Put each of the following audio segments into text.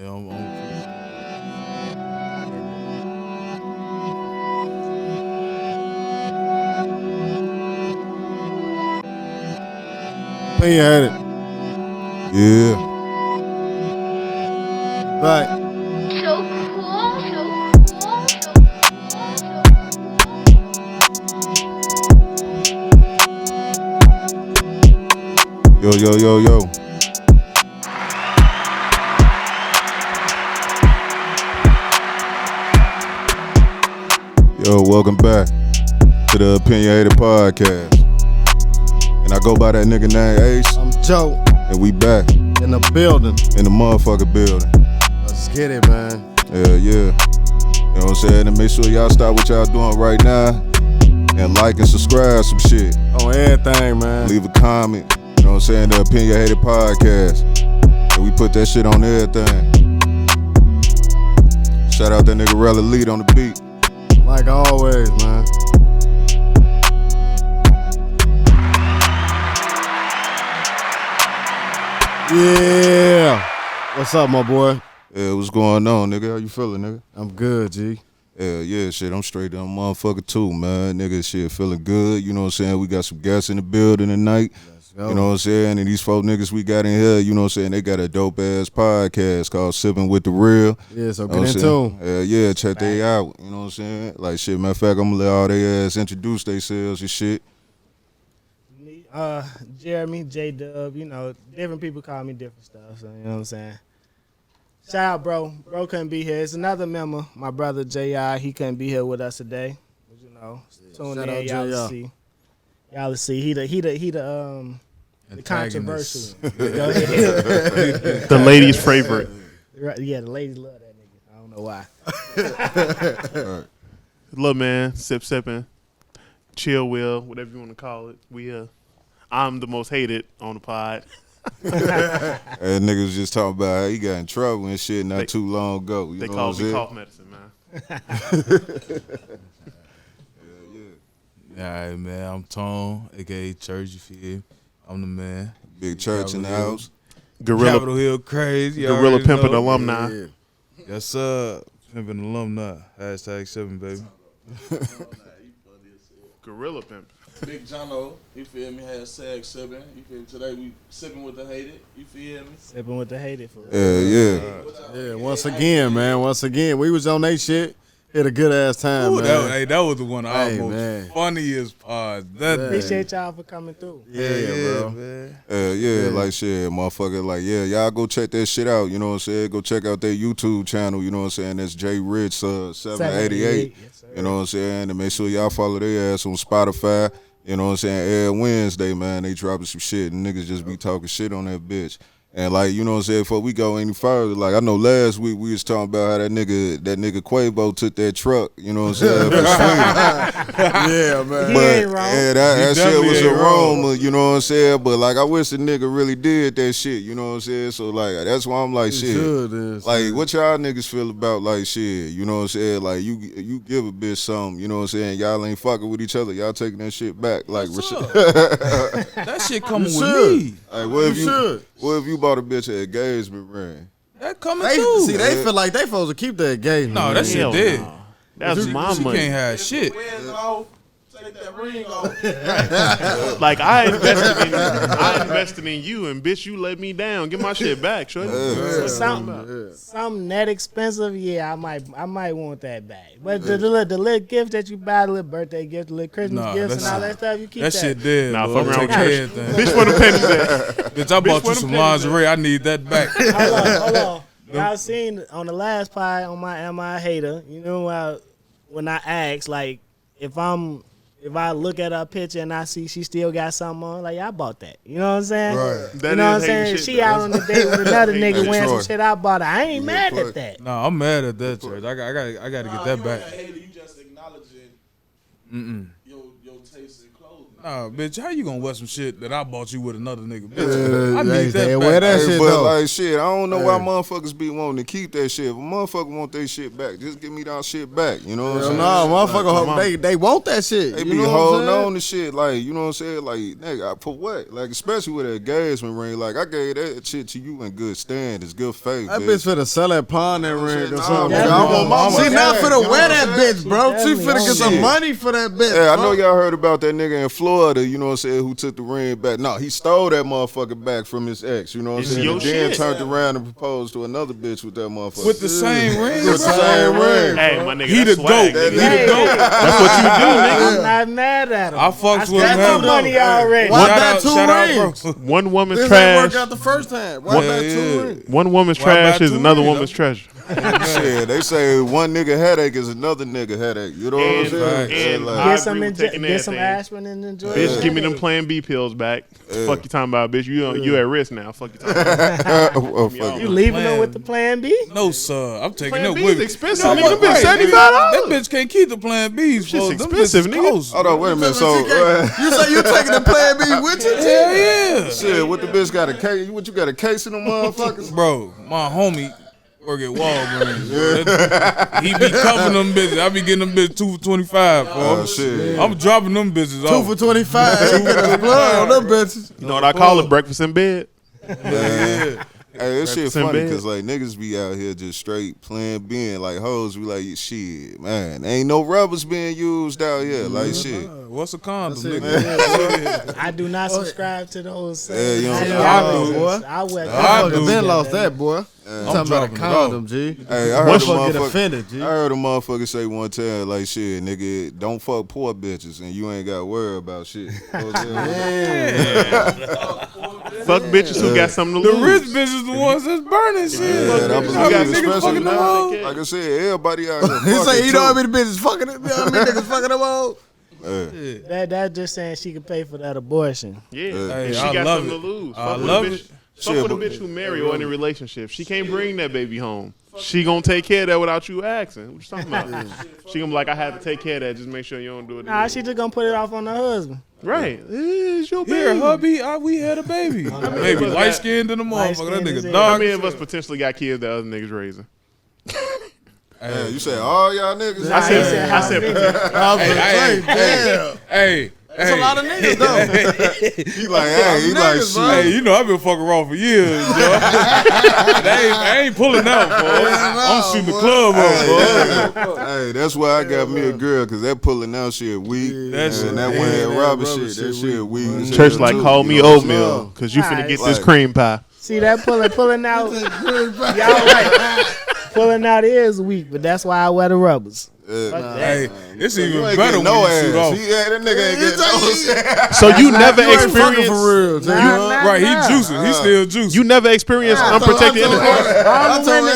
Yeah, I'm Opinionated. Yeah. Right. So cool, so cool, so Yo, yo, yo, yo. Yo, welcome back to the Opinionated Podcast. And I go by that nigga named Ace. I'm Joe And we back in the building. in the motherfucking building. Let's get it, man. Yeah. You know what I'm saying? And make sure y'all stop what y'all doing right now. And like and subscribe some shit. On everything, man. Leave a comment. You know what I'm saying? The Opinionated Podcast. And we put that shit on everything. Shout out that nigga Rella Lead on the beat. Like always, man. Yeah. What's up, my boy? Yeah, what's going on, nigga? How you feeling, nigga? I'm good, G. Yeah, shit, I'm straight down motherfucker too, man. Nigga, shit, feeling good. You know what I'm saying? We got some guests in the building tonight. Let's go. You know what I'm saying? And these 4 niggas we got in here, you know what I'm saying? They got a dope-ass podcast called Sippin Wit Da Real. Yeah, so You know get what in I'm tune. saying? Yeah, check they out. You know what I'm saying? Like, shit, matter of fact, I'm gonna let all they ass introduce themselves and shit. Me, Jeremy, J-Dub, you know, different people call me different stuff, so you know what I'm saying? Shout out, bro. Bro couldn't be here. It's another member, my brother J.I. He couldn't be here with us today. But, you know, tune Shout in, out y'all J.I. to see. Y'all to see. He the controversial. Antagonist. Go ahead. The ladies' favorite. Right, yeah, the ladies love that nigga. I don't know why. Look, man, sipping, chill wheel, whatever you want to call it. I'm the most hated on the pod. And niggas just talking about how he got in trouble and shit not too long ago. You They know call what I'm me saying? cough medicine, man. All right, man. I'm Tone, aka Church. You feel? I'm the man. Big church in the house. Gorilla Capitol Hill crazy. you Gorilla already pimping know. alumni. Yeah. Yes, sir. Pimping alumni. #7, baby. Gorilla pimp. Big Jono, you feel me, had sag sipping. You feel me? Today we sipping with the hated. You feel me? Sipping with the hated for real. Yeah. Yeah, once again, man. Once again, we was on they shit. Had a good ass time, Ooh, man. that was the one of our Hey, most man. funniest pods. That Appreciate y'all for coming through. Yeah, bro. man. Like shit, motherfucker. Like, y'all go check that shit out. You know what I'm saying? Go check out their YouTube channel. You know what I'm saying? That's J Rich 788. Yes, sir. You know what I'm saying? And make sure y'all follow their ass on Spotify. You know what I'm saying? Every Wednesday, man, they dropping some shit and niggas just be talking shit on that bitch. And like, you know what I'm saying, before we go any further, like I know last week we was talking about how that nigga Quavo took that truck, you know what I'm saying, for swinging. Yeah, man. He But ain't wrong. yeah, that shit definitely was ain't a wrong. rumor, you know what I'm saying? But like I wish the nigga really did that shit, you know what I'm saying? So like that's why I'm like shit. Like what y'all niggas feel about like shit, you know what I'm saying? Like you give a bitch something, you know what I'm saying? Y'all ain't fucking with each other, y'all taking that shit back. Like That shit coming with me. Like, what if should. what if you bought a bitch an engagement ring? That coming They, too. see, they feel like they supposed to keep their engagement. No, that man. shit Hell dead. no. That's my She money. can't have shit. Wears off, take that ring off. Like I invested in you, and bitch, you let me down. Get my shit back, shorty. Something that expensive, yeah, I might want that back. But the little gift that you buy, the little birthday gift, the little Christmas Nah, gifts that's and all it. that stuff, you keep That that. shit dead. Nah, bro. fuck around Take with everything. Bitch, where the pennies at? Bitch, I bought you where some them pennies lingerie. I need that back. Hold on. Y'all seen on the last pod on my Am I a Hater, you know when I asked, like, if I look at her picture and I see she still got something on, like, I bought that. You know what I'm saying? Right. That You know what I'm is saying? hating shit, She though. out on the date with another nigga Hey, wearing Troy. some shit I bought her. I ain't mad at that. No, I'm mad at that church. I got to get that back. Hater, you just acknowledging your taste in clothing. Nah, bitch, how you gonna wear some shit that I bought you with another nigga? Bitch, I need that wear back. that Hey, shit but though. like shit, I don't know why motherfuckers be wanting to keep that shit. If a motherfucker want their shit back, just give me that shit back. You know what I'm saying? No, motherfucker, they want that shit. They You be know what I'm holding saying? on to shit, like, you know what I'm saying? Like, nigga, for what? Like, especially with that engagement ring. Like, I gave that shit to you in good standards, good faith, That bitch finna sell that pawn that ring or Nah, something. man, She not you finna know wear what that I'm bitch, bro. She definitely finna get on some it. money for that bitch. Yeah, I know fuck. y'all heard about that nigga in Florida, you know what I'm saying, who took the ring back. No, he stole that motherfucker back from his ex, you know what I'm It's saying? your And then shit. turned around and proposed to another bitch with that motherfucker. With the same ring, With the bro. same ring. Hey, my nigga, He that's the swag, GOAT. nigga. He the Hey, GOAT. That's what you do, nigga. I'm not mad at him. I fucks with him. got hell my money no. already. Why Shout that out, two shout out, rings? bro. One woman's This ain't work trash. out the first time. Why that Yeah, two yeah. rings? One woman's Why buy trash is two another rings, woman's though? treasure. Shit, they say one nigga headache is another nigga headache. You know what I'm And, saying? and Like, I Get some, agree with taking get some everything. aspirin and enjoy Bitch, it. give me them Plan B pills back. Fuck you talking about, bitch. You at risk now. Fuck you talking about. oh, fuck You it. leaving them with the plan B? No, sir. I'm taking Plan that B with is me. expensive, You know nigga. what? Them bitch Right, $75. That bitch can't keep the Plan B's. Shit's Them expensive, bitches nigga. cost. Hold on, wait a minute. So, You say you taking the Plan B with you? Hell yeah. shit, what the bitch got a case? What you got a case of them motherfuckers? Bro, my homie work at Walgreens. Bro. He be covering them bitches. I be getting them bitches 2 for $25. Oh shit. I'm dropping them bitches 2 off. for 25. You get a blood on them bitches. You know what I call it? Breakfast in bed. Man. Hey, this shit Represent funny bed. because like niggas be out here just straight playing being like hoes be like shit, man. Ain't no rubbers being used out here, like shit. What's a condom, it, nigga? I do not subscribe to those. Yeah, you know what I'm I saying? do. boy. I wear I Motherfucker do. been lost that, boy. I'm Talking about a dropping it condom, off. G. Hey, I heard a Motherfucker get motherfucker. offended, G. I heard a motherfucker say one time, like, shit, nigga, don't fuck poor bitches and you ain't got to worry about shit. You know what I'm saying? Fuck bitches who got something to The lose. rich bitches the ones that's burning shit. Yeah, that You was know how good, many niggas especially fucking them now. hoes? Like I said, everybody out here. He say, fucking you know how too. many bitches fucking it? You know how many niggas fucking them all? That just saying she could pay for that abortion. Yeah, Hey, and she I got love something it. to lose. I Fuck with love a bitch. it. Fuck Shit, with a but- bitch who married or in a relationship. She can't bring that baby home. She gonna take care of that without you asking. What you talking about? She gonna be like, I had to take care of that. Just make sure you don't do it. Nah, again. she just gonna put it off on her husband. Right. It's your baby. Here, hubby, we had a baby. Baby, but light skinned than a motherfucker. That Light-skinned nigga as hell. How dark. many of us potentially got kids that other niggas raising? Yeah, you say all y'all niggas? I said, how I said, many? I was gonna say, damn. Hey, That's a lot of niggas, though. He like, hey, he like, Niggas, bro. shit. Hey, you know I've been fucking raw for years, yo. I ain't pulling out, boy. I'm shooting the club up, boy. Hey, that's why I got me a girl, cause that pulling out shit weak. That shit- and that yeah, Wayne that Robert rubber shit, that shit shit weak. as hell, church like too, call you me know what I'm oatmeal saying? because you finna get this Like- cream pie. See that pulling out. Y'all right. Pulling out is weak, but that's why I wear the rubbers. Hey, it's You even ain't better getting when no you shoot ass. off. That nigga ain't getting no ass. So you never You ain't fucking experienced for real, G. Nah, Right, he nah. juicing. He still juicing. you never experienced unprotected intercourse. I told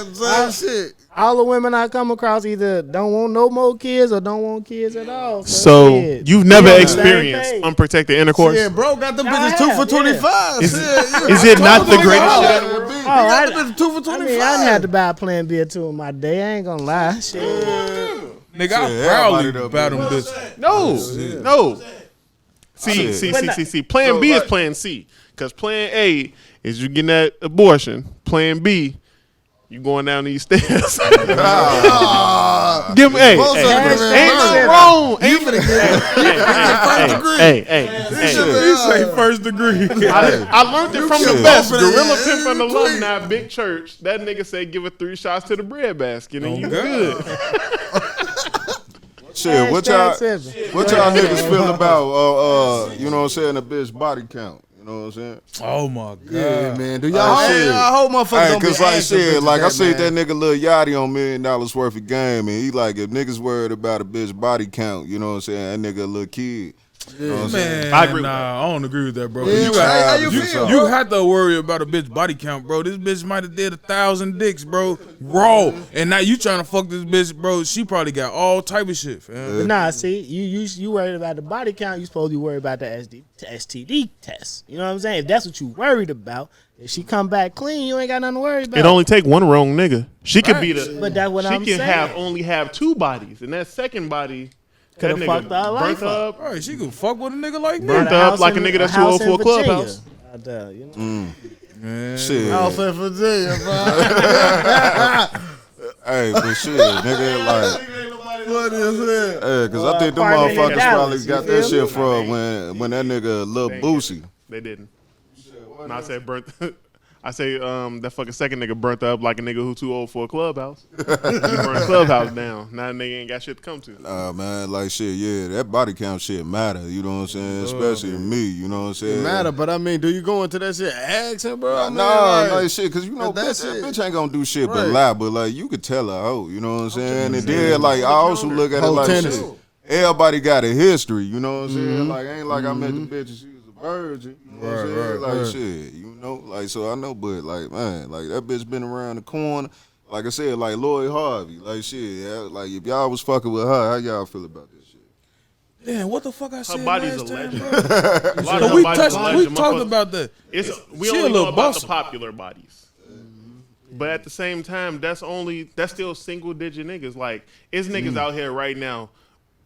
him same shit. All the women I come across either don't want no more kids or don't want kids at all. So shit. you've never We on the same experienced page. unprotected intercourse. Yeah, bro, got them I bitches have, 2 for yeah. 25. Is- Shit, is it not the greatest shit ever? ever? You Oh, got them bitches 2 for 25. I mean, I done had to buy a Plan B or two in my day. I ain't gonna lie. Shit. Nigga, I Shit, proudly everybody bout done them been- bitches. No. Shit. See. Plan B is Plan C. Because Plan A is you getting that abortion. Plan B, you going down these stairs. Give me, Both of them ain't been nothing murdered. wrong. You finna get Hey. He say first degree. I learned it from the shit. best. Both of them, Gorilla yeah. Pimp and Tweet. alumni, big church. That nigga said give it 3 shots to the bread basket and you God. good. Shit, what y'all Hashtag niggas feel about you know what I'm saying, a bitch body count? You know what I'm saying? Oh my god. Yeah, man. Do y'all shit. I hope motherfuckers Hey, don't be cause like asking shit, bitches like I that, see that man. nigga Lil Yachty on $1 million worth of game, and he like, if niggas worried about a bitch body count, you know what I'm saying, that nigga a little kid. You know what I'm saying? Man, I agree with nah, I don't agree with that, bro. Yeah, You man, how got, you feel, you bro? have to worry about a bitch body count, bro. This bitch might have did 1,000 dicks, bro, raw, and now you trying to fuck this bitch, bro. She probably got all type of shit, fam. But nah, see, you worried about the body count. You supposed to be worried about the STD test. You know what I'm saying? If that's what you worried about, if she come back clean, you ain't got nothing to worry about. It only take one wrong nigga. She could be the. But that's what she I'm can saying. only have 2 bodies, and that second body Could have That fucked nigga our life burnt up. up. All right, she could fuck with a nigga like me. Burnt up like a nigga that's too old for a clubhouse. I doubt, you know? Man. Shit. House in Virginia, bro. Hey, but shit, nigga, like. What is it? Hey, cause I think them apartment in motherfuckers Dallas, probably got you that feel shit from when that nigga Lil Boosie. They didn't. No, I said burnt. I say that fucking second nigga burnt up like a nigga who too old for a clubhouse. He burned the clubhouse down. Now the nigga ain't got shit to come to. Nah, man, like shit, yeah, that body count shit matter. You know what I'm saying? Especially to me. You know what I'm saying? It matter, but I mean, do you go into that shit asking, bro? I mean, Nah, like shit, cause you know that that shit- bitch ain't gonna do shit but Right. lie. But like you could tell her hoe. You know what I'm saying? And then like I also look at it Whole like tennis. shit. Everybody got a history. You know what I'm saying? Like ain't like I met the bitch and she was a virgin. You know what I'm saying? Like shit, you know, like so I know, but like man, like that bitch been around the corner. Like I said, like Lloyd Harvey, like shit. Yeah, like if y'all was fucking with her, how y'all feel about this shit? Damn, what the fuck I said Her body's a last time, legend. bro? A lot So of we her body's a legend. we talked Motherfucker- about the. We She a only know little about boss. the popular bodies. But at the same time, that's still single digit niggas. Like it's niggas out here right now.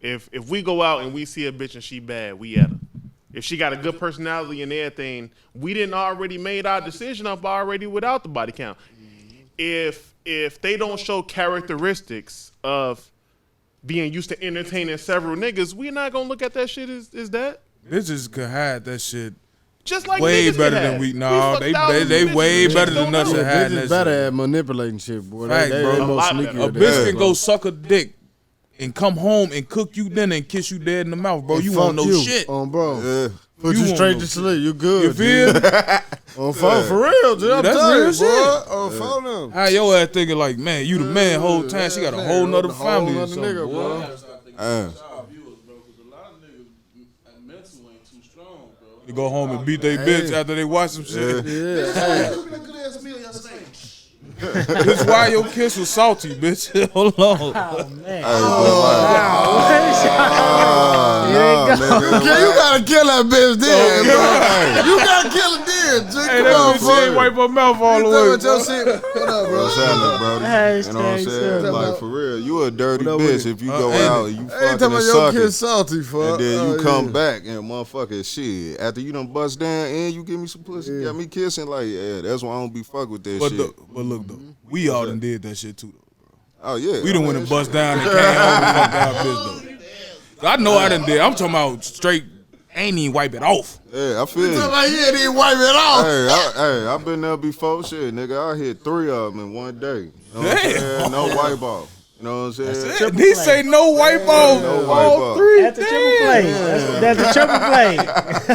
If we go out and we see a bitch and she bad, we at her. If she got a good personality and everything, we didn't already made our decision up already without the body count. If they don't show characteristics of being used to entertaining several niggas, we not gonna look at that shit as that. Bitches could hide that shit Just like way niggas better get than had. we. No, fuck thousands they of bitches way and better chicks than don't us know. at hiding Bitches that better shit. at manipulating shit, boy. Fact, they bro. they A more lot sneaky. better. A than bitch that, can bro. go suck a dick and come home and cook you dinner and kiss you dead in the mouth, bro. And You fuck won't know you, shit. bro. Yeah. Put You you won't straight know to shit. sleep. You good? You feel me? On phone for real, dude. I'm That's telling real you, shit. boy. On phone them. How your ass thinking like, man, you the man whole time. She got a whole nother Whole family or nother something, nigga, boy. bro. Gotta stop thinking about y'all viewers, bro, because a lot of niggas mental ain't too strong, bro. They go home and beat their bitch after they watch some shit. Yeah. Look at that good ass meal yesterday. That's why your kiss was salty, bitch. Hold on. Oh, man. Hey, but like, Okay, you gotta kill that bitch then, bro. You gotta kill it then, G. Hey, Come that on, bitch ain't wipe her mouth all the way, What's your bro. shit? What up, bro? what's happening, bro? You know what I'm Hashtag saying? Sippin'. Like for real, you a dirty What up with bitch it? if you go ain't out it? and you I ain't fucking talking and about your suck kid it. salty, fuck. And then you come yeah. back and motherfucker shit. After you done bust down and you give me some pussy, got me kissing, like, yeah, that's why I don't be fuck with that But, shit. but look, though, we all done did that shit, too, though. Oh, yeah. We done went and bust down and came home and fucked our bitch, though. I know I done did. I'm talking about straight, ain't even wipe it off. Yeah, I feel you. Like, yeah, they wipe it off. Hey, I been there before, shit, nigga. I hit 3 of them in one day. You know what I'm Damn. saying? No wipe off. You know what I'm saying? He say no wipe off. No wipe all off. 3. That's a triple play. That's a triple play.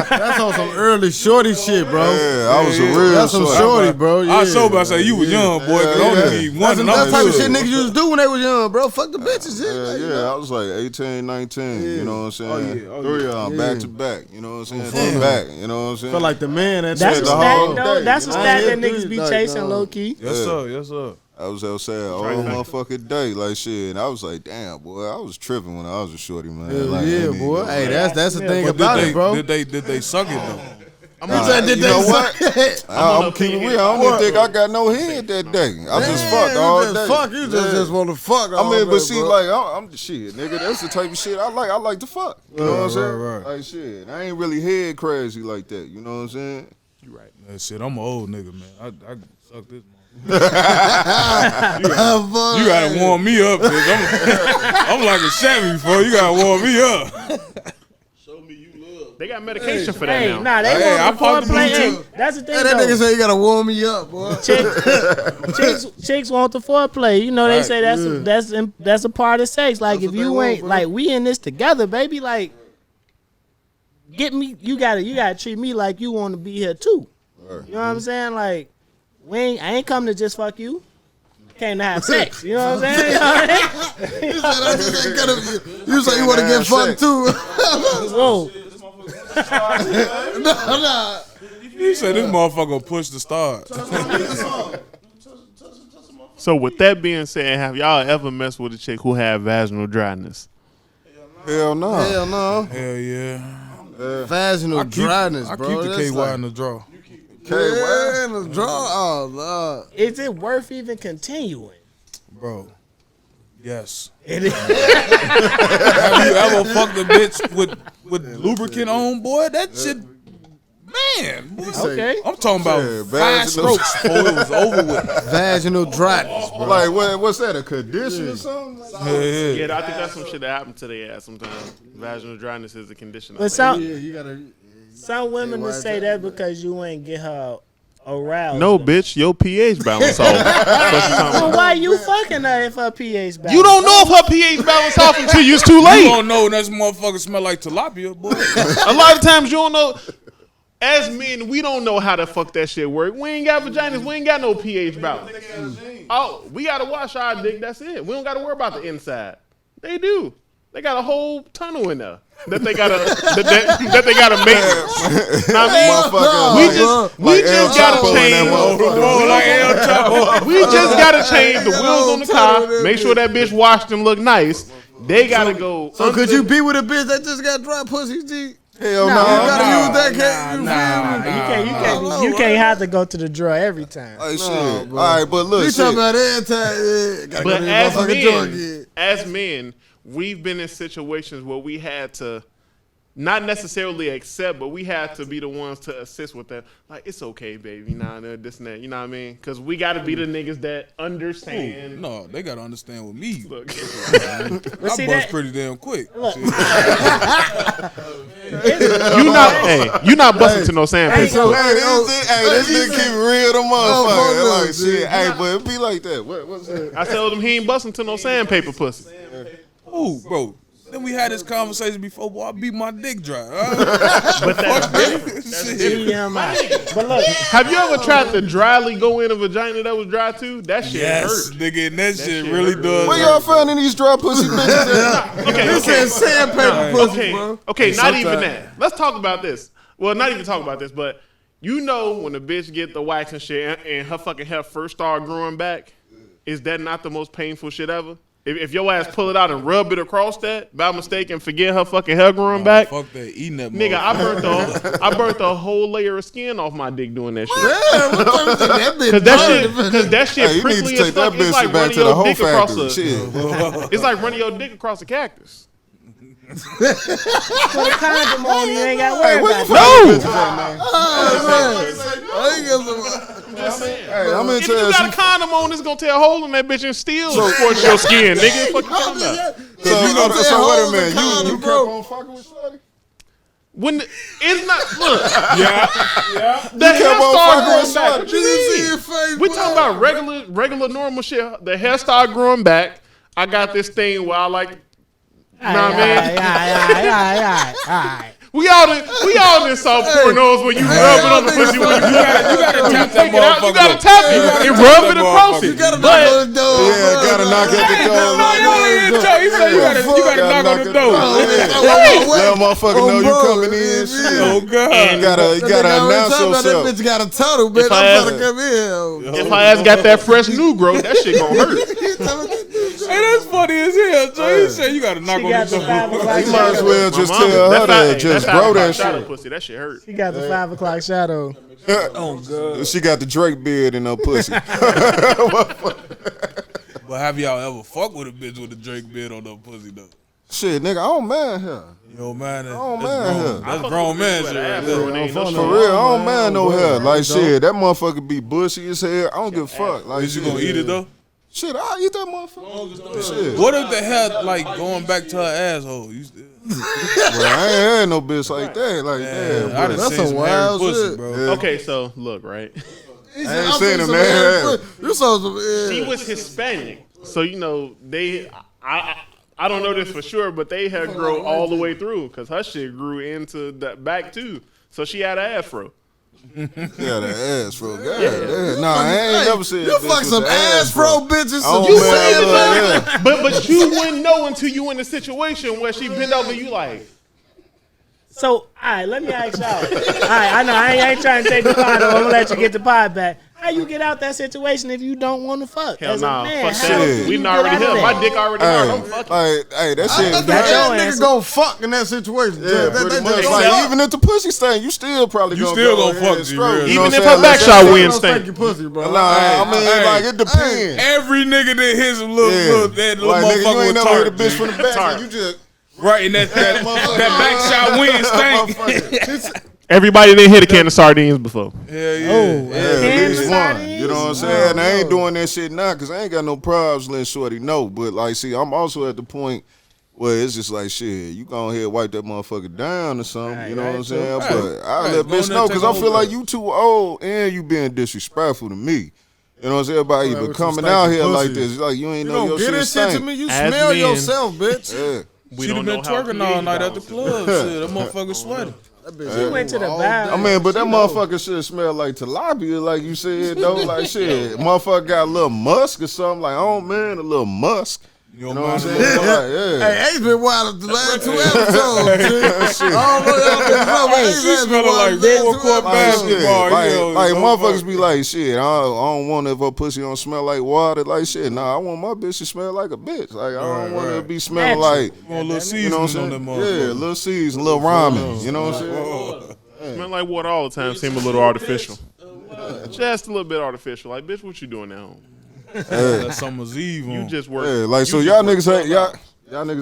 That's on some early shorty shit, bro. Yeah, I was a real That's some shorty. shorty, bro. Yeah. I was so about to say you was young, boy. Cause Yeah, only yeah. need one. That's and the I'm type of good. shit niggas used to do when they was young, bro. Fuck the bitches, shit. Like, you Yeah, know? I was like 18, 19, you know what I'm saying? Oh, yeah. 3 of them back to back, you know what I'm saying? To back, you know what I'm saying? Feel like the man that That's said a the stat, whole though. day, That's a you know? stat that Yeah, niggas be like, chasing no. low key. Yes, sir. Yes, sir. I was outside all motherfucking day, like shit. And I was like, damn, boy, I was tripping when I was a shorty, man. Hell Like, yeah, ain't even boy. gonna Hey, lie. that's the thing But about it, bro. did they suck it though? Did you they know suck what? it? I'm keeping real. I don't even think I got no head that day. I just fucked all you day. just fuck. You just want to fuck all I mean, day, but see, bro. like, I'm the shit, nigga. That's the type of shit I like. I like to fuck. You know what I'm saying? right. Like, shit. I ain't really head crazy like that. You know what I'm saying? That shit, I'm an old nigga, man. I suck this. Fuck. You gotta warm me up, bitch. I'm like a Chevy, bro. You gotta warm me up. Show me you love. They got medication for that Hey, now. nah, they Hey, I want popped the the foreplay. blue Hey, too. that's the thing, Hey, that nigga though. say you gotta warm me up, boy. Chicks want the foreplay. You know, they Right. say that's a part of sex. Like, That's if what you they ain't want, bro. like, we in this together, baby. Like, get me. You gotta treat me like you want to be here too. You know what I'm saying? Like, I ain't come to just fuck you. Came to have sex. You know what I'm saying? You know what I mean? You say you want to get fucked too. Whoa. Nah. You said this motherfucker push the start. So with that being said, have y'all ever messed with a chick who had vaginal dryness? Hell no. Hell no. Hell yeah. Vaginal dryness, I bro. keep the That's KY like- in the draw. Yeah, in the draw. Oh, Lord. Is it worth even continuing? Bro. Yes. It is. Have you ever fucked a bitch with lubricant on, boy? That shit, man. Boy. Okay. I'm talking about Yeah, 5 strokes before it was over with. Vaginal dryness, bro. Like what's that? A condition or something? Yeah, I think that's some shit that happens to their ass sometimes. Vaginal dryness is a condition. But some you gotta. women will say that because you ain't get her aroused. No, bitch, your pH balance off. Well, why you fucking her if her pH balance? You don't know if her pH balance off until it's too You late. don't know that motherfucker smell like tilapia, boy. A lot of times you don't know. As men, we don't know how the fuck that shit work. We ain't got vaginas. We ain't got no pH balance. Oh, we gotta wash our dick. That's it. We don't gotta worry about the inside. They do. They got a whole tunnel in there that they gotta that they gotta make. I mean, we just gotta change. We just gotta change the wheels on the car. Make sure that bitch washed and look nice. They gotta go. So could you be with a bitch that just got dry pussy, G? Hell no. You gotta use that case. You can't have to go to the drawer every time. Like shit. All right, but look, You shit. talking about every time? Yeah, gotta But go to the motherfucking drawer again. as men, we've been in situations where we had to not necessarily accept, but we had to be the ones to assist with that. Like, it's okay, baby. Nah, this and that. You know what I mean? Because we got to be the niggas that understand. No, they gotta understand with me. Look, But I see bust that, pretty damn quick. look, you not busting to no sandpaper. This nigga keep it real to motherfucker. Like shit. Hey, but it be like that. What's that? I told him he ain't busting to no sandpaper pussy. Ooh, bro. Then we had this conversation before. Boy, I beat my dick dry. But that's TMI. But look, Have you ever tried to dryly go in a vagina that was dry too? That shit Yes, hurt. nigga, and that shit shit really hurt. does. Where hurt. y'all finding these dry pussy bitches? Okay, Sandpaper pussy, bro. Okay, not even sometimes- that. Let's talk about this. Well, not even talk about this, but you know when a bitch get the wax and shit and her fucking hair first start growing back, is that not the most painful shit ever? If your ass pull it out and rub it across that by mistake and forget her fucking hair growing back, Fuck that, eating that nigga, motherfucker. I burnt a whole layer of skin off my dick doing that shit. Yeah, what time is that bitch? Cause that shit Hey, you need prickly to as take that fuck. It's bitch like back running to the your whole dick across factory. a. Shit. It's like running your dick across a cactus. put a condom on, you ain't got to Hey, worry where you about it. find these bitches at, man? Hey, I'm If into you got a it. condom on, it's gonna tear a hole in that bitch and still scorch your skin, nigga. Fuck you talking about? So wait a minute. You kept on fucking with Shorty? When it's not look, Yeah. the hair kept on start fucking growing with back. Shorty. What you mean? We talking about regular normal shit. The hair start growing back. I got this thing where I like. Nah, man. Alright. We all done saw pornos where you rub it on the pussy. When you gotta tap that take it out, you motherfucker. gotta tap it and rub it across it. Gotta knock But on the door. Yeah, gotta knock at the door. He said you gotta knock on the door. Let a motherfucker know you coming in. Shit. Oh, God. You gotta announce yourself. That bitch got a total, bitch. If I I'm had- trying to come in. if my ass got that fresh new growth, that shit gonna hurt. Hey, that's funny as hell, Joe. He said you gotta knock She on got the the 5 door. o'clock You might as shadow. well just My tell mama, her that's that. Just bro that shadow shit. pussy. That shit hurt. She got the 5 o'clock shadow. She got the Drake beard in her pussy. But have y'all ever fucked with a bitch with a Drake beard on her pussy though? Shit, nigga, I don't mind her. Yo, man, don't mind her. that's grown man shit right there. For real, I don't mind no hair. Like shit, that motherfucker be bushy as hell. I don't give a fuck. Like Is you shit. gonna eat it though? Shit, I'll eat that motherfucker. Shit. What if the hair like going back to her asshole? You still? Well, I ain't had no bitch like that. Like, Yeah, damn, I bro. done seen some some hairy wild pussy, shit. bro. Yeah. Okay, so look, right. I ain't seen him, man. You saw some. She was Hispanic, so you know I don't know this for sure, but they had grow all the way through because her shit grew into the back too. So she had an afro. Yeah, the ass, bro. God, nah, I ain't never seen You fuck some ass fro bitches. Oh, You man, say But you wouldn't know until you in a situation where she bend over you like. So, all right, let me ask y'all. All right, I know I ain't trying to take the pod. I'm gonna let you get the pod back. I How you get out that situation if you don't want to fuck? Hell As a nah, man, fuck how that. you We get already out of here. that? My dick already hard. I'm fucking. Hey, that shit. That That's your nigga answer. gon' fuck in that situation. Yeah, pretty much. Like, even if the pussy stink, you still probably You gonna still go gonna ahead fuck, and G, stroke, real. you know Even what if I'm her saying? back shot Don't wins stank stink. your pussy, bro. Nah, I mean, Hey, like, it depends. Every nigga that hits a little, Yeah. that little Like, nigga, you motherfucker ain't with never hit a tart. bitch from the back. Tart. Like, you just. Right, and that back shot win stank. Everybody didn't hit a can of sardines before. Hell yeah. Oh, Yeah, at can least of one. sardines? You know what I'm saying? I ain't doing that shit now because I ain't got no problems letting shorty know. But, like, see, I'm also at the point where it's just like, shit, you go ahead and wipe that motherfucker down or something. You know what I'm saying? Right. But I Right. let Go in bitch there know and because take I a feel whole like you too old and you being disrespectful to me. You know what I'm saying? By even with some coming out stinky here like pussy. this. Like, you ain't You know don't your get shit this shit to stink. me. You As smell men, yourself, bitch. Yeah. We She'd don't have been know how twerking all pH night at the balances. club. Shit, that motherfucker sweating. She went to the bathroom. I mean, but that motherfucker should smell like tilapia, like you said, though. Like, shit, motherfucker got a little musk or something. Like, oh, man, a little musk. You know what I'm saying? Like, yeah. Hey, Ace been wild the last 2 episodes. Shit. I don't know y'all niggas know, but Ace She has been smelling wild like the last 2 full-court episodes. basketball. Like motherfuckers be like, shit, I don't want if her pussy don't smell like water. Like, shit, nah, I want my bitch to smell like a bitch. Like, I don't want her to be smelling like, Want a little you seasoning know what I'm on saying? that Yeah, motherfucker. a little season, a little ramen. You know what I'm saying? Smell like water all the time. Seem a little artificial. Just a little bit artificial. Like, bitch, what you doing at home? That's summer's eve. You on. just work. Yeah, like, so y'all niggas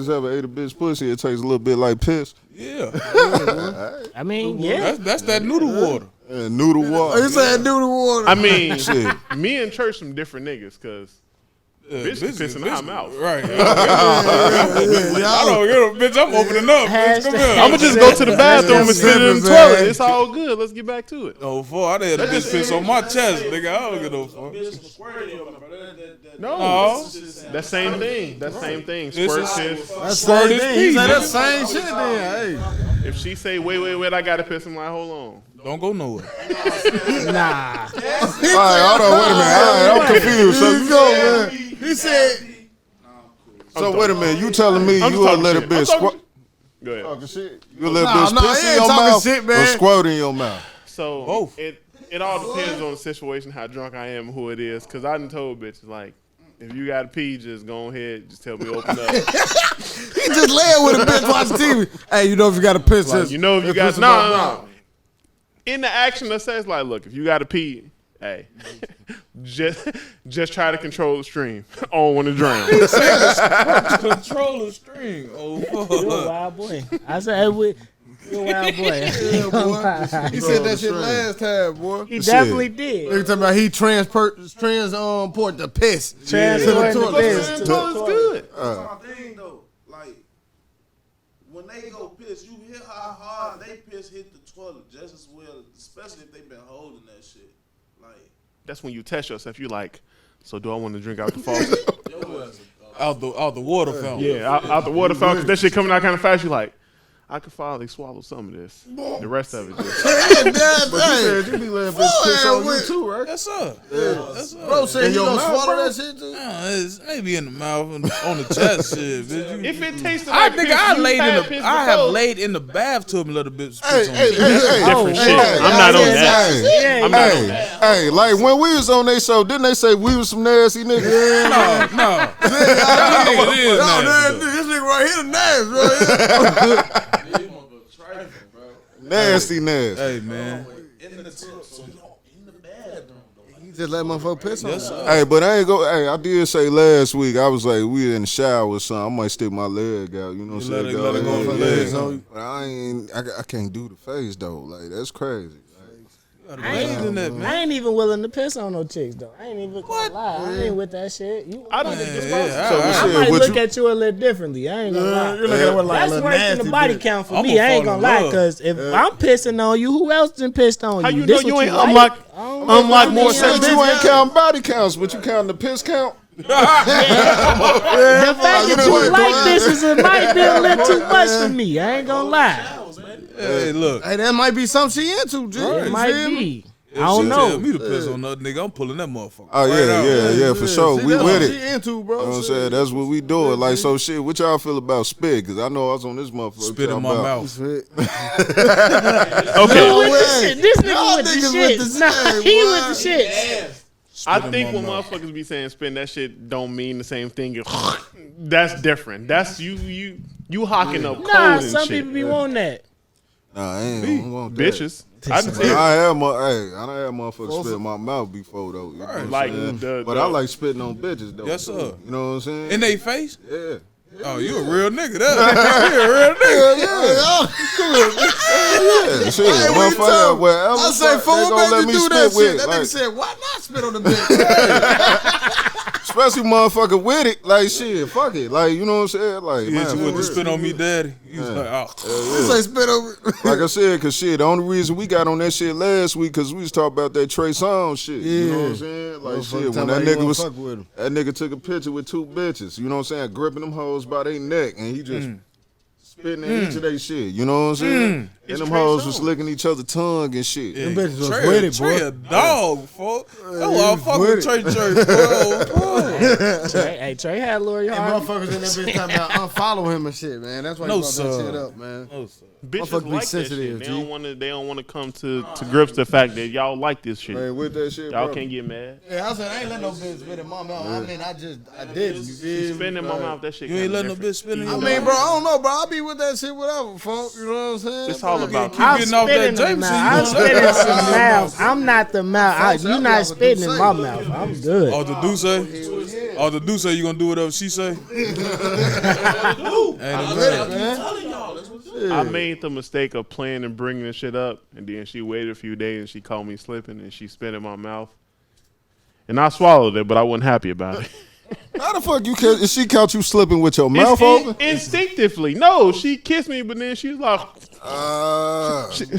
ever ate a bitch pussy? It tastes a little bit like piss. Yeah. I mean, yeah. That's that noodle water. And noodle water. He said do the water. I mean, Shit. me and Church some different niggas, cause bitch can piss in our mouth. Right. I don't get a bitch. I'm opening up. Bitch, come here. I'ma just go to the bathroom and sit in the toilet. It's all good. Let's get back to it. Oh, fuck. I had a bitch piss on my chest, nigga. I don't get no fuck. No, that same thing. That same thing. Squirt is- piss. That's Squirt same is thing. He pee, said that nigga. same shit then. Hey. If she say, wait, I gotta piss, I'm like, hold on. Don't go nowhere. Nah. All right, hold on, wait a minute. All right, I'm confused. So you go, man. He said, So wait a minute. You telling me I'm you just will let a talking bitch shit. I'm squirt? Go ahead. Talking shit. You let a Nah, bitch nah, piss he in ain't your talking mouth shit, or man. squirt in your mouth? So Both. it all depends on the situation, how drunk I am, who it is. Cause I done told bitches like, if you gotta pee, just go ahead, just tell me open up. he just laying with a bitch watching TV. Hey, you know if you got to piss, Like, just- you know if you just got piss in my no. mouth. In the action that says like, look, if you gotta pee, hey, just try to control the stream. I don't want to drown. Control the string. Oh, You a fuck. wild boy. I said, hey, you a wild boy. He said that shit last time, boy. He definitely did. Nigga talking about he transport the piss. Transporting To the the toilet. piss. It's good. That's my thing though. Like when they go piss, you hear how hard they piss hit the toilet just as well, especially if they've been holding that shit. Like That's when you test yourself. You like, so do I want to drink out the faucet? Out the water fountain. Yeah, out the water fountain. 'Cause that shit coming out kind of fast. You like, I could finally swallow some of this. The rest of it just. But you said you be letting bitch piss on you too, right? Yes, sir. Yes, sir. Bro said In he your gonna mouth, swallow bro? that shit too. It's maybe in the mouth and on the chest, shit. Bitch. If it tasted I like think piss, I you laid had in piss the. I have before. laid in the bathtub and let a bitch Hey, piss on hey, me. hey, hey. Different shit. Hey, I'm not on that. Hey, I'm not on that. hey, like when we was on their show, didn't they say we was some nasty niggas? No. It is No, nasty, though. this nigga right here, the nasty, right here. Nasty. Hey, man. He just let motherfucker piss on him. Hey, but I ain't go. Hey, I did say last week I was like we in the shower or something. I might stick my leg out. You know what I'm saying? let it go on the leg. But I ain't. I can't do the face though. Like that's crazy. I ain't even willing to piss on no chicks though. I ain't even gonna lie. I ain't with that shit. I don't think it's I might look at you a little differently. I ain't gonna lie. You're looking at what like That's a little worse than the nasty body bitch. count for I'm me. gonna I ain't fall gonna in lie, love. cause if I'm pissing on you, who else done pissed on you? How you This know you what ain't like? unlock I don't more know. sex? But you ain't counting body counts, but you counting the piss count. The fact that you like this it might be a little too much for me. I ain't gonna lie. Hey, look. Hey, that might be something she into, G. It You might feel me? be. If I don't she know. tell me to piss on another nigga, I'm pulling that motherfucker. Oh yeah, for sure. See, We that's with what it. she into, bro. You know what I'm saying? That's what we doing. Like, so shit, what y'all feel about spit? Because I know I was on this motherfucker. Spit in my mouth. Okay. This nigga with the shit. Nah, he with the shit. I think when motherfuckers be saying spin, that shit don't mean the same thing. That's different. That's you hawking up cold Nah, and some shit. people be wanting that. Nah, I ain't want that. Bitches. I done seen I had motherfuckers spit in my mouth before though. You know what I'm Like saying? But I like spitting on bitches though. Yes, sir. too. You know what I'm saying? In they face? Yeah. Oh, you a real nigga. You a real nigga. Yeah, shit. Motherfucker, wherever I say, they fool, gonna let man, me you do that spit with. shit. That Like, nigga said, why not spit on the bitch? especially motherfucker with it. Like, shit, fuck it. Like, you know what I'm saying? Like, He man, hit you for with the real. spit on me, daddy. He was like, oh. He say spit over. Like I said, cause shit, the only reason we got on that shit last week, cause we was talking about that Trey Songz shit. You know what I'm saying? Like shit, when that nigga was, that nigga took a picture with two bitches. You know what I'm saying? Gripping them hoes by their neck, and he just spitting in each of their shit. You know what I'm saying? And them hoes was licking each other's tongue and shit. Yeah, Them bitches was Trey, with it, Trey boy. a dog, fuck. That's why I fuck with Trey Church, bro. Trey had Lori And Harvey. motherfuckers in that bitch talking about unfollow him and shit, man. That's why No, you brought that sir. shit up, man. Oh, sir. bitches Motherfuckers be like that sensitive, shit. G. They don't want to come to grips with the fact that y'all like this shit. Man, with that shit, Y'all bro. can't get mad. Yeah, I said I ain't let no bitch spit in my mouth. I mean, I didn't. You feel me? Spin in my mouth, that shit. You ain't kinda letting no different. bitch spin in I your mean, mouth. bro, I don't know, bro. I be with that shit whatever, fuck. You know what I'm saying? It's all about Keep I'm getting off spitting that in the Jameson. mouth. I'm You spitting know some mouth. I'm not the mouth. You not spitting in my mouth. I'm good. Oh, the do say? Oh, the do say you gonna do whatever she say? Ain't a man. I made the mistake of playing and bringing this shit up, and then she waited a few days and she called me slipping and she spit in my mouth. And I swallowed it, but I wasn't happy about it. How the fuck you can? Is she caught you slipping with your mouth open? Instinctively. No, she kissed me, but then she was like,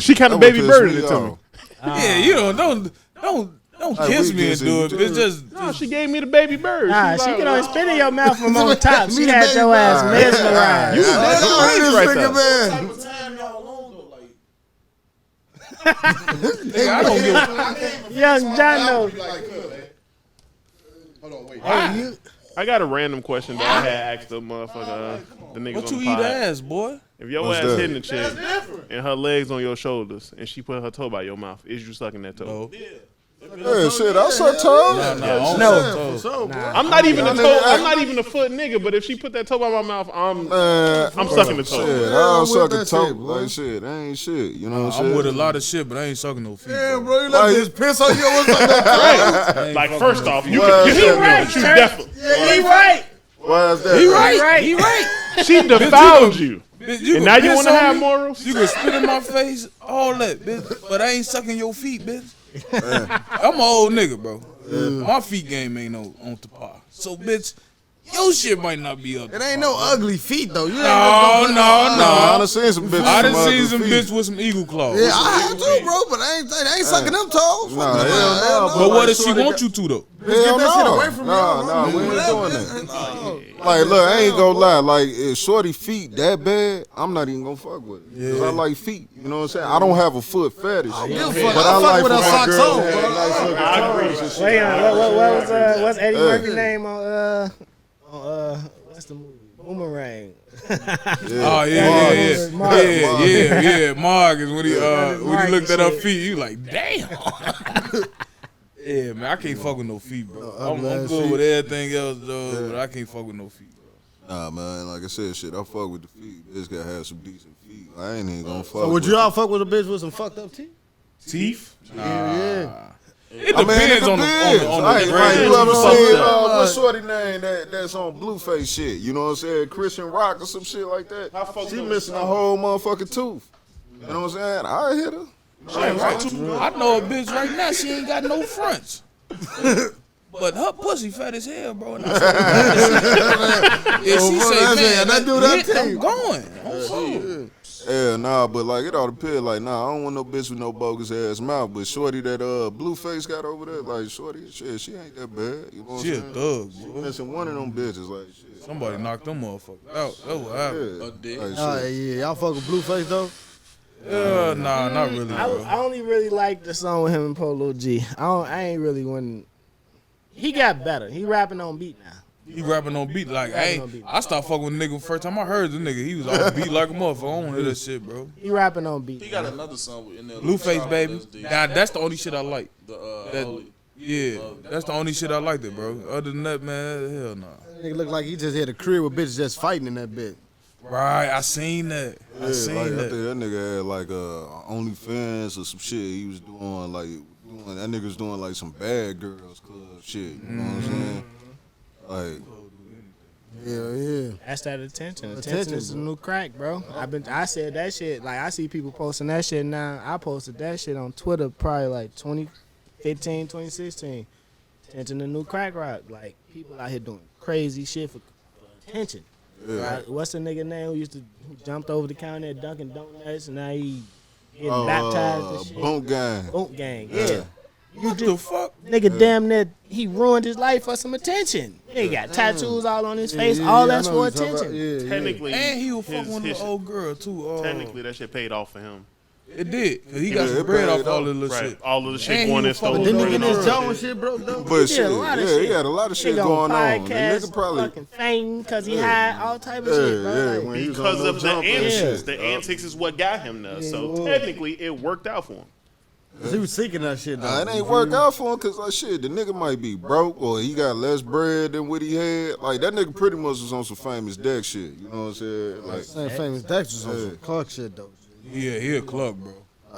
she kind that of would baby piss birded me it to me. off. Yeah, you don't kiss me and do it. It's just No, she gave me the baby bird. Nah, was she like, can only spit in your mouth from on top. She Me the had baby your ass bird. mesmerized. You was dead on range right there. man. What time y'all on though? Like, I don't give a Young John knows. hold on, wait. I got a random question that I had asked the motherfucker, the niggas what on you the eat pod. ass, boy. If your What's ass that? hitting the chick and her legs on your shoulders and she put her toe by your mouth, is you sucking that toe? No. Yeah, shit, I suck toes. No. I'm not even a toe. I'm not even a foot nigga. But if she put that toe by my mouth, I'm sucking the toe. Shit, Yeah, I'll I'm suck with a that toe. shit, boy. Like shit, that ain't shit. You know what I'm saying? I'm with a lot of shit, but I ain't sucking no feet. Yeah, bro. bro, you let Like- this piss on you. What's up, that I ain't Like fucking first no off, feet. you Well, can kiss he her, right, but you Trey. definitely He right. Why is that? He right. He right. she defiled you. Bitch, you And can now you piss want to on have me, morals? You can spit in my face, all that, bitch. But I ain't sucking your feet, bitch. I'm an old nigga, bro. My feet game ain't no on the par. So, bitch, your shit might not be up. It ain't no ugly feet though. You ain't No. I done seen some bitches. I done with some seen ugly some feet. bitch with some eagle claws. Yeah, I have too, bro, but I ain't sucking them toes. Nah, hell no. But what like, if she shorty want got- you to, though? Hell that shit no. away from me. Nah, we ain't doing that. Like, look, I ain't gonna lie. Like, if shorty feet that bad, I'm not even gonna fuck with it. Cause I like feet. You know what I'm saying? I don't have a foot fetish. Give a fuck. But I I fuck like with for her my socks girls on, to have bro. nice looking toes and shit. Wait on. What's Eddie Murphy's name on what's the movie? Boomerang. Oh yeah. Marg is when he looked at her feet. You like, damn. Yeah, man, I can't fuck with no feet, bro. I'm good with everything else, though, but I can't fuck with no feet, bro. Nah, man, like I said, shit, I fuck with the feet. Bitch gotta have some decent feet. I ain't even gonna fuck So would with you all fuck with a bitch with some fucked up teeth? Teeth? Yeah. It I mean, it depends on depends. the Like, grade. you ever Fucked seen, up. what's shorty name that's on Blueface shit? You know what I'm saying? Christian Rock or some shit like that. She missing a whole motherfucking tooth. You know what I'm saying? I hit her. I know a bitch right now, she ain't got no fronts. But her pussy fat as hell, bro. And I said, if she say, man, that do that to I'm you. going. I'm full. Yeah, nah, but like it all depends. Like, nah, I don't want no bitch with no bogus ass mouth. But shorty that Blueface got over there, like shorty, shit, she ain't that bad. You know what She a I'm saying? thug, She bro. missing one of them bitches, like shit. Somebody knocked them motherfuckers out. That what happened. Yeah, like, Oh shit. yeah, y'all fuck with Blueface though. Nah, not really, bro. I only really like the song with him and Polo G. I ain't really when he got better. He rapping on beat now. He rapping on beat like, hey, on beat. I stopped fucking with nigga first time I heard the nigga. He was on beat like a motherfucker. I don't want to hear that shit, bro. He rapping on beat. He got another song in there. Blueface, baby. Nah, that's the only shit I like. The Yeah, that's the only shit I liked it, bro. Other than that, man, hell nah. Nigga look like he just had a career with bitches just fighting in that bit. Right, I seen that. I seen I think that. that nigga had like OnlyFans or some shit. He was doing that nigga was doing like some bad girls club shit. You know what I'm saying? Like, Yeah. That's that attention. Attention is the new crack, bro. I said that shit. Like I see people posting that shit now. I posted that shit on Twitter probably like 2015, 2016. Attention the new crack rock. Like people out here doing crazy shit for attention. Right? What's the nigga name who jumped over the counter at Dunkin' Donuts and now he getting baptized and shit? Bunk Gang. Bunk Gang, yeah. What the fuck? Nigga damn near he ruined his life for some attention. He got tattoos all on his face, all that's for attention. Technically, And he was fucking with the old girl too. Technically, that shit paid off for him. It did. Cause he got some bread off all the little Right, shit. all of the shit And going he in was fucking stores. with Then the nigga in girl. his Jones shit, bro. Though. But He shit, did a lot of shit. he had a lot of shit Nigga going on. The podcast, nigga probably, fucking fainting because he had all type of shit, bro. Like, when he was Because on no of the jump and antics. shit. The antics is what got him there. So technically, it worked out for him. He was seeking that shit, though. Nah, it ain't work out for him because like shit, the nigga might be broke or he got less bread than what he had. Like that nigga pretty much was on some famous deck shit. You know what I'm saying? Like, That famous Dexter's on some Clark shit, though. Yeah, he a club, bro.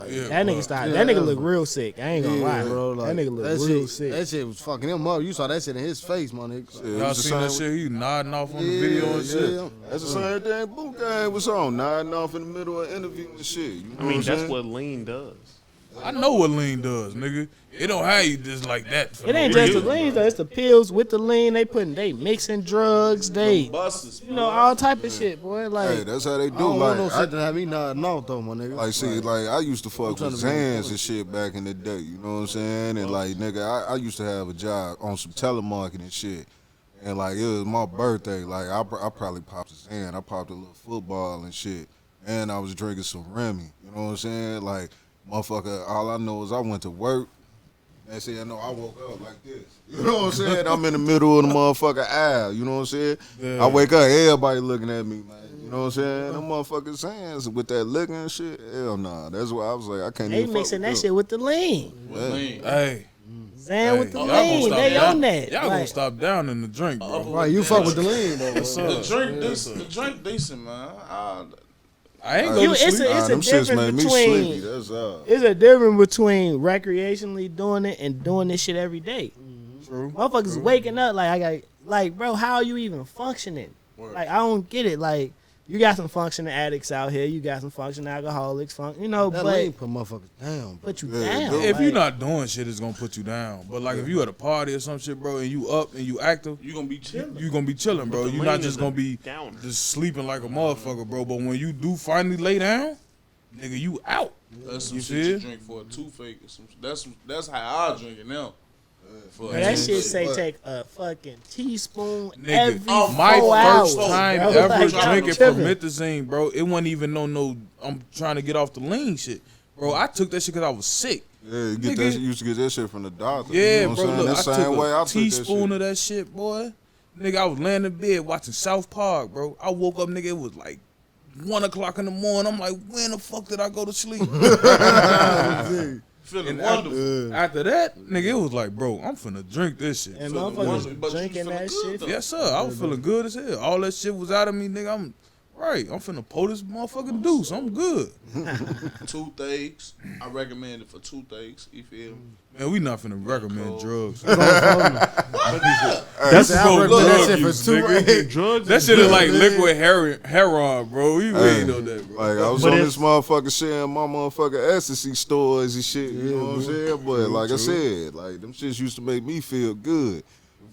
Yeah, that nigga started. That nigga look real sick. I ain't gonna lie, bro. Like, that nigga look that real shit, sick. That shit was fucking him up. You saw that shit in his face, my nigga. it Y'all was the seen that same- shit? He nodding off on the video and shit. That's the same thing Boot Gang was on, nodding off in the middle of interview and shit. You know I mean, what that's I'm what lean does. I know what lean does, nigga. It don't have you just like that. It ain't just the lean though. It's the pills with the lean. They mixing drugs. They Busters. all type of shit, boy. Like Hey, that's how they I do. don't want no Like, shit to have me nodding off, though, my nigga. like, see, like I used to fuck trying with to be Zans and shit back in the day. You know what I'm saying? And like, nigga, I used to have a job on some telemarketing shit. And like, it was my birthday. Like, I probably popped a Zan. I popped a little football and shit. And I was drinking some Remy. You know what I'm saying? Like, motherfucker, all I know is I went to work. And see, I know I woke up like this. You know what I'm saying? I'm in the middle of the motherfucker aisle. You know what I'm saying? Yeah. I wake up, everybody looking at me, man. You know what I'm saying? Them motherfuckers hands with that liquor and shit. Hell nah. That's why I was like, I can't they even mixing fuck that with shit with the lean. Lean. Hey, Zan with the y'all gonna lean. stop They down. on that. Y'all gonna Like, stop down in the drink, bro. Right, you fuck with the lean, though. The drink decent. The drink decent, man. I ain't You- going to it's sleep. a- them shits made me between- sleepy. That's all. It's a difference between recreationally doing it and doing this shit every day. True. Motherfuckers waking up bro, how are you even functioning? Like, I don't get it. Like, you got some functioning addicts out here. You got some functioning alcoholics. That But lean put motherfuckers down. put you Yeah, down. If like, you're not doing shit, it's gonna put you down. But like if you at a party or some shit, bro, and you up and you active, You gonna be chilling. you gonna be chilling, bro. the You're lean not is just a gonna be downer. just sleeping like a motherfucker, bro. But when you do finally lay down, nigga, you out. That's some You shit you feel? drink for a toothache. That's how I drink it now. For a Bro, that shit toothache. say take a fucking teaspoon Nigga, every my 4 first hours, time bro. ever Like, I'm drinking tripping. promethazine, bro, it wasn't even no. I'm trying to get off the lean shit, bro. I took that shit because I was sick. Yeah, you get Nigga. that. You used to get that shit from the doctor. Yeah, you know what bro. I'm saying? Look, That I same way I took a took teaspoon that of that shit, boy. Nigga, I was laying in bed watching South Park, bro. I woke up, nigga. It was like 1 o'clock in the morning. I'm like, when the fuck did I go to sleep? Feeling And wonderful. after that, nigga, it was like, bro, I'm finna drink this shit. And Feeling motherfuckers wonderful, but you drinking feeling that good, shit. though. Yes, sir. I was feeling good as hell. All that shit was out of me, nigga. I'm right. I'm finna pull this motherfucking deuce. I'm good. Toothaches. I recommend it for toothaches. You feel me? Man, we not finna recommend drugs. That's supposed how I to recommend that drug shit use, for 2 nigga. Drugs. That shit is like liquid heroin, bro. We ain't know that, bro. Like I was But on it's- this motherfucker sharing my motherfucking ecstasy stores and shit. You know what I'm saying? But like I said, like them shits used to make me feel good.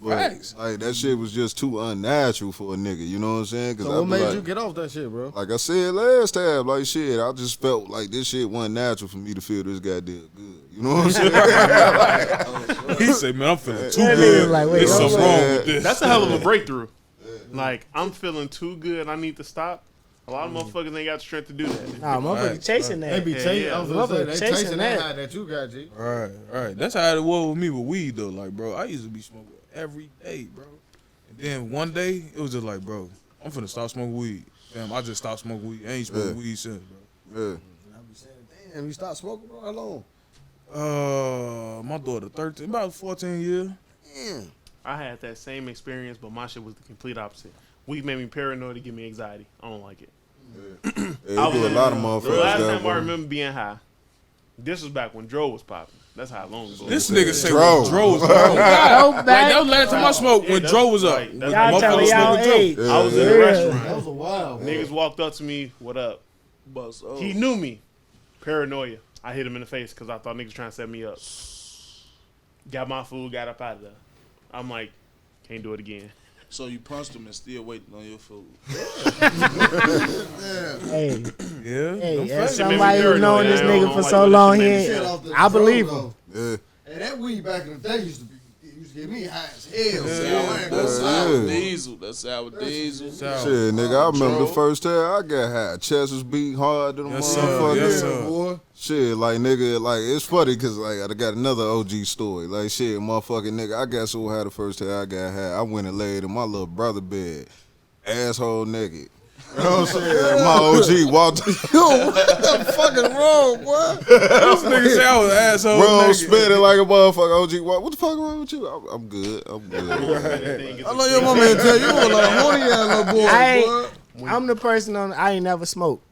But Facts. like that shit was just too unnatural for a nigga. You know what I'm saying? Cause So I what be made like, you get off that shit, bro? like I said last time, like shit, I just felt like this shit wasn't natural for me to feel this goddamn good. You know what I'm saying? He said, man, I'm feeling too That nigga good. like, wait, There's something hold wrong on. with this. That's a hell of a breakthrough. Like, I'm feeling too good. I need to stop. A lot of motherfuckers ain't got the strength to do that. Nah, motherfuckers chasing that. They be chasing. I was gonna say, they Chasing chasing that that. high that you got, G. Right. That's how it was with me with weed though. Like, bro, I used to be smoking every day, bro. And then one day it was just like, bro, I'm finna stop smoking weed. Damn, I just stopped smoking weed. I ain't smoked weed since, bro. Yeah. I be saying, damn, you stopped smoking, bro? How long? My daughter 13, about 14 years. Damn. I had that same experience, but my shit was the complete opposite. Weed made me paranoid to give me anxiety. I don't like it. Yeah, do a lot of motherfuckers. The last that, time I bro. remember being high, this was back when Dro was popping. That's how long ago. This nigga say Dro. when Dro was Go like, back. that was the last time I smoked when Yeah, Dro was up. right. When Y'all Y'all telling motherfuckers y'all smoking Dro. age. I was in a Yeah. restaurant. That was a while. Niggas walked up to me, what up? Bust off. He knew me. Paranoia. I hit him in the face because I thought niggas trying to set me up. Got my food, got up out of there. I'm like, can't do it again. So you punched him and still waiting on your food. Hey, Yeah. hey, them as facts. somebody who paranoid. known this I don't nigga know for why so you long, let he this shit ain't. make Off the I believe Dro, him. Yeah. Hey, that weed back in the day used to get me high as hell. That's sour Yeah. diesel. That's sour diesel. Shit, nigga, I remember the first time I got high. Chest was beating hard to the Yes, sir. motherfucker. Yes, Yeah, sir. boy. Shit, like, nigga, like, it's funny because, like, I got another OG story. Like, shit, motherfucking nigga, I got so high the first time I got high. I went and laid in my little brother bed, asshole naked. You know what I'm saying? My OG walked. Yo, what the fucking wrong, boy? This nigga say I was an asshole. Bro, nigga. spinning like a motherfucker. OG, what the fuck wrong with you? I'm good. I'm good. I know your mama ain't tell you a little horny ass little boy, I boy. I'm the person on. I ain't never smoked.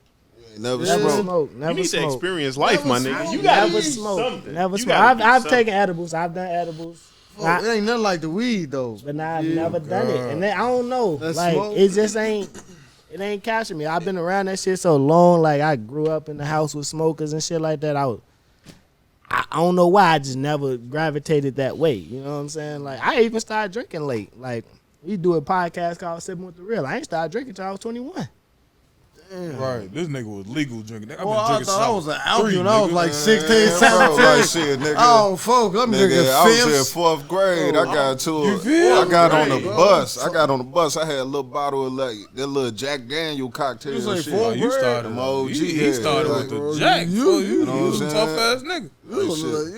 Never Never smoked. smoked. You Never need to smoked. experience life, my nigga. You Never gotta smoked. something. Never You smoked. gotta do I've something. taken edibles. I've done edibles. It ain't nothing like the weed, though. But now I've never done it, and then, I don't know. That Like smoke? it just ain't. It ain't catching me. I've been around that shit so long. Like I grew up in the house with smokers and shit like that. I don't know why. I just never gravitated that way. You know what I'm saying? Like I even started drinking late. Like we do a podcast called Sippin Wit Da Real. I ain't started drinking till I was 21. Right. This nigga was legal drinking. I've been Well, I drinking thought I was an since alky when I was nigga. like 16, Man, bro, 17. like shit, nigga. Oh, folk, I'm drinking Nigga, I was in fifths. fourth grade. I got to You it. feel? I got on the Grade. bus. I got on the bus. I had a little bottle of like that little Jack Daniel cocktail You say and shit. fourth Oh, you started. I'm OG, He yeah, started like, with the bro, Jack. you You know was what a I'm tough saying? ass nigga. You was shit. like,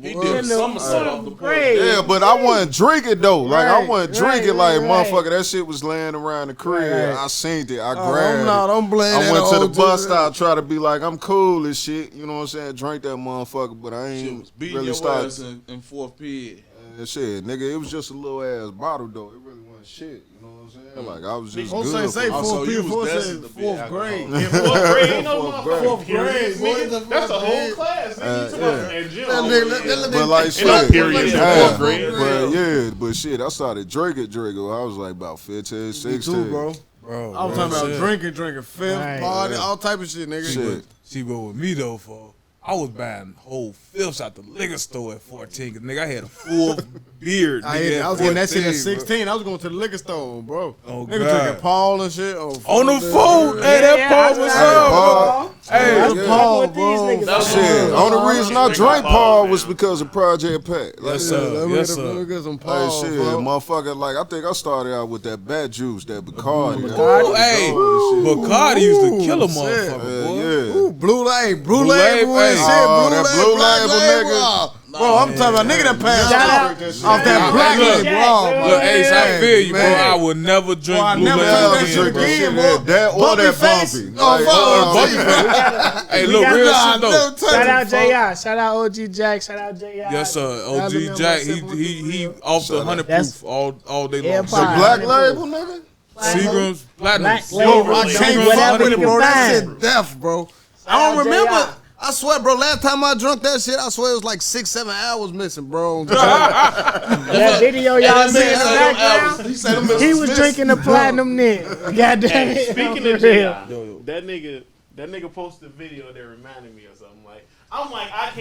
yeah, He boy. did a In the somersault off the porch. grade. Yeah, but I wasn't drinking though. Like I Right, wasn't right, drinking like right. motherfucker. That shit was laying around the crib. Right. I seen it. I Oh, grabbed I'm it. blaming I that went to the old bus dude. stop, try to be like I'm cool and shit. You know what I'm saying? Drink that motherfucker, but I Shit ain't was beating really your started. ass in fourth period. Shit, nigga, it was just a little ass bottle though. It really wasn't shit. You know what I'm saying? Like I was just Don't good. say for- Also, fourth you period, was fourth destined to be fourth alcoholic. grade. Yeah, fourth grade, ain't no Fourth motherfucking grade, period, boy, nigga. the That's a fuck whole grade. class, nigga. You talking about in gym. That nigga- But like Ain't shit, no periods in yeah, fourth grade. but yeah, but shit, I started drinking. I was like about 15, Me 16. too, bro. Bro, I was talking about drinking, fifth, Right. party, all type of shit, nigga. Shit. See, but with me though, for I was buying whole fifths out the liquor store at 14. Cause nigga, I had a full beard. Nigga, I was getting that shit at 14, bro. 16. I was going to the liquor store, bro. Oh, Nigga God. drinking Paul and shit. Oh, On the fuck phone, that. hey, that Yeah, Paul I was started up. Paul. Hey, That's yeah. Paul, With these bro. niggas, That's I'm Shit, like, only reason I Drink drank Paul, Paul man. was because of Project Pat. Like, Yes, sir. Let me Yes, get sir. let me get some Hey, Paul, shit, bro. motherfucker, like, I think I started out with that bat juice, that Bacardi. Ooh, hey, Bacardi used to kill a Ooh, shit. motherfucker, boy. Yeah. Ooh, blue Blue label and Label, shit. hey. Oh, that Blue black Label, nigga. Oh, bro, I'm talking about nigga that passed Shout out out. off that Hey, black look, label. Oh, Look, Ace, I feel you, bro. man. I would never drink Boy, I Blue never Label drink that again, shit bro. again, Yeah, boy. that or Bumpy that face? bumpy. Oh, Like, fuck. Bumpy Hey, look, got- real Nah, shit though. never touch Shout it, out folks. J.I. Shout out OG Jack. Shout out J.I. Yes, sir. Other OG member Jack, of he Sippin' Wit Da he Real. off the 100 That's- proof all day long. Empire. The black label, nigga? Seagram's Platinum. Black label. I can't Seagram's fuck 100 with it, proof. bro. That find. shit deaf, bro. I out don't remember. J.I. I swear, bro. Last time I drunk that shit, I swear it was like 6-7 hours missing, bro. That video y'all see in the background. He said them He was drinking the platinum then. Goddamn Hey, it. speaking For of real. J.I., that nigga posted a video that reminded me of something. Like, I'm like, I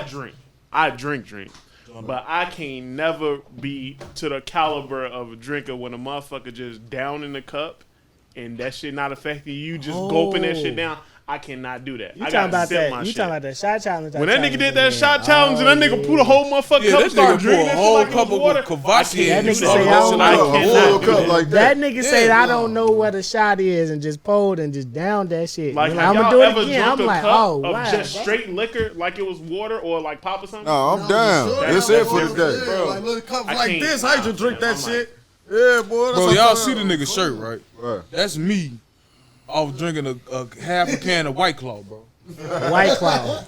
drink, but I can't never be to the caliber of a drinker when a motherfucker just down in the cup and that shit not affecting you, just gulping that shit down. I cannot do that. You I talking gotta about sip that? my You shit. talking about that shot challenge? When that nigga did that shot challenge and that nigga pulled a whole motherfucking cup, that started nigga drinking pour a that whole shit like cup it was water. of Kvass. That nigga say, I don't I know. cannot do cup that. like That that. nigga said, I don't know what a shot is, and just pulled and just downed that shit. Like, I'm have gonna y'all do it ever again. drunk I'm a like, cup oh, of wow. just straight liquor like it was water or like pop or something? No, I'm down. That's it for the day. Yeah, like little cups I like can't- this. How you just drink nah, that I'm shit? Yeah, boy. Bro, y'all see the nigga shirt, right? Right. That's me. I was drinking a half a can of White Claw, bro. White Claw.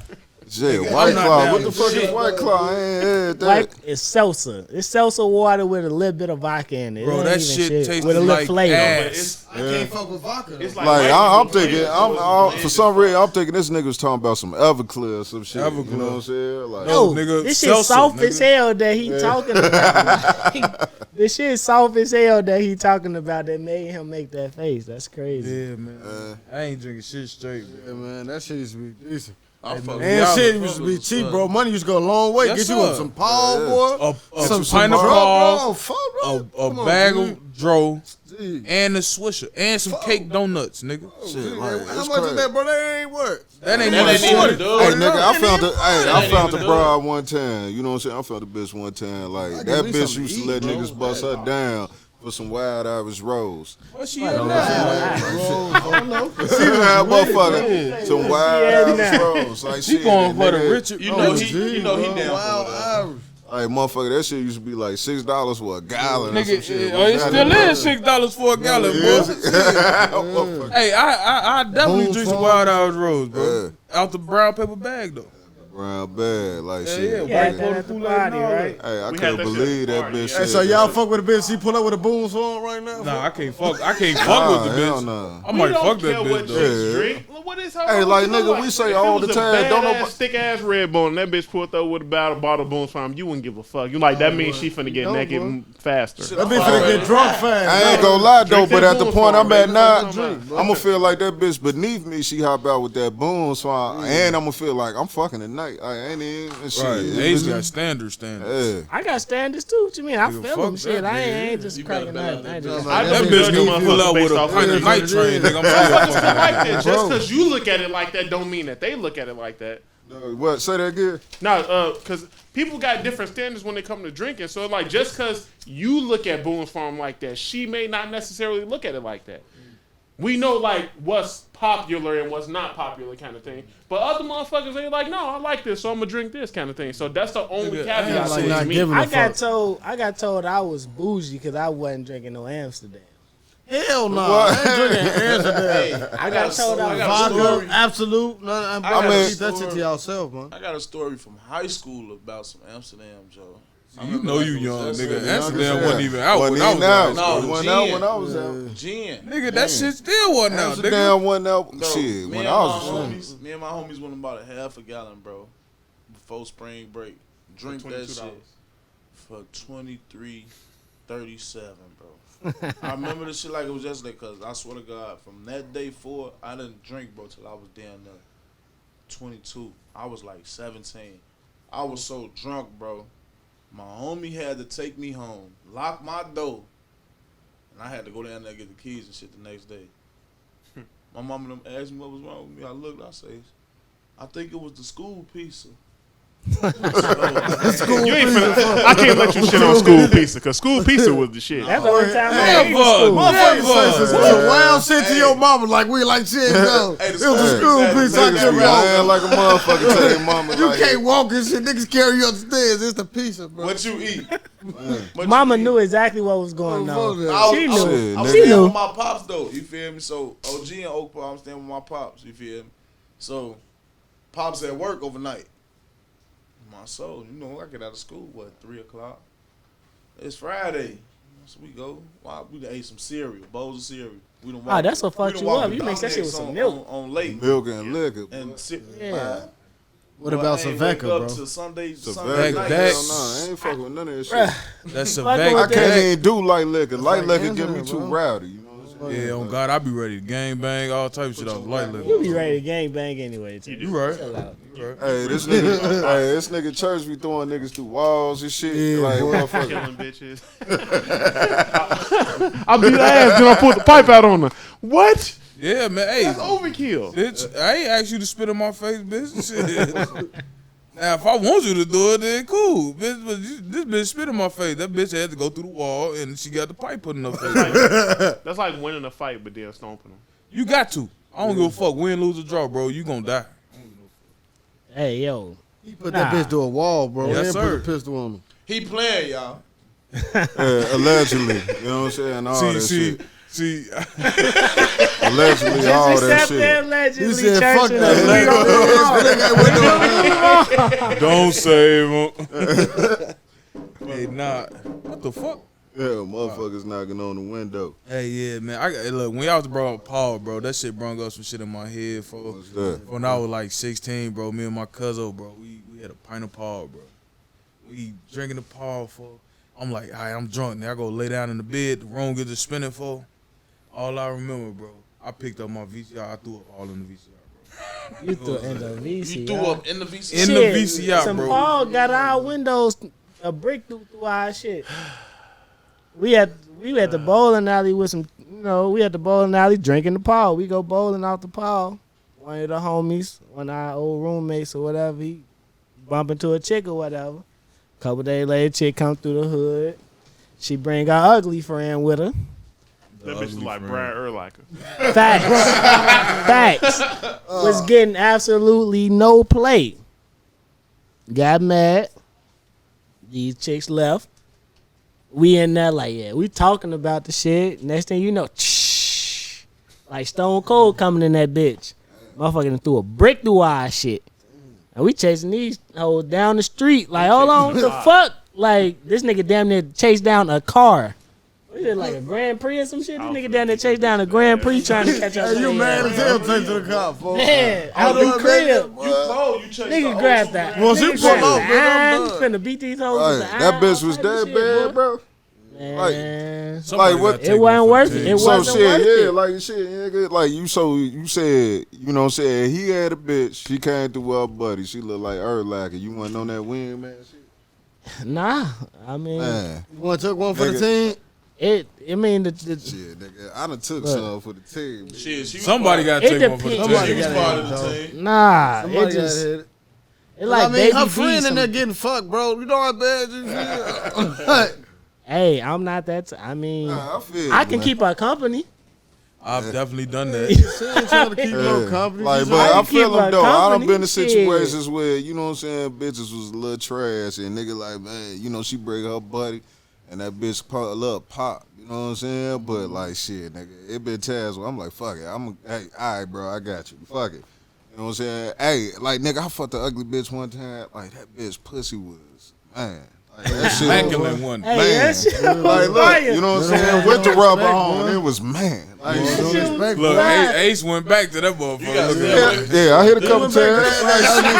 Yeah, White not Claw. down What the with fuck shit. is White Claw? I ain't had that. White, it's seltzer. It's seltzer water with a little bit of vodka in it. Bro, It that ain't even shit tastes with a little like flavor. ass. I can't fuck with vodka. It's Like white I'm people thinking, blend, for some reason, I'm thinking this nigga was talking about some Everclear or some shit. You Everclear. know what I'm saying? Like, No, Yo, nigga, this shit seltzer, soft nigga. as hell that he talking about. This shit soft as hell that he talking about that made him make that face. That's crazy. Yeah, man. I ain't drinking shit straight, Yeah, bro. man, that shit used to be decent. I'm fucking And y'all shit the used to be brothers, cheap, son. bro. Money used to go a long way. Yes, Get you sir. some Paul, boy. Some pint of bro, Paul, fuck, bro. a Come on, bag G. of Dro, G. and a Swisher, and some cake donuts, nigga. shit, G, like, how it's much crazy. is that, bro? That ain't what? That ain't That even ain't even 40. dope. Hey nigga, I found the ain't even bride dope. one time. You know what I'm saying? I found the bitch one time. Like I that give me bitch something used to to let eat, bro. niggas bust her down for some Wild Irish Rose. What she at now? She had motherfucker some Wild Irish Rose. Like She shit. going and for the nigga- Richard. You know he G, down bro. for Wild that. Irish. Like motherfucker, that shit used to be like $6 for a gallon or some Nigga, shit. it still is $6 for a gallon, boy. Motherfucker. Hey, I definitely Boom drink some farm. Wild Irish Rose, bro. Out the brown paper bag, though. Brown bad, like Yeah, shit. yeah, Yeah, white that coat at the Kool-Aid and party, all right? that. Hey, I We couldn't had that shit believe at the that party, bitch yeah. said Hey, so that y'all shit. fuck with a bitch? She pull up with a boom song right now? Nah, I can't fuck with the hell bitch. nah. I might We don't fuck care that what bitch, chicks though. drink. What is her? Hey, what like, you look nigga, we say If all it was the a time, don't badass, nobody- thick ass red bone. And that bitch pulled up with a bottle of Boone's Farm. You wouldn't give a fuck. You like that means she finna get don't, naked boy. faster. That bitch finna get drunk fast. I ain't gonna lie though, Drink but that at the Boone's point Farm, I'm at baby. now, Fuck you talking I'm gonna feel like that bitch beneath me. She hop out with that boom, so and I'm gonna feel like I'm fucking tonight. I ain't even shit. Right, It they was- got standards. Yeah. I got standards too. What you mean? I Nigga, feel fuck them. Shit, that, I ain't nigga. just You better cracking bet nothing. I that just bitch. I That don't bitch judge can motherfuckers pull up with based a off pint what of they night do. train, nigga. I'm Motherfuckers saying. can like that. Just Bro. because you look at it like that don't mean that they look at it like that. What? Say that again. No, because people got different standards when they come to drinking. So, like, just because you look at Boone's Farm like that, she may not necessarily look at it like that. We know, like, what's popular and what's not popular kind of thing. But other motherfuckers, they like, no, I like this, so I'm going to drink this kind of thing. So that's the only Nigga, caveat I to like it not to me. giving a I got fuck. told I was bougie because I wasn't drinking no Amsterdam. Hell no. I ain't drinking Amsterdam. I got told I was Vodka, story. absolute. No, I got mean, a keep that shit to story. yourself, man. I got a story from high school about some Amsterdam, Joe. You know you young, nigga. Amsterdam Yeah. wasn't even out when Wasn't I was even out. out. No, It wasn't gin. out when I was out. Gin. Nigga, that shit still wasn't out, nigga. Amsterdam wasn't out. No, Shit, me when and I my was homies, me and my homies went about a half a gallon, bro, before spring break. Drink that $22. shit for $23.37, bro. I remember this shit like it was yesterday, cause I swear to God, from that day forward, I didn't drink, bro, till I was down there 22. I was like 17. I was so drunk, bro. My homie had to take me home, lock my door, and I had to go down there and get the keys and shit the next day. My mama them asked me what was wrong with me. I looked, I say, I think it was the school pizza. You ain't finna, I can't let you shit on school pizza, because school pizza was the shit. That's the only time I ate Never, school. Motherfucker say never. some wild shit to your mama like we like shit. No. Hey, It was a school exactly. piece. I niggas can't be walk. lying like a motherfucker to their mama. You like, can't walk and shit. Niggas carry you upstairs. It's the pizza, bro. What you eat? What Mama you eat? knew exactly what was going on. I She was, knew. Shit, I was nigga. She staying knew. with my pops though. You feel me? So OG and Oak Park, I'm staying with my pops. You feel me? So pops at work overnight. My soul, you know, I get out of school 3:00. It's Friday, so we go. Wow, we done ate some cereal, bowls of cereal. We done walked, that's what we fucked done you walked up. the You mix that shit with Dominick's some milk. on late milk and liquor. and Yeah. What about I some ain't wake Vecca, up bro? till Sunday Vecca, night. that- hell no, I ain't fucking with none of that shit. Bruh, That's a Fuck vac. with I can't that. even do light liquor. Light like liquor get me Amsterdam, too bro. rowdy. You know what I'm saying? Yeah, on God, I be ready to gang bang, all type of shit off light you liquor. be ready to gang bang anyway. Too. You right. Chill out. Hey, this nigga church be throwing niggas through walls and shit. Yeah, like boy. motherfucker. Killing bitches. I beat her ass, then I pulled the pipe out on her. What? Yeah, Yeah, man. Hey, That's overkill. bitch, I ain't asked you to spit in my face, bitch. Shit. Now, if I want you to do it, then cool, bitch. But this bitch spit in my face. That bitch had to go through the wall, and she got the pipe put in her face. That's like winning a fight, but then stomping them. You got to. I don't give a fuck. Win, lose, or draw, bro. You gonna die. Hey, yo. He put that bitch to a wall, bro. Yes, and sir. put a pistol on him. He playing, y'all. Allegedly, you know what I'm saying? All that shit. See. Allegedly, all that Accept shit. that allegedly. He said, church fuck and that. Don't save him. Hey, nah. What the fuck? Yeah, motherfuckers knocking on the window. Hey, yeah, man. Look, when y'all was brought up Paul, bro, that shit brung up some shit in my head. What's that? When I was like 16, bro, me and my cousin, bro, we had a pint of Paul, bro. We drinking the Paul for. I'm like, all right, I'm drunk. Now I go lay down in the bed. The room gets to spinning for. All I remember, bro, I picked up my VCR. I threw up all in the VCR, bro. You threw in the VCR. You threw up in the VCR. In the VCR, some bro. Paul got our windows a brick through our shit. We at the bowling alley with some, we at the bowling alley drinking the Paul. We go bowling off the Paul. One of the homies, one of our old roommates or whatever, he bump into a chick or whatever. Couple days later, chick come through the hood. She bring her ugly friend with her. That bitch is like Brian Urlacher. Facts. Was getting absolutely no play. Got mad. These chicks left. We in there like, yeah, we talking about the shit. Next thing you know, like Stone Cold coming in that bitch. Motherfucker done threw a brick through our shit. And we chasing these hoes down the street. Like, hold on, what the fuck? Like, this nigga damn near chased down a car. What is it, like a Grand Prix or some shit? This nigga down there chased down a Grand Prix trying to catch up. Hey, you mad as hell take to the cop, folks. Man, out the crib. You cold. You chased Nigga grab that. Once you Nigga pull grab up, that. man, I'm I'm finna beat these hoes Right. with the That iron, bitch was all that type of bad, shit, bro. Man. Somebody what- gotta take It wasn't one for worth the it. team. It So wasn't shit, worth yeah, it. like shit, nigga, like you said, you know what I'm saying? He had a bitch. She came through her buddy. She looked like Urlacher. You wasn't on that wing, man. Shit. Nah, I mean, Man, You want to take one for the Nigga. team? I mean, the shit, nigga. I done took Look. some for the team. Shit, she was Somebody part- got to It take one for the depends. team. She was gotta part hit of it, the dog. team. nah, Somebody it just got hit. it like I mean, baby her D friend in some- there getting fucked, bro. You know how bad you feel? Hey, I'm not that. I mean, Nah, I feel I you, can man. keep her company. I've definitely done that. She ain't trying to keep no Yeah. company. Like, She's but I I can feel keep her him though. I done company, been in shit. situations where, you know what I'm saying, bitches was a little trash and nigga like, man, you know, she bring her buddy and that bitch a little pop. You know what I'm saying? But like shit, nigga, it been times where I'm like, fuck it. Hey, all right, bro, I got you. Fuck it. You know what I'm saying? Hey, like nigga, I fucked the ugly bitch one time. Like that bitch pussy was, man. Like, that shit Immaculate one. Hey, Man. that shit was like, look, fire. you know what I'm They don't saying? have With the no rubber respect, on, boy. it was man. Like, You don't respect, Look, boy. Ace went back to that motherfucker. yeah, I hit a couple times. You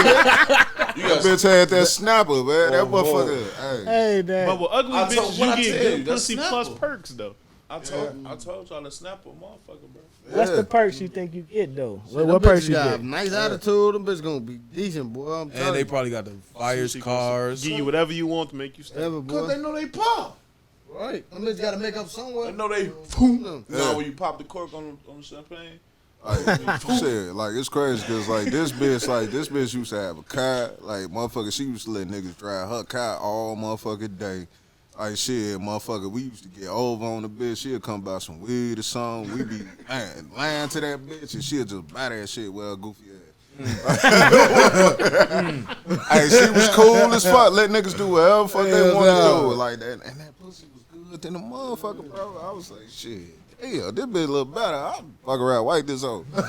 That got bitch had that snapper, man. That Oh, motherfucker. Hey. Hey, that. But with ugly I told- bitches, what I you get tell good you, that's pussy plus Snapple. perks, though. I told y'all to snap a motherfucker, bro. What's the perks you think you get though? Them What bitches perks you got get? nice attitude. Them bitches gonna be decent, boy. I'm And telling they you. probably got the fires, cars. Give you whatever you want to make you stay. Ever, Cause boy. they know they pop. Right. Them bitches gotta make up somewhere. They know they. Them. No, when you pop the cork on the champagne. Like, shit, like it's crazy because like this bitch used to have a car. Like motherfucker, she used to let niggas drive her car all motherfucking day. Like shit, motherfucker, we used to get over on the bitch. She'll come buy some weed or something. We be lying to that bitch and she'll just buy that shit with her goofy ass. Hey, she was cool as fuck. Let niggas do whatever fuck they want to do. Like that, and that pussy was good than the motherfucker, bro. I was like, shit. Yeah, this bitch look better. I'll fuck around, wipe this on. Wife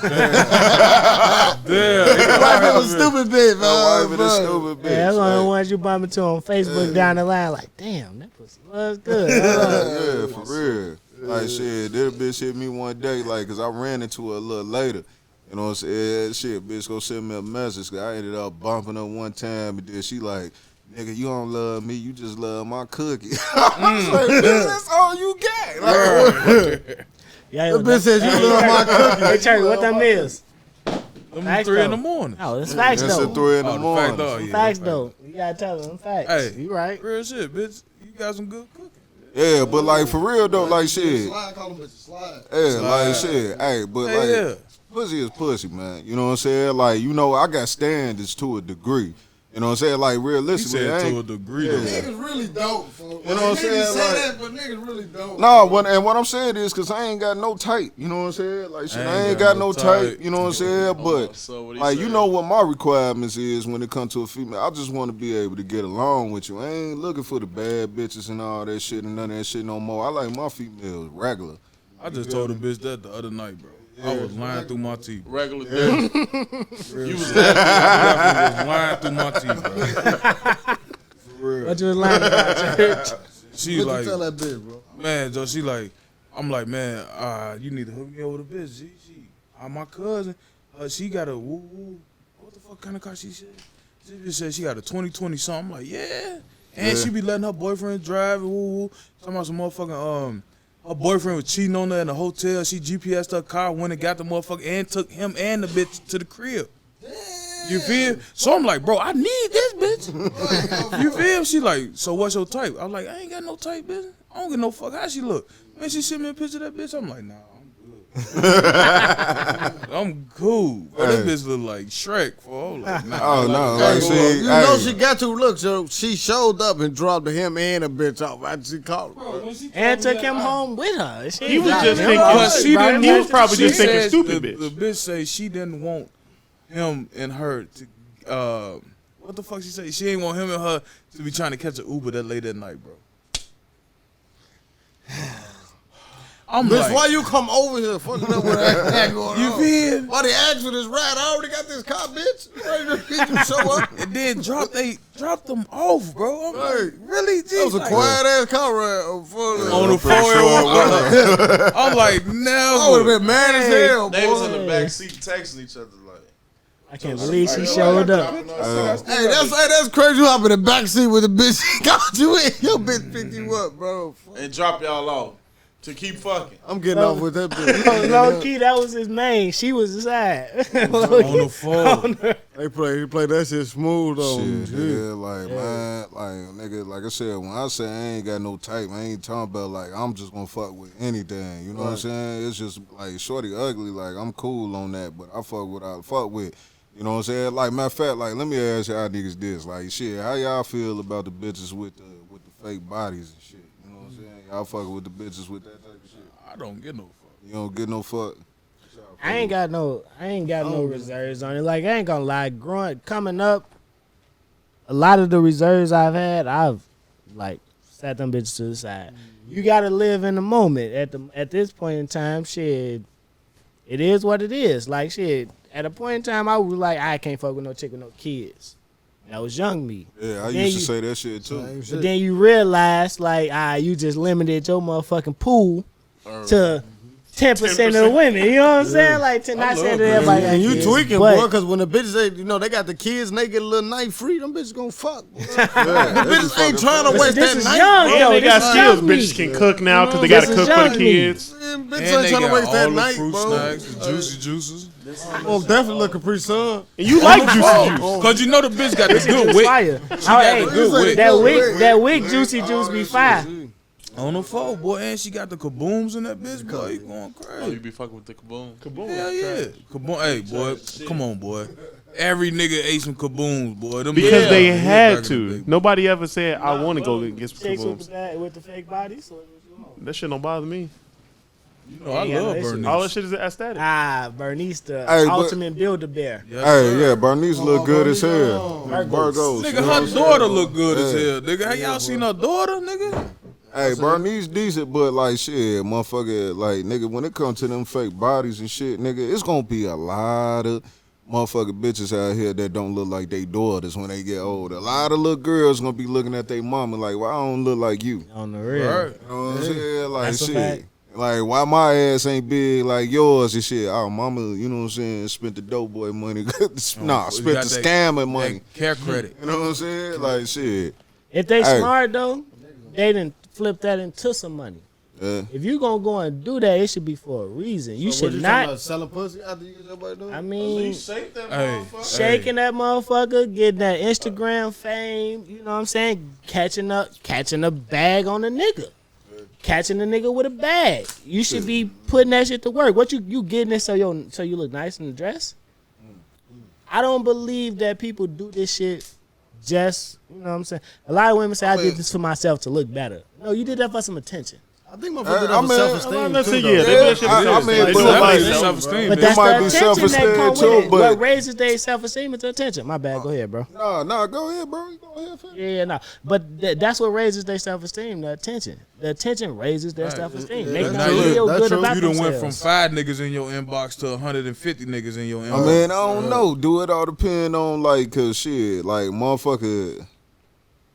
is a stupid bitch, Wipe it a man. stupid bitch. Yeah, that's one of the Like, ones you bump into on Facebook down the line. Like, damn, that pussy was good. yeah, for real. Like shit, this bitch hit me one day, like, cause I ran into her a little later. You know what I'm saying? Shit, bitch, go send me a message. Cause I ended up bumping her one time, and then she like, nigga, you don't love me, you just love my cookie. I was like, bitch, that's all you got. Like, Yeah, That bitch says you love my cookie. Hey, Charlie, what them is? Them Facts, 3 in though. the morning. Oh, it's facts That's at though. 3 in the Oh, the morning. fact, though, yeah, Facts the though. You gotta tell them facts. Hey, You right. real shit, bitch. You got some good cooking. Yeah, but like for real though, like shit. Slide, call them bitches slide. Yeah, like shit. Hey, but like Yeah. pussy is pussy, man. You know what I'm saying? Like, you know, I got standards to a degree. You know what I'm saying? Like He realistically, said I to a ain't, degree. though. Niggas really don't. You know what I'm saying? Say Like- that, but niggas really don't. No, what I'm saying is because I ain't got no type. You know what I'm saying? Like shit, I ain't got no type. You know what I'm saying? But So what he like, say? you know what my requirements is when it comes to a female. I just want to be able to get along with you. I ain't looking for the bad bitches and all that shit and none of that shit no more. I like my females regular. I just told a bitch that the other night, bro. I was lying through my teeth. regular day. You was lying through my teeth, bro. For real. What you was lying about, church? She What like, you tell that bitch, bro? man, so she like, I'm like, man, you need to hook me up with a bitch. She my cousin, she got a woo. What the fuck kind of car she said? She just said she got a 2020 something. I'm like, yeah. And she be letting her boyfriend drive and woo. Talking about some motherfucking, her boyfriend was cheating on her in the hotel. She GPS'd her car, went and got the motherfucker and took him and the bitch to the crib. You feel? So I'm like, bro, I need this bitch. You feel? She like, so what's your type? I'm like, I ain't got no type, bitch. I don't give no fuck how she look. Man, she sent me a picture of that bitch. I'm like, nah, I'm good. I'm cool. But this bitch look like Shrek. I'm like, nah. Oh no, Hey, like see, you know hey, she got to look. So she showed up and dropped him and a bitch off after she called her. And took him home with her. She He was got just him thinking- home. Because she didn't. He was probably she just thinking said stupid the, bitch. The bitch say she didn't want him and her to. What the fuck she say? She ain't want him and her to be trying to catch an Uber that late at night, bro. I'm Bitch, like, why you come over here fucking up with that going you on? feel? Why they ask for this ride? I already got this car, bitch. Ready to show up? And then dropped them off, bro. I'm Hey, like, really? That was a Like, quiet ass car ride. on the floor. I'm like, I would have never. been mad as hell, They was in boy. the back seat texting each other like. I can't believe she showed up. Hey, that's crazy. You hop in the back seat with the bitch. Got you in. Your bitch picked you up, bro. And drop y'all off to keep fucking. I'm getting off with that bitch. Low key, that was his main. She was the side. On the phone. They play that shit smooth on. shit, nigga, like man, like nigga, like I said, when I say I ain't got no type, I ain't talking about like I'm just gonna fuck with anything. You know what I'm saying? It's just like shorty ugly. Like I'm cool on that, but I fuck with I fuck with. You know what I'm saying? Like matter of fact, like let me ask y'all niggas this, like shit, how y'all feel about the bitches with the fake bodies and shit? You know what I'm saying? Y'all fuck with the bitches with that type of shit. I don't get no fuck. You don't get no fuck. I ain't got no reserves on it. Like I ain't gonna lie, coming up, a lot of the reserves I've had, I've like sat them bitches to the side. You gotta live in the moment. At this point in time, shit, it is what it is. Like shit, at a point in time, I was like, I can't fuck with no chick with no kids. That was young me. Yeah, I Then used to you- say that shit too. But then you realize, like, you just limited your motherfucking pool to 10% of the women. You know what I'm saying? Like, not saying that everybody got And you kids, tweaking, but boy, because when the bitches say, you know, they got the kids and they get a little night free, them bitches gonna fuck. Boy. The bitches ain't trying to waste this that is night. young, bro. though. They got This is skills. young meat. Bitches can cook now because they got to This cook is for the young meat. kids. Man, bitches And ain't they trying to got waste that all the night, fruit bro. snacks, the juicy juices. Well, definitely look Capri Sun. And you like juicy juice. Cause you know the bitch got the good It's wick. fire. got Hey, the good wick. that wick juicy juice be fire. On the phone, boy, and she got the kabooms in that bitch, boy. You going Oh, crazy? you be fucking with the kaboom. Hell yeah. Kaboom, hey, boy, come on, boy. Every nigga ate some kabooms, boy. Them Because bitches they back had in the to. day. Nobody ever said, I want to go get some Chicks kabooms. with the fake bodies. That shit don't bother me. You know, I Yeah, love that shit. Bernice. All that shit is aesthetic. Bernice, the Hey, but- ultimate Build-A-Bear. Yes, Hey, sir. yeah, Bernice look good as hell. Virgos. Nigga, her daughter look good as hell. Nigga, have y'all seen her daughter, nigga? Hey, Bernice decent, but like shit, motherfucker, like nigga, when it comes to them fake bodies and shit, nigga, it's gonna be a lot of motherfucking bitches out here that don't look like they daughters when they get older. A lot of little girls gonna be looking at their mama like, why I don't look like you? On the real. Right. You know what I'm saying? Like That's a shit. fact. Like why my ass ain't big like yours and shit. Oh, mama, you know what I'm saying? Spent the dope boy money. Nah, You spent got the that- scammer money. That care credit. You know what I'm saying? Like shit. If they Hey. smart though, they didn't flip that into some money. Yeah. If you gonna go and do that, it should be for a reason. You So what should talking not. about, selling pussy after you get your body done? I mean, Shake that Hey, motherfucker. shaking that motherfucker, getting that Instagram fame. You know what I'm saying? Catching a bag on a nigga. catching a nigga with a bag. You should be putting that shit to work. What you getting it so you look nice in the dress? I don't believe that people do this shit just, you know what I'm saying? A lot of women say I did this for myself to look better. No, you did that for some attention. I think motherfuckers did that for self-esteem that's too, it, though. yeah. They do that shit for self-esteem. They do it by themselves. self-esteem. But It that's might the be attention that self-esteem come too, with it. but- What raises their self-esteem is the attention. My bad. Go ahead, bro. Nah, go ahead, bro. Go ahead, fam. Yeah, no. But that's what raises their self-esteem, the attention. The attention raises their self-esteem. Make that's them true. feel That's good true. about You done went from themselves. 5 niggas in your inbox to 150 niggas in your inbox. I mean, I don't know. Do it all depend on, like, cause shit, like, motherfucker,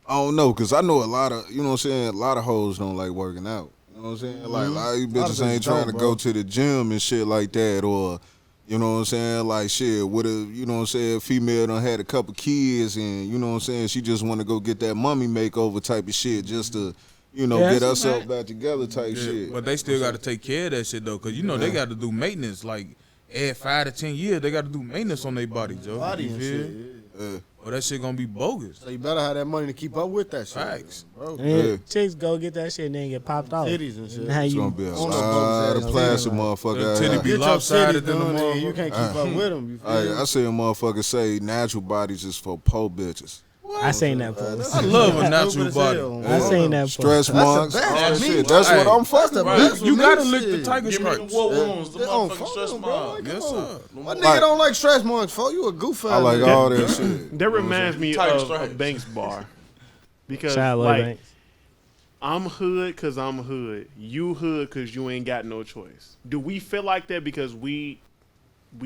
I don't know, cause I know a lot of, you know what I'm saying, a lot of hoes don't like working out. You know what I'm saying? Like, a lot of you A lot of bitches ain't bitches trying don't, to bro. go to the gym and shit like that, or, you know what I'm saying, like, shit, with a, you know what I'm saying, female done had a couple kids and, you know what I'm saying, she just want to go get that mommy makeover type of shit just to, you know, Yeah, get that's herself right. back together type Yeah, shit. but they still got to take care of that shit though, cause you know they got to do maintenance. Like every 5 to 10 years, they got to do maintenance on their body, Joe. Body You and feel? shit. Yeah. Or that shit gonna be bogus. So you better have that money to keep up with that shit. Facts. Bro. And chicks go get that shit and then get popped off. Titties and shit. Now It's you gonna be a on the lot of bogus plastic ass motherfucker The out titty here. be Get your lopsided titties than the done and you motherfucker. can't keep up with them. You feel me? I see a motherfucker say natural bodies is for poor bitches. I seen that for I love a natural Stupid as body. hell. I seen that for Stress marks, best. all That's that me. shit. That's what Hey, I'm fucking the with. best. You gotta Shit. lick the tiger Give me the stripes. war wounds, the Yeah, on motherfucking phone, stress bro. mark. Like, Yes, come on. sir. My nigga Like- don't like stretch marks, fo. You a goof I like nigga. all that shit. That reminds me Tiger of stripes. Banks Bar. Because, Child Lloyd like, Banks. I'm hood because I'm hood. You hood because you ain't got no choice. Do we feel like that because we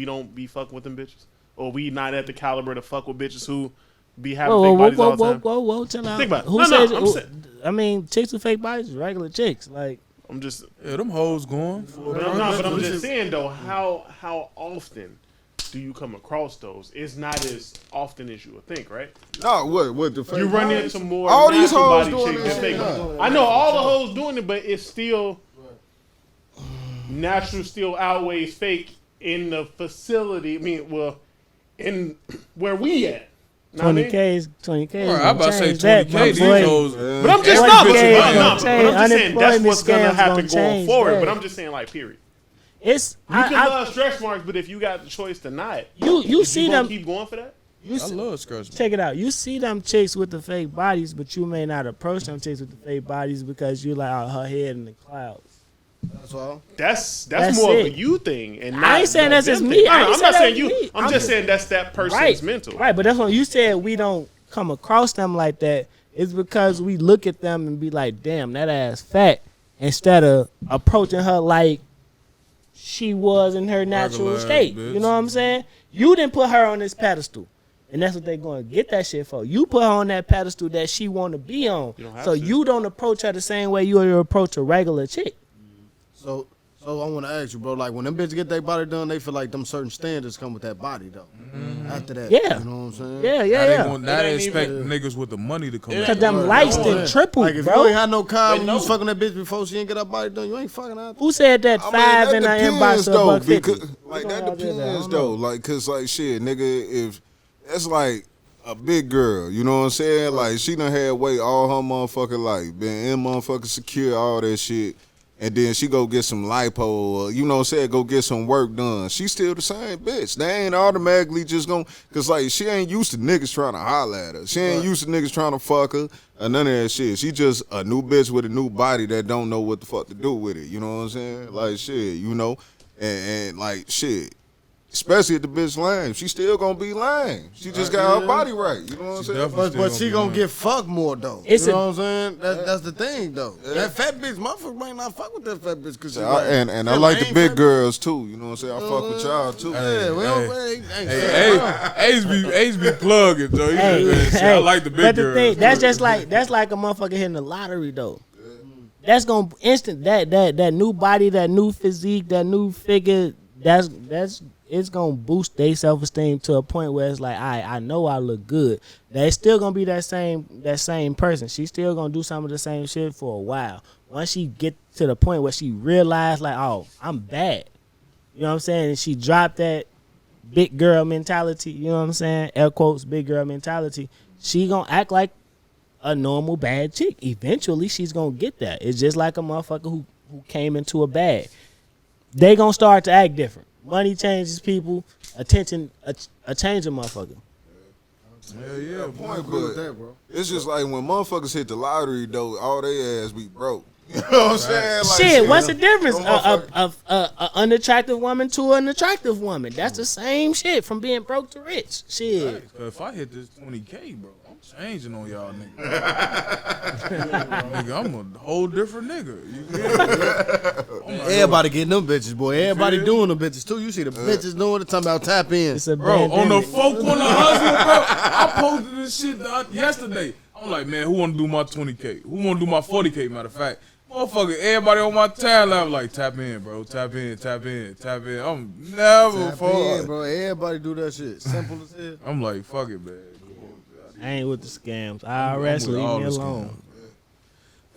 don't be fucking with them bitches? Or we not at the caliber to fuck with bitches who be having Whoa, fake whoa, bodies whoa, all the whoa, time? whoa, whoa, chill out. Think about it. Who No, says? I'm saying- I mean, chicks with fake bodies, regular chicks. Like, I'm just, Yeah, them hoes going. but I'm just saying though, how often do you come across those? It's not as often as you would think, right? No, what the fake You run bodies? into more All these natural hoes body doing chicks this than fake shit. bodies. I know all the hoes doing it, but it's still natural still outweighs fake in the facility. I mean, well, in where we at. Know what I mean? 20K's, 20K's. Right, I about to say change that, 20K. my These boy. hoes. But I'm just Every not. But day I'm gonna not. But change. I'm just saying that's what's gonna Unemployment happen scams going gonna forward. change But that. I'm just saying, like, period. It's You can I, love stretch marks, but if you got the choice to not, you see you gonna them. keep going for that. You I love scratch. check it out. You see them chicks with the fake bodies, but you may not approach them chicks with the fake bodies because you like her head in the clouds. That's all. That's it. more of a you thing, and I not ain't saying the that's just them me. thing. I ain't I'm saying not that's saying you. me. I'm just saying that's that person's mental. Right, but that's when you said we don't come across them like that. It's because we look at them and be like, damn, that ass fat, instead of approaching her like she was in her natural Regular ass state. bitch. You know what I'm saying? You didn't put her on this pedestal. And that's what they're going to get that shit for. You put her on that pedestal that she want to be on. You don't have So to. you don't approach her the same way you would approach a regular chick. So I want to ask you, bro. Like when them bitches get their body done, they feel like them certain standards come with that body, though. After that, Yeah. you know what I'm saying? Yeah, Now yeah, they, yeah. want, now they ain't expect even- niggas with the money to come It in. Because them Right. lights Yeah. done tripled, Like if bro. you ain't had no car They when you was know. fucking that bitch before she ain't get her body done, you ain't fucking out. Who said that I mean, five that in her depends, inbox of though, $1.50? because, like, Who that gonna do that? I depends, don't though. know. Like, cause, like, shit, nigga, if that's like a big girl, you know what I'm saying? Like, she done had weight all her motherfucking life, been in motherfucking secure, all that shit. And then she go get some lipo, or, you know what I'm saying, go get some work done. She still the same bitch. They ain't automatically just gonna, cause like she ain't used to niggas trying to holler at her. She ain't used to niggas trying to fuck her or none of that shit. She just a new bitch with a new body that don't know what the fuck to do with it. You know what I'm saying? Like shit, you know? And like shit. Especially if the bitch lame. She still gonna be lame. She just got her body right. You know what I'm saying? definitely But still she be gonna lying. get fucked more though. It's you a- know what I'm saying? That's the thing though. That fat bitch, motherfucker might not fuck with that fat bitch because And I like the big girls too. You know what I'm saying? I fuck with y'all too. Yeah, we don't. Hey, Ace be plugging, Joe. Hey, Shit, I hey, like the big but the girls. thing, that's just like that's like a motherfucker hitting the lottery though. That's gonna instant that new body, that new physique, that new figure. That's it's gonna boost their self esteem to a point where it's like, I know I look good. They still gonna be that same person. She's still gonna do some of the same shit for a while. Once she get to the point where she realize like, oh, I'm bad. You know what I'm saying? And she dropped that big girl mentality. You know what I'm saying? Air quotes, big girl mentality. She gonna act like a normal bad chick. Eventually, she's gonna get that. It's just like a motherfucker who came into a bag. They gonna start to act different. Money changes people. Attention, a change a motherfucker. Yeah, point, but it's just like when motherfuckers hit the lottery, though, all they ass be broke. You know what I'm saying? Like, Shit, what's the difference? A unattractive woman to an attractive woman. That's the same shit from being broke to rich. Shit. Right, if I hit this 20K, bro, I'm changing on y'all niggas. Nigga, I'm a whole different nigga. You feel me? Everybody getting them bitches, boy. Everybody doing them bitches too. You see the bitches doing it, talking about tap in. It's a Bro, on the pandemic. folk on the hustle, bro. I posted this shit yesterday. I'm like, man, who want to do my 20K? Who want to do my 40K, matter of fact? Motherfucker, everybody on my timeline like, tap in, bro. Tap in, tap in, tap in. I'm never Tap for in, bro. Everybody do that shit. Simple as hell. I'm like, fuck it, man. I ain't with the scams. IRS, leave me alone.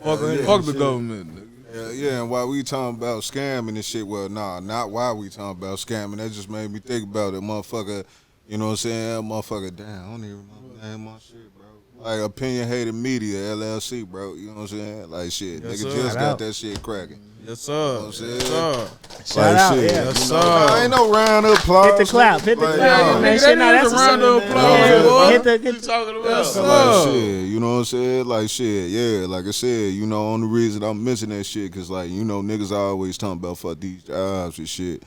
Fuck the government, nigga. Yeah, and while we talking about scamming and shit, well, nah, not while we talking about scamming. That just made me think about it, motherfucker. You know what I'm saying? Motherfucker, damn, I don't even remember the name of my shit, bro. Like Opinion Hated Media, LLC, bro. You know what I'm saying? Like shit, Yes, nigga sir. just got that shit cracking. Yes, sir. You know what I'm saying? Yes, sir. Shout out, shit, yeah. Yes, you sir. know, ain't no round of applause. Hit the clap, hit the Like, clap. nah. Man, Nigga, shit, nah, that that's is a round of applause, yeah, boy. hit the What you talking about? Yes, sir. Like shit, you know what I'm saying? Like shit, yeah. Like I said, you know, only reason I'm mentioning that shit, cause like, you know, niggas always talking about fuck these jobs and shit.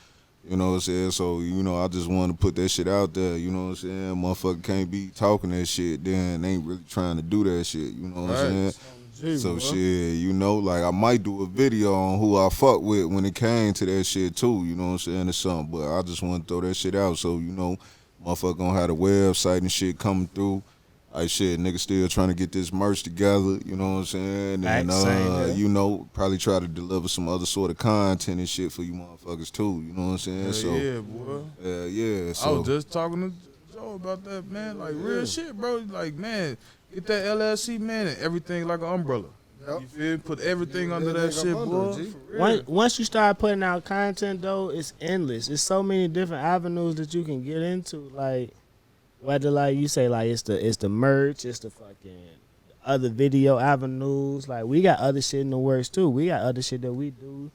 You know what I'm saying? So, you know, I just want to put that shit out there. You know what I'm saying? Motherfucker can't be talking that shit, then ain't really trying to do that shit. You know what I'm saying? So shit, you know, like I might do a video on who I fuck with when it came to that shit too. You know what I'm saying? Or something. But I just want to throw that shit out. So, you know, motherfucker gonna have the website and shit coming through. Like shit, nigga still trying to get this merch together, you know what I'm saying? And you know, probably try to deliver some other sort of content and shit for you motherfuckers too, you know what I'm saying? Yeah, boy. Yeah, I so was just talking to Joe about that, man. Like, real shit, bro. Like, man, get that LLC, man, and everything like an umbrella. You feel me? Put everything under that shit, boy. For real. Once you start putting out content, though, it's endless. It's so many different avenues that you can get into. Like, whether like you say, like it's the merch, it's the fucking other video avenues. Like we got other shit in the works too. We got other shit that we do,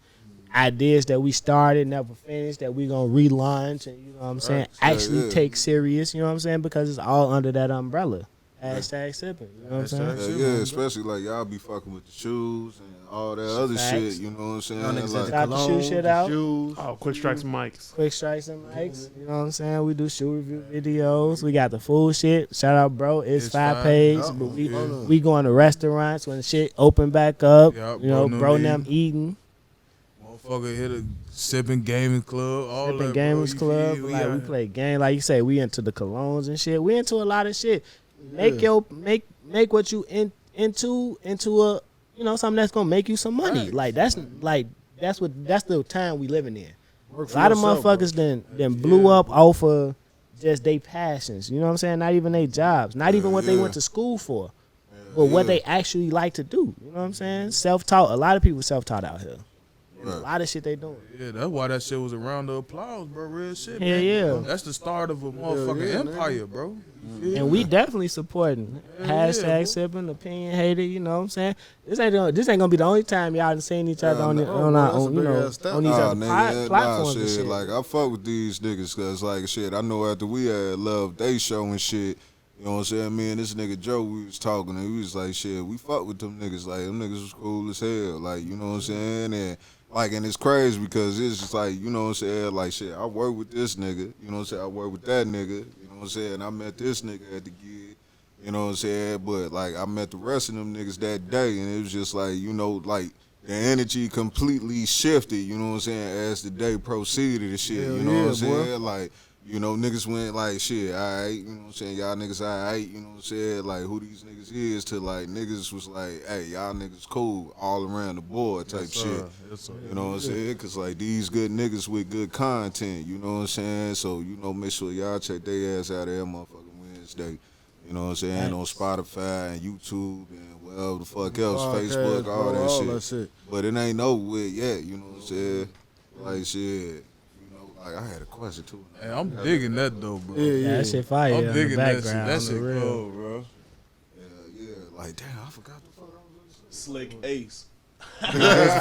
ideas that we started, never finished, that we gonna relaunch, and you know what I'm saying, actually take serious. You know what I'm saying, because it's all under that umbrella. Hashtag sipping. You know what I'm saying? yeah, especially like y'all be fucking with the shoes and all that other shit, you know what I'm saying? Like, Got the shoe shit out. Oh, Quick Strikes mics. Quick strikes and mics. You know what I'm saying? We do shoe review videos. We got the food shit. Shout out, bro. It's 5 page. But we going to restaurants when shit open back up. Yup, you know, bro, them them eating. Motherfucker hit a Sippin Gaming Club. All Sipping that, Gamers bro. Club. Like we play game. Like you say, we into the colognes and shit. We into a lot of shit. Make what you into a, you know, something that's gonna make you some money. Like that's the time we living in. A lot of motherfuckers then blew up off of just their passions. You know what I'm saying? Not even their jobs. Not even what they went to school for. But what they actually like to do. You know what I'm saying? Self-taught. A lot of people self-taught out here. A lot of shit they doing. Yeah, that's why that shit was a round of applause, bro. Real shit, Yeah, man. Yeah. That's the start of a motherfucking empire, bro. And we definitely supporting. Hashtag sipping, opinion hater, you know what I'm saying? This ain't gonna be the only time y'all done seen each other on each other platforms and shit. Like I fuck with these niggas cause like shit, I know after we had Love Day Show and shit, you know what I'm saying? Me and this nigga Joe, we was talking and we was like, shit, we fuck with them niggas. Like them niggas was cool as hell. Like, you know what I'm saying? And like, and it's crazy because it's just like, you know what I'm saying? Like, shit, I work with this nigga. You know what I'm saying? I work with that nigga. You know what I'm saying? I met this nigga at the gig. You know what I'm saying? But, like, I met the rest of them niggas that day, and it was just like, you know, like, the energy completely shifted, you know what I'm saying, as the day proceeded and shit. You know what I'm saying? Like, you know, niggas went like, shit, all right, you know what I'm saying, y'all niggas all right, you know what I'm saying, like, who these niggas is, to, like, niggas was like, hey, y'all niggas cool all around the board type shit. You know what I'm saying? Because, like, these good niggas with good content, you know what I'm saying? So, you know, make sure y'all check their ass out every motherfucking Wednesday. You know what I'm saying? On Spotify and YouTube and whatever the fuck else, Facebook, all that shit. But it ain't over with yet, you know what I'm saying? Like, shit. Like, I had a question too. Hey, I'm digging that though, bro. Yeah, that shit fire. I'm digging that shit. That That shit cool, bro. Yeah, like, damn, I forgot the fuck I was Slick Ace. Ace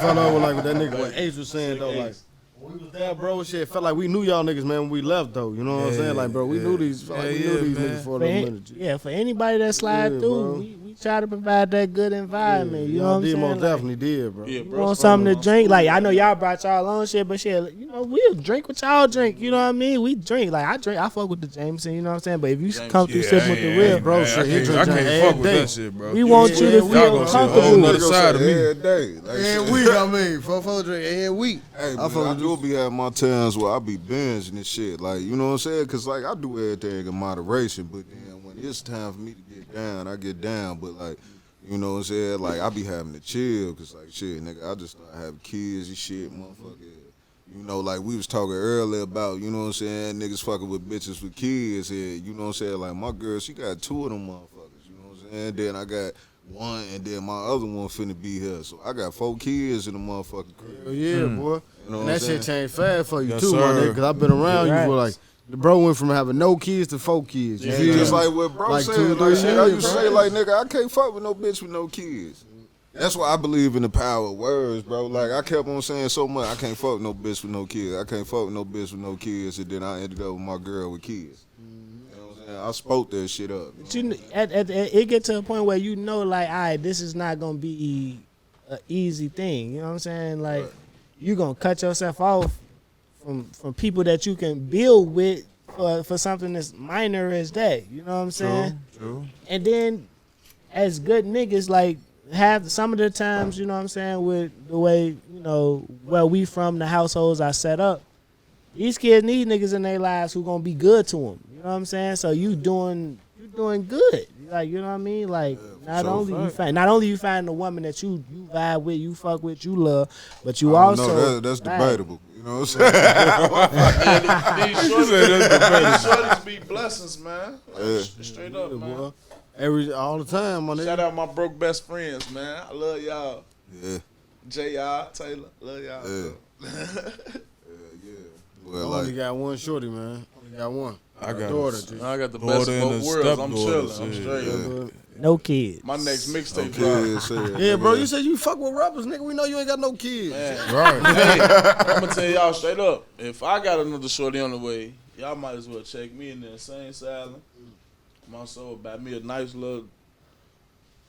fell over like what that nigga, what Ace was saying though, like. When we was there, bro, shit felt like we knew y'all niggas, man, when we left, though. You know what I'm saying? Like, bro, we knew these, felt like we knew these niggas for a little minute. G. Yeah, for anybody that slide through, we try to provide that good environment. You know what I'm saying? Most definitely did, bro. Yeah, You bro. want something to drink? Like, I know y'all brought y'all own shit, but shit, you know, we'll drink what y'all drink. You know what I mean? We drink. Like, I fuck with the Jameson, you know what I'm saying? But if you come through sipping with the real, bro, shit, I can't fuck with that shit, bro. we want you to feel comfortable. Other side of me. every day. Like, Every week, I mean, 4 drink every week. Hey, I do be having my times where I be binging and shit. Like, you know what I'm saying? Because, like, I do everything in moderation. But then when it's time for me to get down, I get down. But, like, you know what I'm saying? Like, I be having to chill. Because, like, shit, nigga, I just start having kids and shit, motherfucker. You know, like, we was talking earlier about, you know what I'm saying, niggas fucking with bitches with kids. And, you know what I'm saying? Like, my girl, she got 2 of them motherfuckers. You know what I'm saying? Then I got 1, and then my other one finna be here. So I got 4 kids in the motherfucking crib. Hell yeah, boy. You know And what I'm that shit saying? changed fast for you, Yes, too, my sir. nigga, because I've been around you for, like, the bro went from having no kids to 4 kids. You Yeah, feel just me? like what bro Like said, 2, like 3 shit, I years, used to bro. say, like, nigga, I can't fuck with no bitch with no kids. That's why I believe in the power of words, bro. Like, I kept on saying so much, I can't fuck with no bitch with no kids. I can't fuck with no bitch with no kids, and then I ended up with my girl with kids. You know what I'm saying? I spoke that shit up. But it get to a point where you know, like, all right, this is not gonna be an easy thing. You know what I'm saying? Like, you gonna cut yourself off from people that you can build with for something as minor as that. You know what I'm saying? True. And then, as good niggas, like, have some of the times, you know what I'm saying, with the way, you know, where we from, the households are set up, these kids need niggas in their lives who gonna be good to them. You know what I'm saying? So you doing good. Like, you know what I mean? Like, not only you find the woman that you vibe with, you fuck with, you love, but you also That's right. debatable. You know what I'm saying? These shorties be blessings, man. Like, straight up, man. All the time, my nigga. Shout out my broke best friends, man. I love y'all. Yeah. J.R. Taylor, love y'all. Yeah. I Well, only like, got one shorty, man. Only got one. I got daughter, a G. I got the daughter best of and both a worlds. I'm stepdaughter, chilling. I'm shit. straight. no kids. My next mixtape kids, drop. Yeah, bro, you said you fuck with rappers, nigga. We know you ain't got no kids. Man. Right. Hey, I'm gonna tell y'all straight up. If I got another shorty on the way, y'all might as well check me in the insane asylum. My soul, buy me a nice little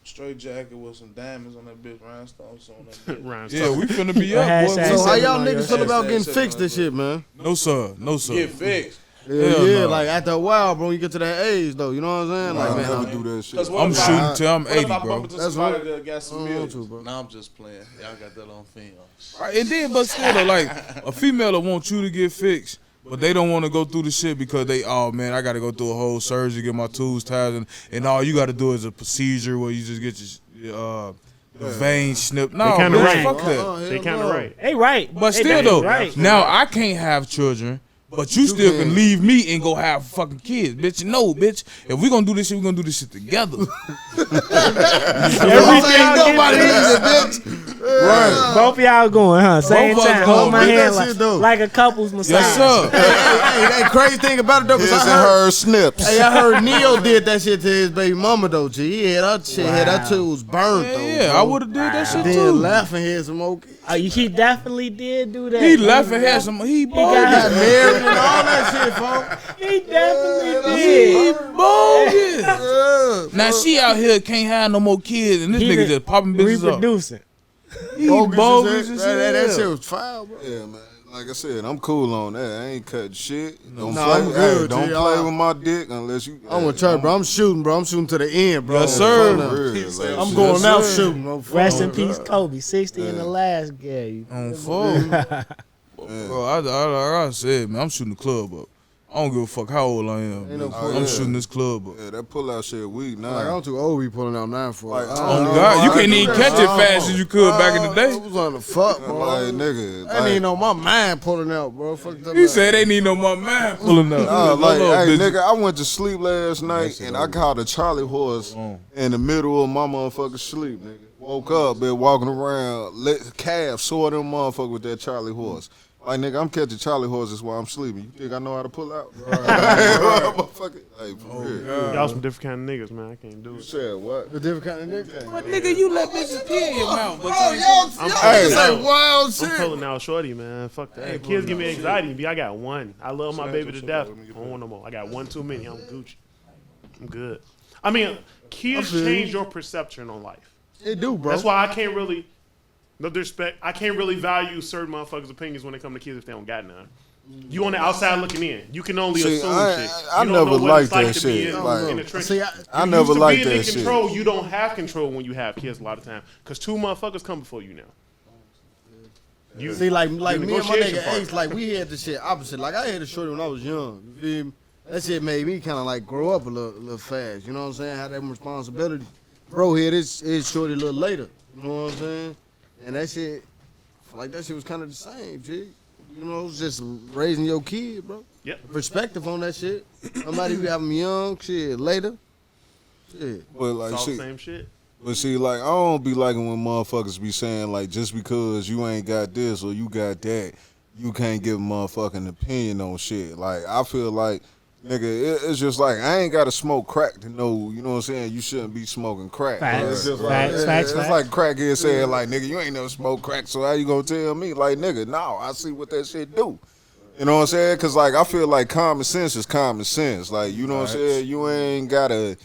straight jacket with some diamonds on that bitch, rhinestones on that bitch. Yeah, we finna be up, boy. Hashtag So how Hey, y'all say niggas no, feel about say getting no, fixed no, this shit, man? No, sir. No, sir. Get fixed. Hell Yeah, no. like after a while, bro, you get to that age though. You know what I'm saying? I Like, man, never do that shit. Cause what I'm if I- shooting till I'm what if 80, I bro. bump into That's somebody right. that got some I don't millions? want to, bro. Nah, I'm just playing. Y'all got that on film. Right, and then, but still, though, like, a female will want you to get fixed, but they don't want to go through the shit because oh, man, I got to go through a whole surgery, get my tubes tied, and all you got to do is a procedure where you just get your vein snipped. No, kinda bitch, right. fuck that. They kind of right. Hey, right. But Hey, still, that's though, right. now I can't have children. But you still can leave me and go have fucking kids, bitch. No, bitch. If we gonna do this shit, we gonna do this shit together. Everything nobody needs it, bitch. Right. Both of y'all going, huh? Same Both of us time. going. Hold my That hand shit, though. like a couple's massage. Yes, sir. Hey, crazy thing about it though, cause His and I heard, her snips. hey, I heard Neo did that shit to his baby mama though. G, he had her shit, had her tools burned though. Yeah, bro. I would have did that shit Then too. laughing had some okay. He definitely did do that. He left and had some. He Got bogus. married and all that shit, folks. He definitely He did. bogus. Now she out here can't have no more kids, and this He nigga been just popping bitches up. Reproducing. He bogus as That hell. shit was foul, bro. Yeah, man. Like I said, I'm cool on that. I ain't cutting shit. Don't No, play, I'm good, don't G. play with my dick unless you. I'm with Church, bro. I'm shooting, bro. I'm shooting to the end, bro. Yes, sir. I'm going out sir. shooting, bro. Rest in peace, Kobe. 60 in the last game. On phone. Bro, like I said, man, I'm shooting the club up. I don't give a fuck how old I am. Ain't no Man. point. I'm shooting this club up. Yeah, that pull out shit weak now. Like, I'm too old to be pulling out 9 for Like, it. Oh God, you can't even catch it fast as you could back in the I day. was on the fuck, bro. Like, nigga. I ain't even know my mind pulling out, bro. Fuck that. He said they need no more man pulling up. Like, Hold on, hey, bitch. nigga, I went to sleep last night and I caught a Charlie horse in the middle of my motherfucking sleep, nigga. Woke up, been walking around, calf sore them motherfucker with that Charlie horse. Like, nigga, I'm catching Charlie horses while I'm sleeping. You think I know how to pull out? Right. Motherfucker. Like, for real. Y'all some different kind of niggas, man. I can't do You it. said what? The different kind of nigga. But nigga, you let bitches pee in your mouth. But Y'all say wild shit. I'm pulling out shorty, man. Fuck that. Kids give me anxiety. B, I got one. I love my baby to death. I don't want no more. I got one too many. I'm Gucci. I'm good. I mean, kids change your perception on life. They do, bro. That's why I can't really, no disrespect, I can't really value certain motherfuckers' opinions when it comes to kids if they don't got none. You on the outside looking in. You can only assume shit. I You don't never know what liked it's like that to be shit. in Like, the trenches. See, I never liked that being in shit. control, you don't have control when you have kids a lot of time. Because two motherfuckers come before you now. You, See, like the me and my negotiation nigga part. Ace, like we had the shit opposite. Like I had a shorty when I was young. You feel me? That shit made me kind of like grow up a little fast. You know what I'm saying? Had that responsibility. Bro here, his shorty a little later. You know what I'm saying? And that shit, like that shit was kind of the same, G. You know, it's just raising your kid, bro. Yep. Perspective on that shit. Somebody you have them young, shit, later. Shit. but like, It's all the shit. same shit. But see, like, I don't be liking when motherfuckers be saying, like, just because you ain't got this or you got that, you can't give a motherfucking opinion on shit. Like, I feel like, nigga, it's just like, I ain't got to smoke crack to know, you know what I'm saying, you shouldn't be smoking crack. Facts. It's just like, Facts, facts, it's facts. like crackhead saying, like, nigga, you ain't never smoked crack, so how you gonna tell me? Like, nigga, no, I see what that shit do. You know what I'm saying? Because, like, I feel like common sense is common sense. Like, you know what I'm saying? You ain't got to,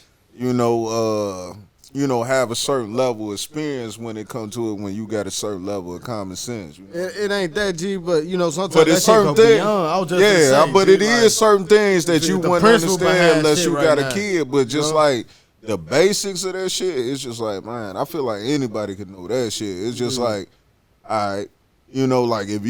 have a certain level of experience when it comes to it when you got a certain level of common sense. You know? It ain't that, G, but you know, sometimes But that it's shit certain go things. beyond. I was just Yeah, gonna say, but G, it is like, certain things that see, you the wouldn't principle understand behind unless shit you right got now. a kid. But just know? like the basics of that shit, it's just like, man, I feel like anybody could know that shit. It's just like, all right. Like if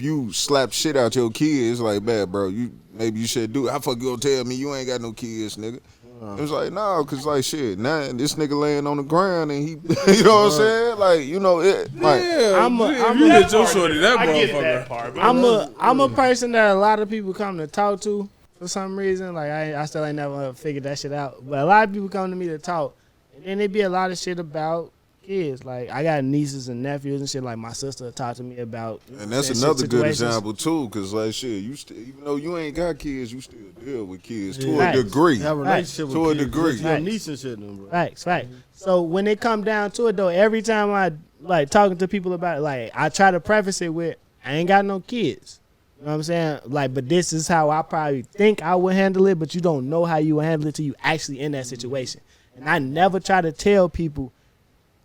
you slap shit out your kids, like, man, bro, maybe you should do it. How fuck you gonna tell me you ain't got no kids, nigga? It was like, no, cause like shit, now this nigga laying on the ground and he, you know what I'm saying? Like, it, like, if you hit your shorty, that I get motherfucker. that part. But I'm a person that a lot of people come to talk to for some reason. Like I still ain't never figured that shit out. But a lot of people come to me to talk, and then it be a lot of shit about kids. Like I got nieces and nephews and shit. Like my sister talked to me about. and that's another good example too, cause like shit, you still, even though you ain't got kids, you still deal with kids to Facts. a degree. have a relationship with To a kids, degree. with your niece and shit, then, bro. Facts. So when it come down to it though, every time I like talking to people about it, like I try to preface it with, I ain't got no kids. You know what I'm saying? Like, but this is how I probably think I would handle it, but you don't know how you would handle it till you actually in that situation. And I never try to tell people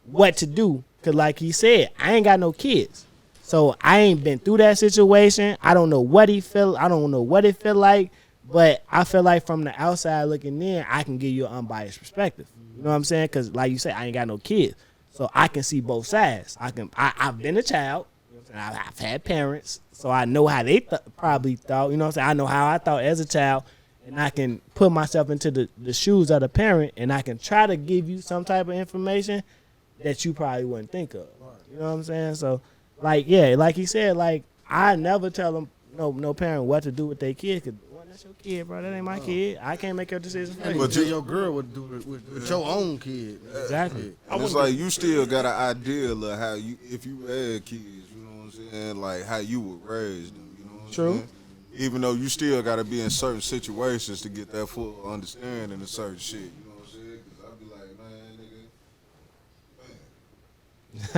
what to do, cause like he said, I ain't got no kids. So I ain't been through that situation. I don't know what he feel. I don't know what it feel like. But I feel like from the outside looking in, I can give you an unbiased perspective. You know what I'm saying? Because like you said, I ain't got no kids. So I can see both sides. I've been a child. You know what I'm saying? I've had parents. So I know how they probably thought. You know what I'm saying? I know how I thought as a child. And I can put myself into the shoes of the parent. And I can try to give you some type of information that you probably wouldn't think of. You know what I'm saying? So, like, yeah, like he said, like, I never tell them, no parent what to do with their kid. Cause that's your kid, bro. That ain't my kid. I can't make your decision for you. But your girl would do it with your own kid. Exactly. And it's like you still got an idea of how you, if you had kids, you know what I'm saying, like how you would raise them. You know what I'm True. saying? Even though you still got to be in certain situations to get that full understanding of certain shit. You know what I'm saying? Because I'd be like,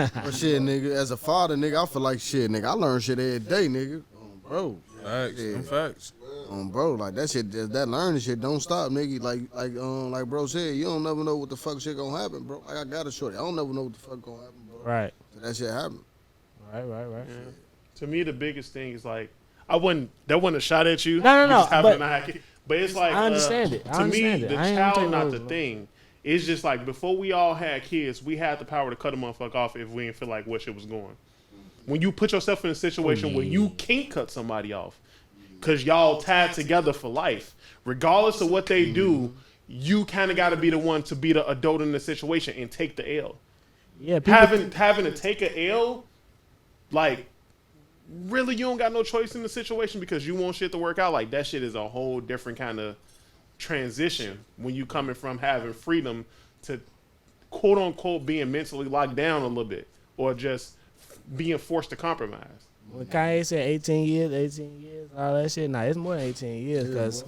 man, nigga. But shit, nigga, as a father, nigga, I feel like shit, nigga. I learn shit every day, nigga. Bro. Facts. Yeah. Them facts. Bro, like that shit, that learning shit don't stop, nigga. Like bro said, you don't never know what the fuck shit gonna happen, bro. Like I got a shorty, I don't never know what the fuck gonna happen, bro. Right. So that shit happen. Right. Yeah. To me, the biggest thing is like, that wasn't a shot at you. No, You just happen but- to not have kids. But it's like, I understand it. To me, the I ain't child taking not no- the thing. It's just like before we all had kids, we had the power to cut a motherfucker off if we didn't feel like what shit was going. When you put yourself in a situation where you can't cut somebody off, because y'all tied together for life, regardless of what they do, you kind of got to be the one to be the adult in the situation and take the L. Yeah. People, Having to take a L, like, really, you don't got no choice in the situation because you want shit to work out. Like, that shit is a whole different kind of transition when you coming from having freedom to quote unquote being mentally locked down a little bit or just being forced to compromise. when Kanye said 18 years, all that shit, nah, it's more than 18 years. Because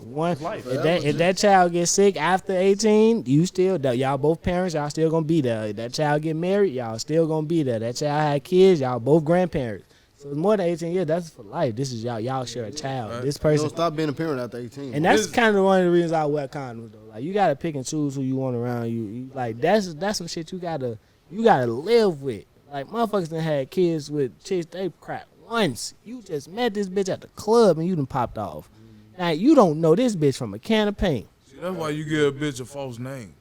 if that child gets sick after 18, y'all both parents, y'all still gonna be there. If that child get married, y'all still gonna be there. That child had kids, y'all both grandparents. So it's more than 18 years. That's for life. This is y'all share a child. Right. This You person. don't stop being a parent after 18. And that's kind of one of the reasons I wear condoms though. Like you gotta pick and choose who you want around you. Like that's some shit you gotta live with. Like motherfuckers done had kids with chicks they crap once. You just met this bitch at the club and you done popped off. Now you don't know this bitch from a can of paint. See, that's why you give a bitch a false name.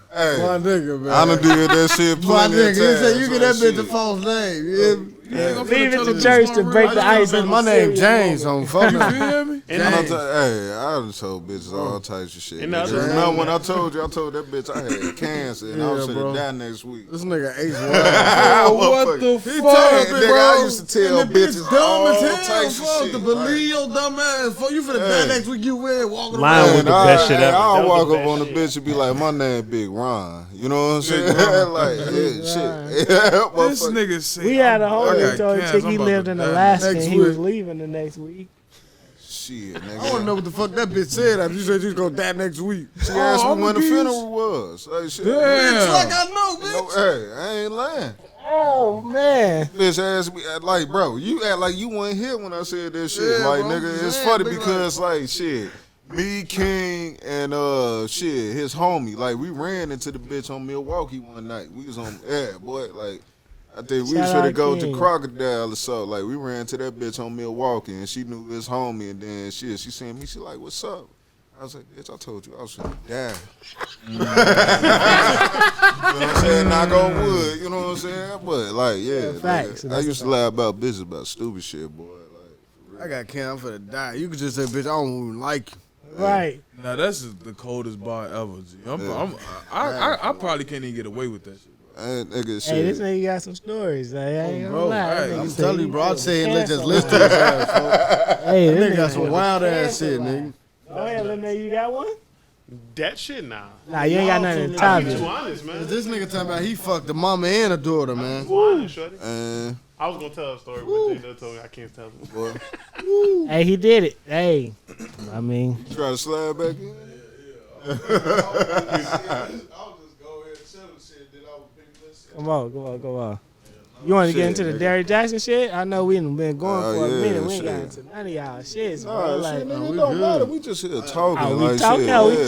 Hey, My nigga, man. I done did that shit My plenty of nigga, times. you say you get that shit. bitch a false name. You Leave it to church to break the ice. feel me? My name James on fuck. You feel me? And I James. done told bitches all types of shit. And Nigga. other- Remember when I told that bitch I had cancer and I was Yeah, gonna bro. die next week. This nigga Ace Oh, what the He fuck, told me, nigga, I bro? used to tell And the bitch bitches dumb all as hell, types of fuck, shit. to believe your dumb ass. Fuck, you finna die Hey. next week, you win, walking Lying around. with the Man, best shit ever. That I'll was walk the up best on the shit. bitch and be like, my name Big Ron. You know what I'm saying? Ron. Like, yeah, This shit. Motherfucker. nigga said, We had a I homie got told a cancer, chick I'm he about lived to in die Alaska next and he was week. leaving the next week. Shit, nigga. I don't know what the fuck that bitch said after you said you was gonna die next week. She asked Oh, me when the I'ma funeral was. Like, shit. Damn. Like I know, No, bitch. hey, I ain't lying. Oh man. Bitch asked me, like, bro, you act like you weren't here when I said that shit. Yeah, like, bro, nigga, I'm it's saying, funny big because, like, shit, me, King, and, shit, his homie, like, we ran into the bitch on Milwaukee one night. We was on, boy, like, I think we Shout was gonna out go King. to Crocodile or so. Like, we ran to that bitch on Milwaukee, and she knew his homie, and then shit, she seen me, she like, what's up? I was like, bitch, I told you I was gonna die. You know what I'm saying? Knock on wood, you know what I'm saying? But, like, yeah. facts. Like, I used to lie about business, about stupid shit, boy. Like, I got cancer, I'm finna die. You could just say, bitch, I don't even like you. Right. Now that's the coldest bar ever. G. I probably can't even get away with that shit. and nigga, shit. Hey, this nigga got some stories. Like, I ain't gonna Bro, lie. That hey, nigga I'm said telling he you, bro. I'd was say a let's just cancer listen to line. his ass, folks. Hey, That this nigga got nigga some was a wild ass cancer shit, line. nigga. Go ahead, let me know you got one. That shit, nah. Nah, you ain't got nothing to top I'll be too it. honest, man. This nigga talking about he fucked the mama and the daughter, man. Too honest, shorty. And I was gonna tell a story, but J Dub told me I can't tell it. boy, Hey, he did it. Hey, I mean, you try to slide back in? come on. You want to get into the nigga. Derrick Jackson shit? I know we done been going Oh, for a yeah, minute. We ain't got shit. into none of y'all shit, Nah, bro. Like, shit, nigga, we it don't good. matter. We just here talking. oh, we like, talking, shit, we yeah,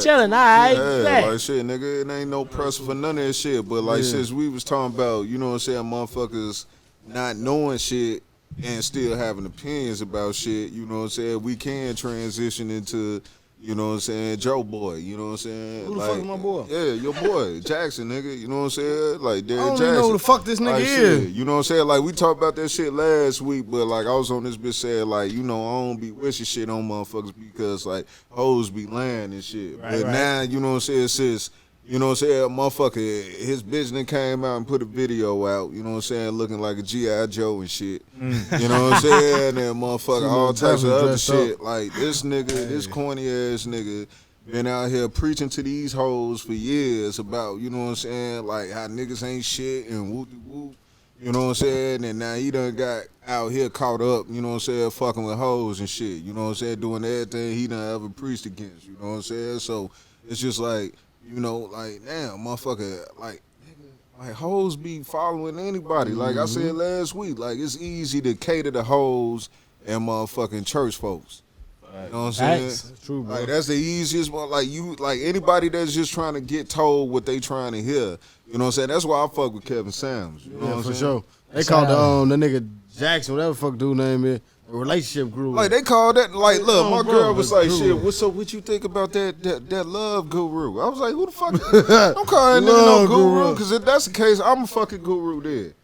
chilling, like, all right. Yeah, Bet. like shit, nigga, it ain't no pressure for none of that shit. But like, Yeah. since we was talking about, you know what I'm saying, motherfuckers not knowing shit and still having opinions about shit, you know what I'm saying, we can transition into, you know what I'm saying, Joe Boy, you know what I'm saying? Who the fuck is my boy? Yeah, your boy, Jackson, nigga, you know what I'm saying? Like, I Derrick don't Jackson. even know who the fuck this nigga Like, is. shit, you know what I'm saying? Like, we talked about that shit last week, but, like, I was on this bitch saying, like, you know, I don't be wishing shit on motherfuckers because, like, hoes be lying and shit. But now, you know what I'm saying, sis, you know what I'm saying, motherfucker, his bitch done came out and put a video out, you know what I'm saying, looking like a G.I. Joe and shit. You know what I'm saying? And motherfucker, all types of definitely other dressed up. shit. Like, this nigga, this corny ass nigga, been out here preaching to these hoes for years about, you know what I'm saying, like how niggas ain't shit and whoop-de-whoop, you know what I'm saying, and now he done got out here caught up, you know what I'm saying, fucking with hoes and shit, you know what I'm saying, doing everything he done ever preached against, you know what I'm saying, so it's just like, you know, like, damn, motherfucker, like, nigga, like hoes be following anybody, like I said last week, like it's easy to cater to hoes and motherfucking church folks. You know what I'm saying? Facts. That's true, bro. Like that's the easiest one. Like you, like anybody that's just trying to get told what they trying to hear. You know what I'm saying? That's why I fuck with Kevin Sams. You know what Yeah, I'm for saying? sure. They called the nigga Jackson, whatever the fuck dude name is, a relationship guru. Like they call that. Like, look, Oh, my bro, girl was like, guru. "Shit, what's up? What you think about that love guru?" I was like, "Who the fuck? I'm calling that nigga no Love guru guru. because if that's the case, I'm a fucking guru then."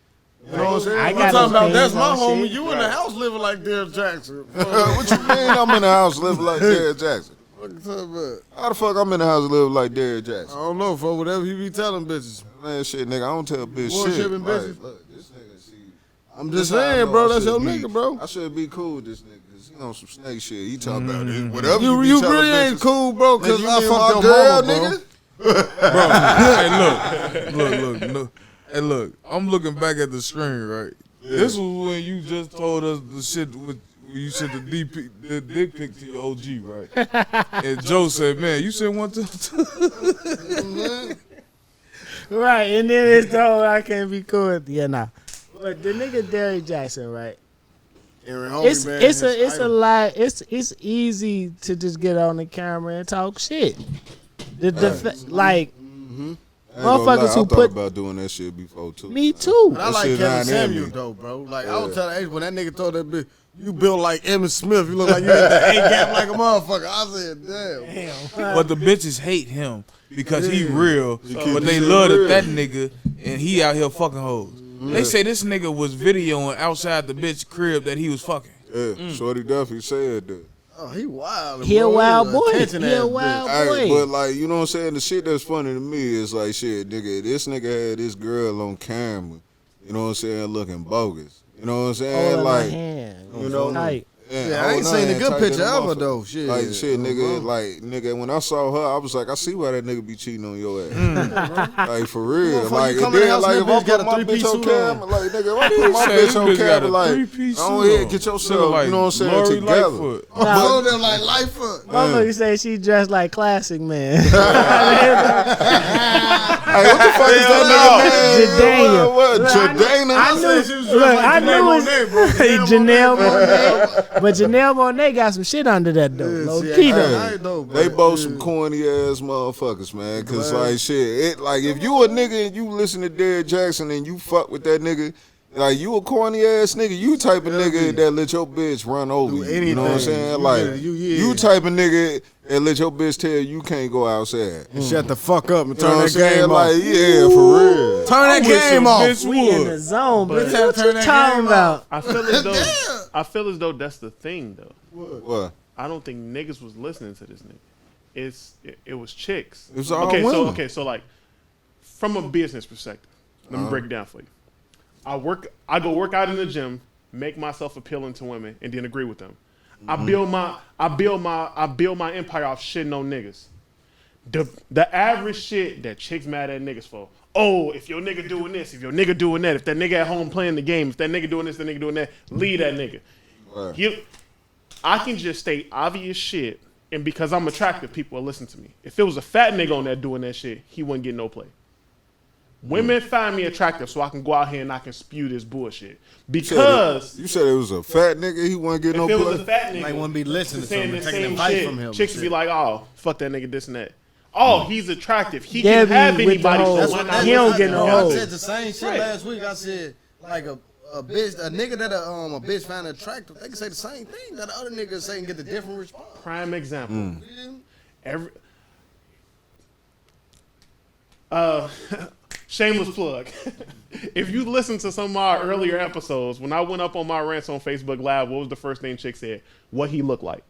You know what I'm saying? I I'm got talking about opinions that's my on homie. shit. You in the house living like Derrick Jackson. What you mean? I'm in the house living like Derrick Jackson. What you talking about? How the fuck I'm in the house living like Derrick Jackson? I don't know, for whatever he be telling bitches. Man, shit, nigga, I don't tell bitch Worshiping shit. bitches. Like, look, this nigga, see. I'm This just how I saying, know bro. I That's your should be- nigga, bro. I should be cool with this nigga because he on some snake shit. He talking about it. Whatever You be telling really ain't bitches, cool, bro, nigga, because you I be fucked my your girl, mama, bro. nigga. Bro, hey, look. Hey, look. I'm looking back at the screen, right? This was when you just told us the shit with you sent the dick pic to your OG, right? And Joe said, "Man, you sent one to." Right, and then it's told I can't be cool. Yeah, nah. But the nigga Derrick Jackson, right? It's a lot. It's easy to just get on the camera and talk shit. Motherfuckers who thought about doing that shit before too. Me too. But I like Kevin Samuel though, bro. Like I was telling Ace when that nigga told that bitch, you built like Emmitt Smith. You look like you got the A gap like a motherfucker. I said, damn. But the bitches hate him because he real, but they love that nigga and he out here fucking hoes. They say this nigga was videoing outside the bitch crib that he was fucking. Yeah, Shorty Duffy said that. Oh, he wild. He a wild boy. He a wild boy. But like, you know what I'm saying? The shit that's funny to me is like, shit, nigga, this nigga had this girl on camera, you know what I'm saying, looking bogus. You know what I'm saying? Like, you know, tight. Yeah, I ain't seen a good picture ever though. Shit, like shit, nigga. Like nigga, when I saw her, I was like, I see why that nigga be cheating on your ass. Like for real. Like and then like if I put my bitch on camera, like nigga, why put my bitch on camera? Like, go ahead, get yourself, you know what I'm saying, together. Oh, them like Lightfoot. Motherfucker say she dressed like Classic Man. Hey, what the fuck is that nigga? What? Jadena? I knew it was Janelle Monáe. But Janelle Monáe got some shit under that though. Low key though. They both some corny ass motherfuckers, man. Cause like shit, like if you a nigga and you listen to Derrick Jackson and you fuck with that nigga, like you a corny ass nigga. You type of nigga that let your bitch run over you. You know what I'm saying? Like you type of nigga that let your bitch tell you can't go outside. Shut the fuck up and turn that game off. Like yeah, for real. Turn that game off. We in the zone, but what you talking about? I feel as though that's the thing though. What? I don't think niggas was listening to this nigga. It was chicks. It was all women. So like from a business perspective, let me break it down for you. I go work out in the gym, make myself appealing to women, and then agree with them. I build my empire off shitting on niggas. The average shit that chicks mad at niggas for. Oh, if your nigga doing this, if your nigga doing that, if that nigga at home playing the game, if that nigga doing this, that nigga doing that, leave that nigga. Right. I can just state obvious shit, and because I'm attractive, people will listen to me. If it was a fat nigga on there doing that shit, he wouldn't get no play. Women find me attractive so I can go out here and I can spew this bullshit. Because you said it was a fat nigga, he wouldn't get no play. If it was a fat nigga, like wouldn't be listening to him, taking same advice shit, from him. Chicks be like, oh, fuck that nigga, this and that. Oh, he's attractive. He can have anybody. He don't get no hold. I said the same shit last week. I said like a nigga that a bitch find attractive, they can say the same thing that the other niggas say and get the different response. Prime example. Shameless plug. If you listen to some of our earlier episodes, when I went up on my rants on Facebook Live, what was the first thing chick said? What he looked like.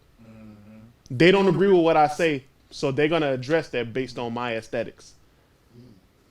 They don't agree with what I say, so they're gonna address that based on my aesthetics.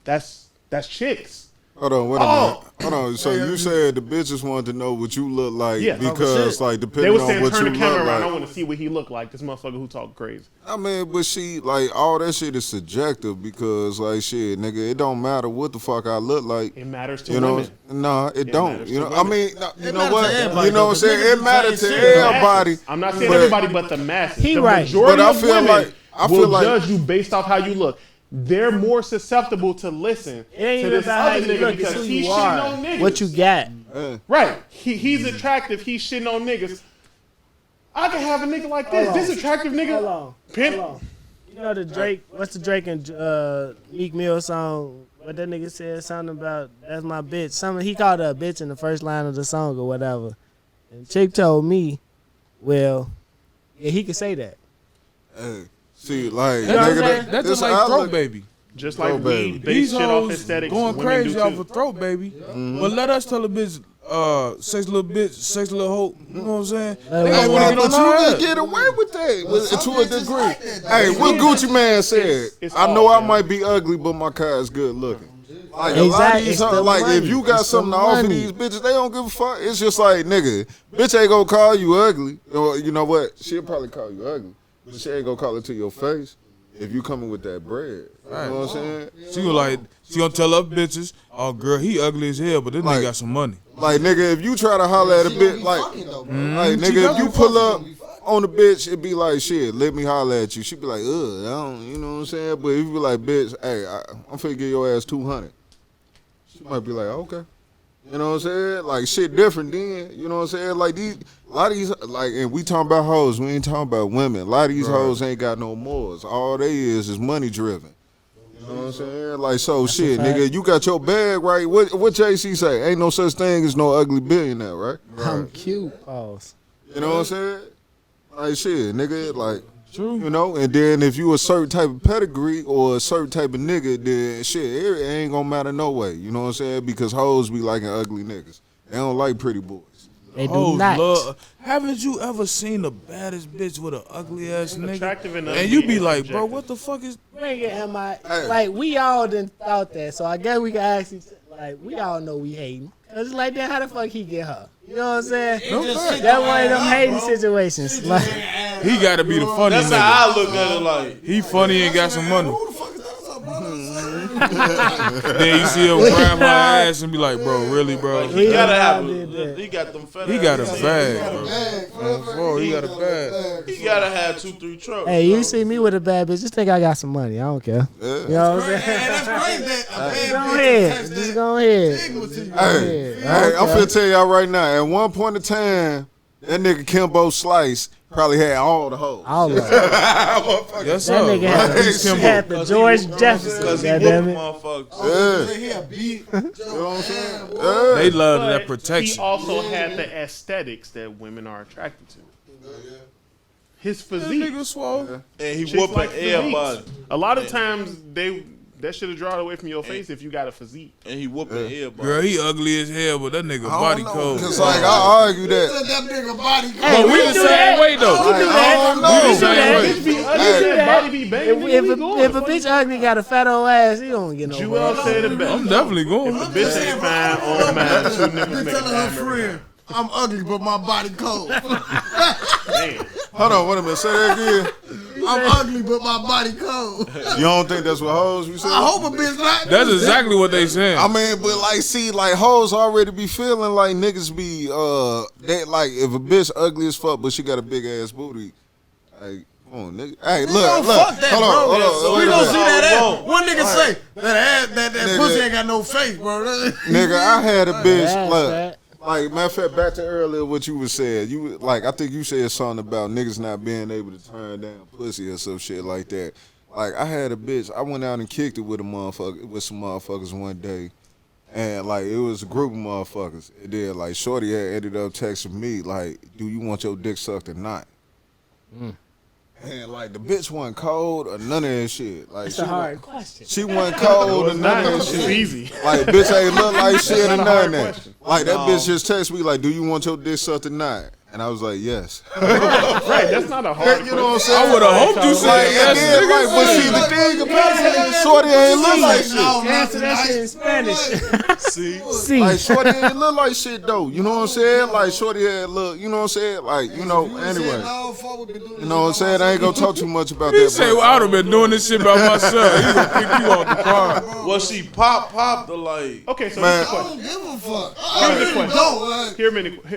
That's chicks. Hold on, wait a minute. Hold on. So you said the bitches wanted to know what you look like because, like, depending on what you look like. They were saying, turn the camera around. I want to see what he look like. This motherfucker who talk crazy. I mean, but she, like, all that shit is subjective because, like, shit, nigga, it don't matter what the fuck I look like. It matters to women. Nah, it don't. You know, I mean, you know what? You know what I'm saying? It matters to everybody. I'm not saying everybody, but the masses. He the right. Majority of women will judge you based off how you look. They're more susceptible to listen to this other nigga because he's shitting on niggas. What you got? Right. He's attractive. He's shitting on niggas. I can have a nigga like this. This attractive nigga. Hold on. You know the Drake, what's the Drake and Meek Mill song? What that nigga said something about, that's my bitch. He called her a bitch in the first line of the song or whatever. And Chick told me, well, yeah, he could say that. See, like, that's just like Throat Baby. Just like we base shit off aesthetics. Going crazy off of Throat Baby. But let us tell a bitch, sex little bitch, sex little hoe. You know what I'm saying? They gonna want to get on you can get away with that to a degree. Hey, what Gucci Man said, I know I might be ugly, but my car is good looking. Like, a lot of these, like, if you got something to offer these bitches, they don't give a fuck. It's just like, nigga, bitch ain't gonna call you ugly. Or, you know what? She'll probably call you ugly. But she ain't gonna call it to your face if you coming with that bread. You know what I'm saying? She was like, she gonna tell other bitches, oh girl, he ugly as hell, but this nigga got some money. Like, nigga, if you try to holler at a bitch, like, nigga, if you pull up on the bitch, it be like, shit, let me holler at you. She be like, I don't, you know what I'm saying? But if you be like, bitch, hey, I'm finna give your ass 200. She might be like, okay. You know what I'm saying? Like, shit different then. You know what I'm saying? Like, a lot of these, like, and we talking about hoes. We ain't talking about women. A lot of these hoes ain't got no morals. All they is money driven. You know what I'm saying? Like, so shit, nigga, you got your bag right. What JC say? Ain't no such thing as no ugly billionaire, right? I'm cute. Pause. You know what I'm saying? Like, shit, nigga, like, true. You know, and then if you a certain type of pedigree or a certain type of nigga, then shit, it ain't gonna matter no way. You know what I'm saying? Because hoes be liking ugly niggas. They don't like pretty boys. They do not. Haven't you ever seen the baddest bitch with an ugly ass nigga? Attractive and you be like, bro, what the fuck is? Bring it, am I? Like, we all done thought that, so I guess we can actually, like, we all know we hating. Cause it's like, then how the fuck he get her? You know what I'm saying? That's one of them hating situations. Like, he gotta be the funny That's nigga. how I look at it. Like, He funny and got some money. Who the fuck is that? Then you see him grab her ass and be like, bro, really, bro? he gotta have. that. He got them fat. He got a ass. bag, bro. He got a bag. He gotta have 2-3 trucks. hey, you see me with a bad bitch, just think I got some money. I don't care. Yeah. You know what I'm saying? That's crazy. That Go ahead. Just go ahead. Hey, I'm finna tell y'all right now, at one point in time, that nigga Kimbo Slice probably had all the hoes. All of it. Yes, That sir. nigga had the George Jefferson. Because he Goddamn whooping it. motherfuckers. Yeah. You know what I'm saying? They love But that he protection. also had the aesthetics that women are attracted to. His That physique. nigga swole. And he Chicks whooping like physiques. everybody. A lot of times that should have drawn away from your face if you got a physique. And he whooping everybody. Girl, he ugly as hell, but that nigga I body don't know, cold. cause like I argue that. That nigga body cold. Hey, But we the do same that. way though. We do that. I don't know. We the same way. Bitch be ugly, that body be banging. If a bitch ugly got a fat old ass, he don't get no Jewel fuck. said it best. I'm definitely going. Bitch ain't fine on mine. Two niggas They make a telling her time every friend, I'm ugly, but my body cold. time. Hold on, wait a minute. Say that again. I'm ugly, but my body cold. You don't think that's what hoes we say? I hope a bitch not. That's exactly what they saying. I mean, but like, see, like hoes already be feeling like niggas be they like if a bitch ugly as fuck, but she got a big ass booty. Like, come on, nigga. Hey, look. Fuck that, Hold on, bro. hold on. We Wait a don't see minute. that ass. One nigga say that Nigga. pussy ain't got no face, bro. Nigga, I had a bitch. Ass Look, fat. like matter of fact, back to earlier what you was saying. You like, I think you said something about niggas not being able to turn down pussy or some shit like that. Like, I had a bitch. I went out and kicked it with some motherfuckers one day. And, like, it was a group of motherfuckers. And then, like, shorty had ended up texting me, like, do you want your dick sucked or not? And, like, the bitch wasn't cold or none of that shit. Like, It's a hard question. she wasn't cold or none of that It's shit. easy. Like, bitch ain't look like shit or not a none hard of that. question. Like, that bitch just texted me, like, do you want your dick sucked or not? And I was like, yes. Right, that's not a hard You know what I'm question. saying? I would have hoped you Like, said and yes, then, nigga. like, but see, the thing about it, shorty ain't look like shit. Answer that shit in Spanish. See? See. Like, shorty ain't look like shit, though. You know what I'm saying? Like, shorty had look, you know what I'm saying? Like, you know, anyway. You know what I'm saying? I ain't gonna talk too much about He that. say, but- well, I would have been doing this shit by myself. He gonna kick you off the car. Well, she popped the like. Okay, so Man. here's the question. Give a fuck. Here's the question. Don't.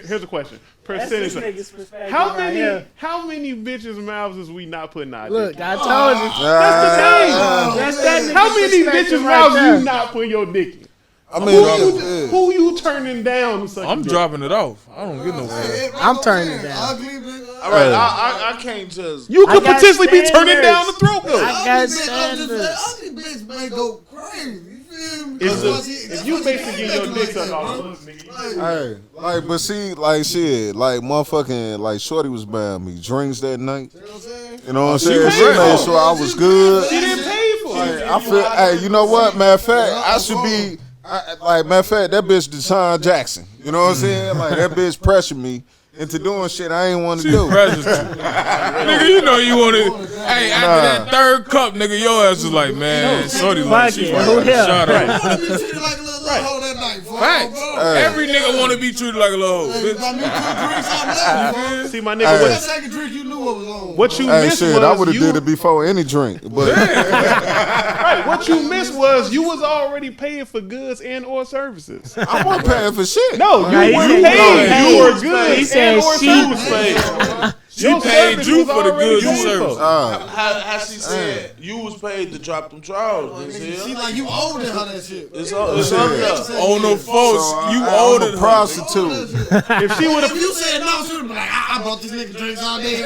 Here's a question. That's this Percentage. nigga's perspective How right many here. how many bitches' mouths is we not putting out? Look, dick? I told you. That's That's that nigga's How many perspective bitches' right mouths there. you not putting your dick in? I mean, Who you turning down? To suck I'm a dick? dropping it off. I don't get no fuck. I'm turning it down. Ugly nigga. All right, I can't just. You could I got potentially be turning down the standards. throat goat. I got standards. Ugly bitch may go crazy. You feel me? If you basically get your dick sucked off, look, nigga. hey, like, but see, like, shit, like, motherfucking, like, shorty was buying me drinks that night. You know what I'm saying? She made sure I was good. She didn't pay for it. I feel, hey, you know what? Matter of fact, I should be, matter of fact, that bitch Deshaun Jackson. You know what I'm saying? Like, that bitch pressured me into doing shit I ain't want to do. Precious. Nigga, you know you want to. Hey, after that third cup, nigga, your ass is like, man, shorty like she Fuck it. fucking Who here? shot I up. wanna be treated like a little hoe that night. Facts. Every nigga want to be treated like a little hoe. If Bitch. I knew 2 drinks, I left. See, my nigga, That second drink, you knew what was on. what you Hey, missed shit, I was would have you. did it before any drink. But Right, Right. What you missed was you was already paying for goods and or services. I wasn't paying for shit. No, you weren't paying for goods and or services. She paid you for the goods and services. How she said you was paid to drop them drawers. She like you owed her that shit. It's on there. On the folks, you owed a it. Prostitute. If she would have, If you said no, she would be like, I bought these niggas drinks all day.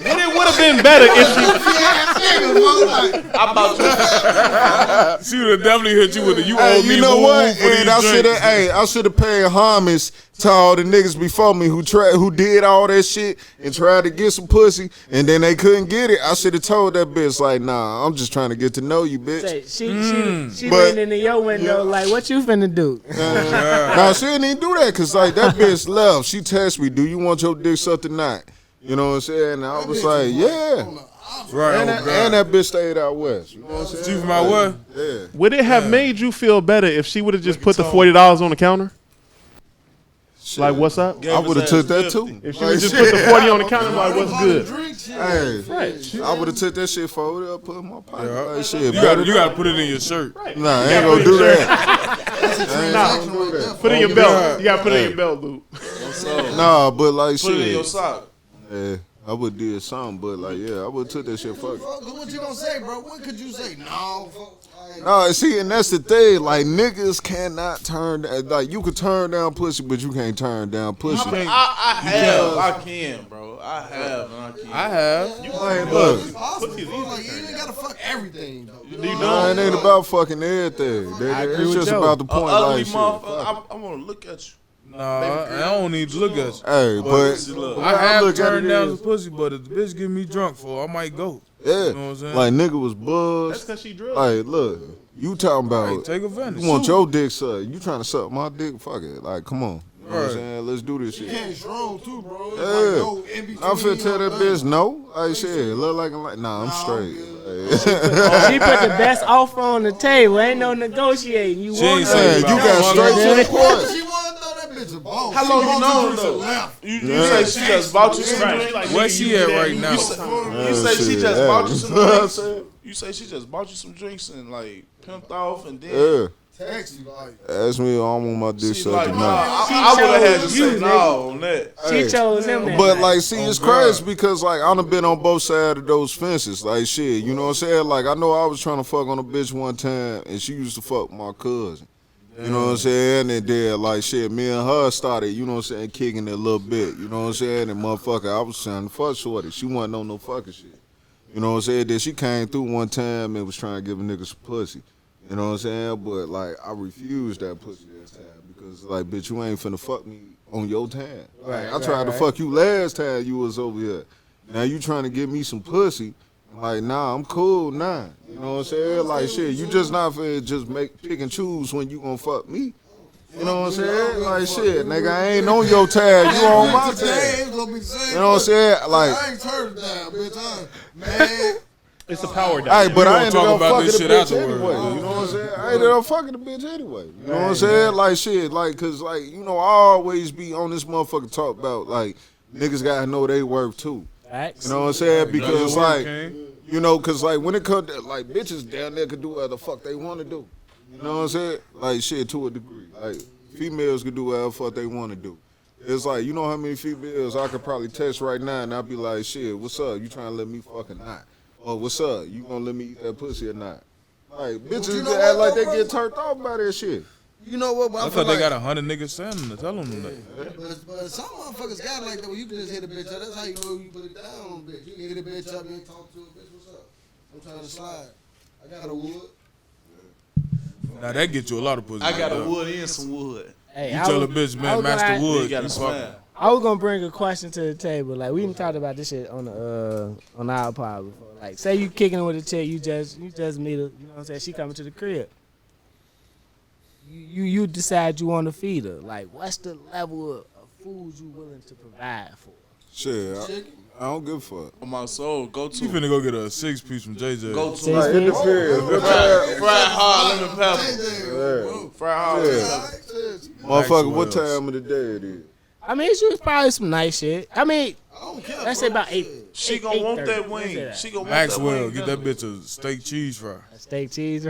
then it would have been better if she. I bought you. She would have definitely hit you with the you owe me. You know what? For these And I should have paid homage to all the niggas before me who did all that shit and tried to get some pussy and then they couldn't get it. I should have told that bitch like, nah, I'm just trying to get to know you, bitch. She leaned into your window like, what you finna do? Nah, she didn't even do that because like that bitch left. She texted me, do you want your dick sucked tonight? You know what I'm saying? And I was like, yeah. Right, And that bitch stayed out west. You know what I'm saying? She from out west? Yeah. Would it have made you feel better if she would have just put the $40 on the counter? Shit. Like, what's up? I would have took that too. If she would just put the 40 on the counter, like, what's good? Hey, Right. I would have took that shit forward up, put it in my pocket. Yeah. Like, shit, You gotta put it in your shirt. Nah, I ain't gonna do that. Put it in your belt. You gotta put it in your belt, dude. Nah, but like Put it in your shit. sock. Yeah, I would did something, but like yeah, I would took that shit. Fuck. What you gonna say, bro? What could you say? No, No, see, and that's the thing. Like niggas cannot turn. Like you could turn down pussy, but you can't turn down pussy. I can, bro. I have, and I can. I have. Like, look, possible. Like, you ain't gotta fuck everything, though. nah, it ain't about fucking everything. It's just about the point. Ugly Like shit. motherfucker. I want to look at you. Nah, I don't need to look at you. Hey, but I have look at turned it down is- the pussy, but if the bitch get me drunk for, I might go. yeah, You know what I'm saying? like nigga was That's buzzed. because she drugged. Like, look, you talking Hey, about take advantage. you want your dick sucked. You trying to suck my dick? Fuck it. Like, come on. You know what I'm Right. saying? Let's do this shit. Can't strong too, bro. It's Yeah. like, no, in between, I'm finna tell that no bitch no. Like shit, look like nah, I'm straight. She put the best offer on the table. Ain't no negotiating. You She want ain't her. say Hey, you about got fucking straight to the What point. she want though? That bitch a boss. How long you know her, though? You say she just bought you some Right. drinks? Like, Where nigga, she you at did that, right you now? get You some. say she shit, just yeah. bought you some drinks? You say she just bought you some drinks and like pimped off and then Yeah. Text you like, Ask me, I want my dick she's sucked like, tonight. nah, I would have had to You, say no on that. She chose him that But night. like, see, it's Oh, God. crazy because like I done been on both sides of those fences. Like shit, you know what I'm saying? Like I know I was trying to fuck on a bitch one time, and she used to fuck my cousin. You know what I'm saying? And then like shit, me and her started, you know what I'm saying, kicking it a little bit. You know what I'm saying? And motherfucker, I was trying to fuck shorty. She wasn't on no fucking shit. You know what I'm saying? Then she came through one time and was trying to give a nigga some pussy. You know what I'm saying? But like I refused that pussy this time because like bitch, you ain't finna fuck me on your time. Like, I tried to fuck you last time you was over here. Now you trying to give me some pussy. Like, nah, I'm cool now. You know what I'm saying? Like shit, you just not finna just pick and choose when you gonna fuck me. You know what I'm saying? Like shit, nigga, I ain't on your tag, you on my today tag. it's gonna be the same. You know what I'm saying? Like, I ain't turned down, bitch. Man, It's a power hey, dynamic. but gonna I ended talk up about fucking this the shit bitch afterwards. anyway. You know what I'm saying? I ended up fucking the bitch anyway. You know what I'm saying? Like shit, like, cause like, you know, I always be on this motherfucker talk about like niggas gotta know they worth too. Facts. You know what I'm saying? Because your work, like, King. you know, cause like when it comes to like bitches down there could do whatever the fuck they want to do. You know what I'm saying? Like shit to a degree. Like females could do whatever the fuck they want to do. It's like, you know how many females I could probably text right now and I'll be like, shit, what's up? You trying to let me fucking not? Or what's up? You gonna let me eat that pussy or not? Like bitches you know act what, like they though, get bro? turned off by that shit. you know what? But I I feel thought they like, got 100 niggas standing to tell them that. but some motherfuckers got like that where you can just hit a bitch up. That's how you know you put it down on a bitch. You can hit a bitch up and talk to a bitch. What's up? I'm trying to slide. I got a wood. Now that get you a lot of pussy. I got a like that. wood and some wood. Hey, You I tell a was- bitch, I man, was Master gonna- Wood. You got you a fuck smile. I was gonna bring a question to the table. Like we didn't talk about this shit on our pod before. Like, say you kicking it with a chick, you just meet her. You know what I'm saying? She coming to the crib. You decide you want to feed her. Like, what's the level of food you willing to provide for? Shit, I don't give a fuck. On my soul, go You to. finna go get a 6-piece from JJ. Go to. Six Like, it piece? depends. Fried hard lemon pepper. Fried hard lemon pepper. Motherfucker, what Maxwell's. time of the day it is? I mean, it's usually probably some nice shit. I mean, I don't care. let's say about 8 She gonna want that wing. She gonna want that Maxwell, wing. get that bitch a steak cheese fry. Steak cheese.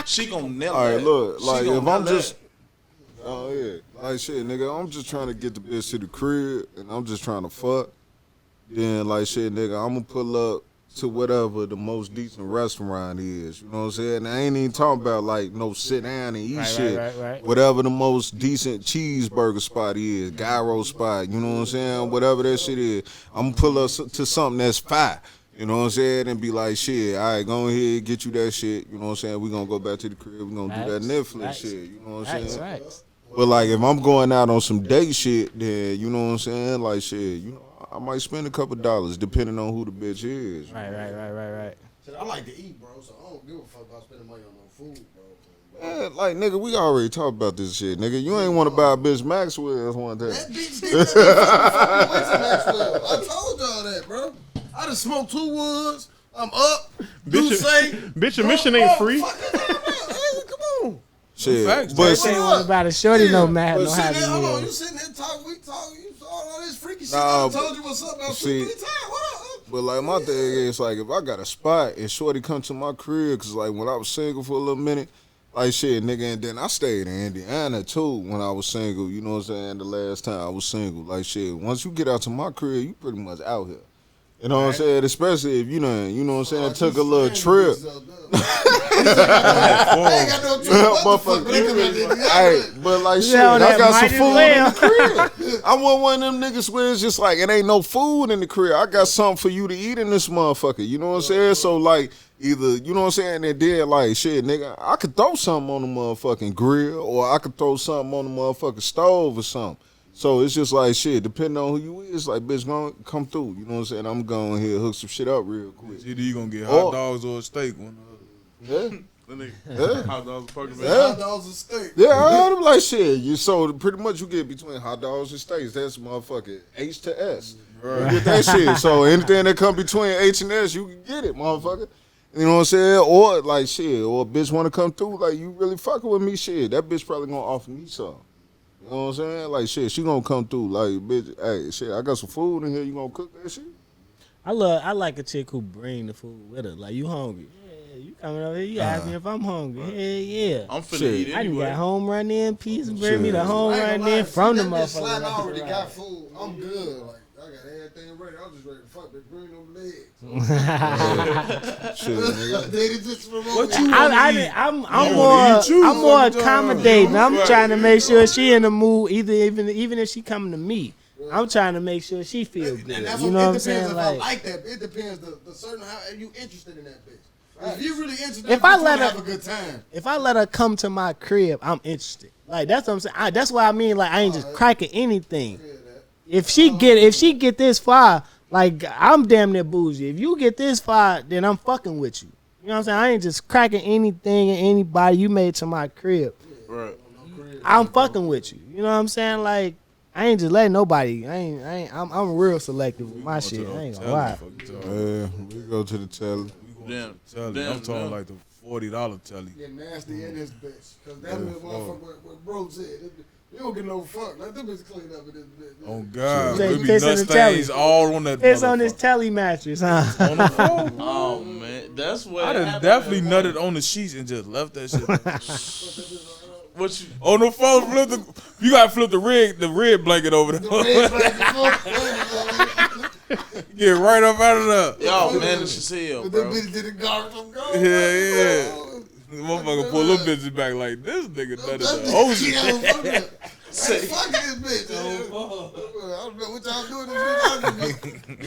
She gonna nail All right, that. look, She like gonna if nail I'm that. just, oh yeah, like shit, nigga, I'm just trying to get the bitch to the crib, and I'm just trying to fuck. Then like shit, nigga, I'm gonna pull up to whatever the most decent restaurant is. You know what I'm saying? And I ain't even talking about like no sit down and eat shit. Right. Whatever the most decent cheeseburger spot is, gyro spot. You know what I'm saying? Whatever that shit is, I'm gonna pull up to something that's fire. You know what I'm saying? And be like, shit, all right, go ahead, get you that shit. You know what I'm saying? We gonna go back to the crib. We gonna do that Netflix shit. You know what I'm saying? Right. But like, if I'm going out on some date shit, then you know what I'm saying? Like, shit, you know, I might spend a couple dollars depending on who the bitch is. Right. Shit, I like to eat, bro, so I don't give a fuck about spending money on no food, bro. Man, like, nigga, we already talked about this shit, nigga. You ain't want to buy a bitch Maxwell's one time. That bitch did that fucking with Maxwell. I told y'all that, bro. I done smoked 2 woods. I'm up. Bitch, your mission ain't free. Hey, come on. Shit, Facts, but Say what about a shorty? No man, But no sitting happy there, hold on, meal. you sitting there talking, we talking, you saw all this freaky shit. Nah, I told you what's up about see, 2-3 times. What up? But like my thing is like if I got a spot and shorty come to my crib, cause like when I was single for a little minute, like shit, nigga, and then I stayed in Indiana too when I was single. You know what I'm saying? The last time I was single, like shit. Once you get out to my crib, you pretty much out here. You know what I'm saying? Especially if you know what I'm saying, took a little trip. Hey, but like shit, Yeah, I that got some might as food well. in the crib. I want one of them niggas where it's just like it ain't no food in the crib. I got something for you to eat in this motherfucker. You know what I'm saying? So like either, you know what I'm saying, and then like shit, nigga, I could throw something on the motherfucking grill or I could throw something on the motherfucking stove or something. So it's just like shit, depending on who you is, like bitch gonna come through. You know what I'm saying? I'm going here hook some shit up real quick. Either you gonna get hot dogs or a steak. One Yeah. Yeah. Hot dogs, Perkins. Yeah. Hot dogs and steak. Yeah, I heard him like shit. You so pretty much you get between hot dogs and steaks. That's motherfucking H to S. You get that shit. So anything that come between H and S, you can get it, motherfucker. You know what I'm saying? Or like shit, or a bitch wanna come through, like you really fucking with me, shit. That bitch probably gonna offer me something. You know what I'm saying? Like shit, she gonna come through. Like bitch, hey, shit, I got some food in here. You gonna cook that shit? I like a chick who bring the food with her. Like, you hungry? Yeah, you coming over here? You ask me if I'm hungry? Yeah. I'm finna Shit. eat I done anyway. got home run in peace and bring me the Shit. home I ain't run gonna lie, in from the that bitch slide, I already motherfucker. got food. I'm good. Like, I got everything ready. I'm just ready to fuck. They bring them legs. Shit, nigga. They just remote What me. you wanna eat? I'm wanna more eat you I'm more sometimes. accommodating. I'm Right. trying to make sure she in the mood. Even if she coming to me, I'm trying to make sure she feel good. And that's You know what I'm it depends saying? if I Like, like that. It depends the certain how you interested in that bitch. If you really interested, If in I bitch, let you her- have a good time. if I let her come to my crib, I'm interested. Like, that's what I'm saying. That's why I mean, like, I ain't just cracking anything. If she get this far, like, I'm damn near bougie. If you get this far, then I'm fucking with you. You know what I'm saying? I ain't just cracking anything and anybody you made to my crib. Right. I'm fucking with you. You know what I'm saying? Like, I ain't just letting nobody. I'm real selective with my shit. I ain't gonna lie. Yeah, we go to the telly. Damn. Telly. I'm talking like the $40 telly. Get nasty in this bitch. Cause that's what motherfucker what bro said. You don't get no fuck. Let them bitch clean up in this bitch. Oh God, Say there be piss in nut the telly. stains all on that. It's on this motherfucker. telly mattress, huh? On the floor. Oh man, that's what. I done happened. definitely nutted on the sheets and just left that shit. What you? On the phone, you gotta flip the red blanket over there. Get right up out of there. Y'all managed to hell, But bro. that bitch did the garbage. I'm gone. Yeah. The motherfucker pull them bitches back like this nigga nutted the ocean. Say, fuck this bitch. I don't know what y'all doing this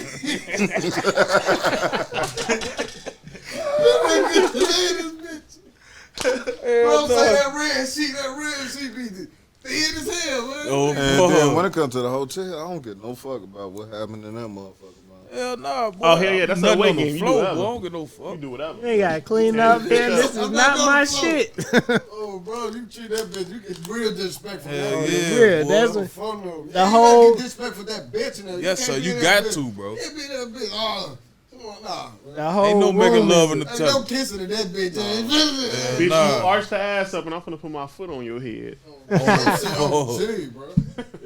bitch. Bro, say that red sheet be thin as hell, man. Oh, And then when fuck. it comes to the hotel, I don't give no fuck about what happened in that motherfucker, man. Hell nah, boy. Oh, hell yeah, that's Nutting that weight on the game. You floor, do boy. I whatever. don't give no fuck. You do whatever. You ain't gotta clean up here. This is I'm not not my gonna shit. Oh, bro, you treat that bitch, you get real disrespectful. Hell man. yeah, Yeah, boy. that's No what. fun, though. The You whole- gotta get disrespectful for that bitch. And Yes, sir, can't you be got that bitch. to, bro. It be that bitch. Nah. The whole Ain't no making room love is- in the Ain't no tub. kissing in that bitch. Bitch, you arch the ass up and I'm finna put my foot on your head. Oh, shit, bro.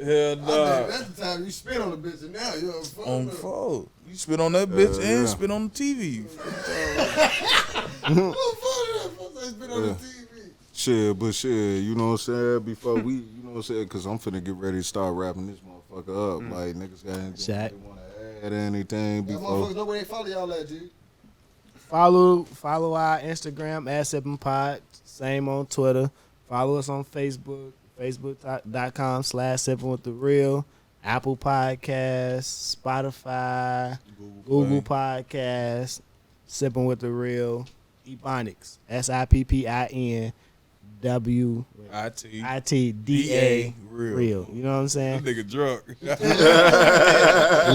Hell nah. That's the time you spit on the bitch, and now you're On phone. You spit on that bitch and yeah. spit on the TV. Spit on the TV. Shit, but shit, you know what I'm saying? Before we, you know what I'm saying? Because I'm finna get ready to start wrapping this motherfucker up. Like, niggas got anything Shaq. they want to add anything That before. motherfuckers know where they follow y'all at, dude. Follow our Instagram at Sippin Pod. Same on Twitter. Follow us on Facebook. Facebook.com/Sippin Wit Da Real. Apple Podcasts, Spotify, Google Podcasts, Sippin Wit Da Real, Ebonics, SIPPINWITDA Real. You know what I'm That saying? nigga drunk.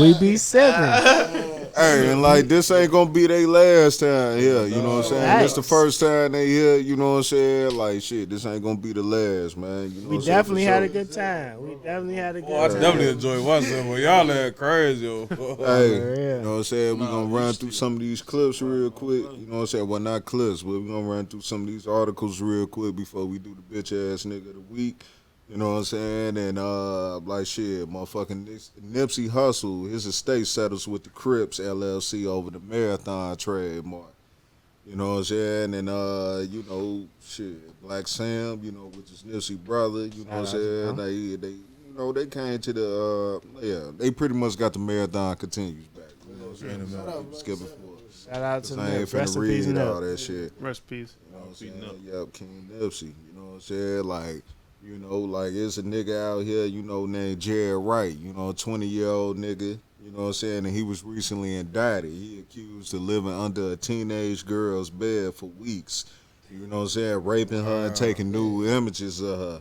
We be sipping. Hey, and like, this ain't gonna be their last time here, you know what I'm saying? This the Facts. first time they here, you know what I'm saying? Like, shit, this ain't gonna be the last, man. You know We what I'm saying? definitely For had a sure. good time. We definitely had a good Oh, I time. definitely enjoyed myself, but y'all that crazy. Yo. Hey, real. you know what I'm saying? We gonna run through some of these clips real quick. You know what I'm saying? Well, not clips, but we gonna run through some of these articles real quick before we do the bitch ass nigga of the week. You know what I'm saying? And like shit, motherfucking Nipsey Hussle, his estate settles with the Crips LLC over the Marathon trademark. You know what I'm saying? And you know, shit, Black Sam, you know, which is Nipsey brother, you know what I'm saying? They you know, they came to the they pretty much got the Marathon continues back. You know what I'm saying? Skipping forward. Shout out to I ain't Nip. Rest finna in peace, read all Nip. that shit. Rest in peace. You know what I'm saying? Yep, King Nipsey. You know what I'm saying? Like, you know, like it's a nigga out here, you know, named Jared Wright, you know, 20-year-old nigga, you know what I'm saying? And he was recently indicted. He accused of living under a teenage girl's bed for weeks. You know what I'm saying? Raping her and taking nude images of her.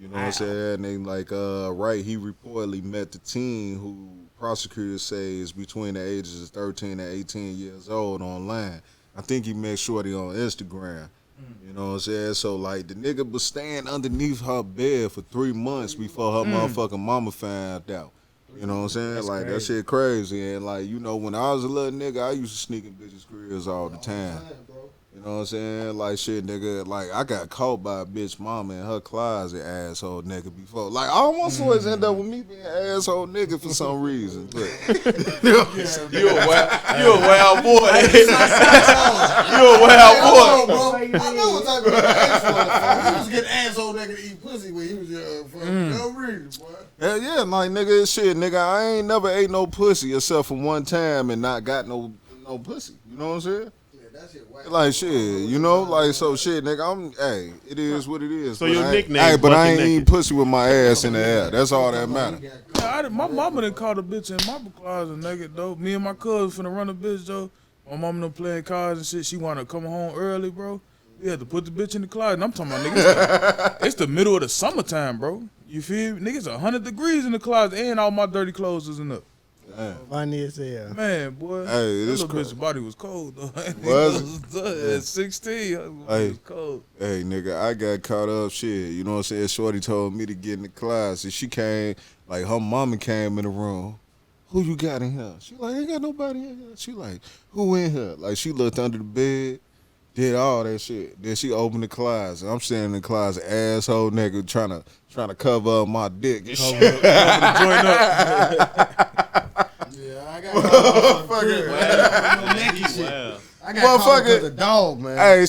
You know what I'm saying? And like Wright, he reportedly met the teen who prosecutors say is between the ages of 13 and 18 years old online. I think he met Shorty on Instagram. You know what I'm saying? So, like, the nigga was staying underneath her bed for 3 months before her motherfucking mama found out. You know what I'm saying? That's like, crazy. that shit crazy. And, like, you know, when I was a little nigga, I used to sneak in bitches' cribs all the time. You know what I'm saying? Like, shit, nigga, like, I got caught by a bitch mama in her closet, asshole nigga, before. Like, I almost always end up with me being an asshole nigga for some reason. But, You a wild boy. You a wild boy. Bro, I know what type of asshole. He was getting asshole nigga to eat pussy when he was young for no reason, boy. hell yeah, like, nigga, shit, nigga, I ain't never ate no pussy except for one time and not got no pussy. You know what I'm saying? Yeah, that shit whack. Like shit, you know, like so shit, nigga. Hey, it is what it is. So but your I, nickname hey, is but I Bucky ain't Naked. eating pussy with my ass in the air. That's all that matter. My mama done called a bitch in my closet naked though. Me and my cousin finna run a bitch though. My mama done playing cards and shit. She wanna come home early, bro. We had to put the bitch in the closet. And I'm talking about niggas. It's the middle of the summertime, bro. You feel me? Niggas 100 degrees in the closet and all my dirty clothes is in there. Damn. Funny as hell. Man, boy. Hey, that this little crazy. bitch's body was cold though. Was At 16, it Hey. was cold. Hey, nigga, I got caught up. Shit, you know what I'm saying? Shorty told me to get in the closet. She came, like her mama came in the room. Who you got in here? She like, ain't got nobody in here. She like, who in here? Like she looked under the bed. Did all that shit. Then she opened the closet. I'm standing in the closet, asshole nigga, trying to cover up my dick and shit. Join up. Yeah, I got Motherfucker. Wow. I got caught Motherfucker. because of dog, man. Hey,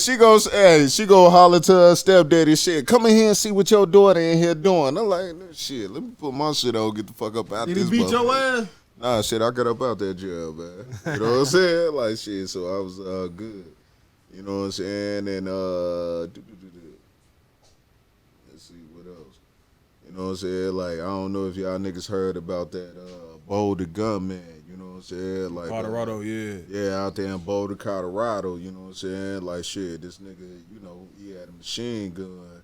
she go holler to her stepdaddy. Shit, come in here and see what your daughter in here doing. I'm like, shit, let me put my shit on, get the fuck up out Did this. he beat your motherfucker. ass? Nah, shit, I got up out that jail, man. You know what I'm saying? Like shit, so I was good. You know what I'm saying? And let's see what else. You know what I'm saying? Like I don't know if y'all niggas heard about that Boulder gunman. You know what I'm saying? Like Colorado, yeah. yeah, out there in Boulder, Colorado. You know what I'm saying? Like shit, this nigga, you know, he had a machine gun.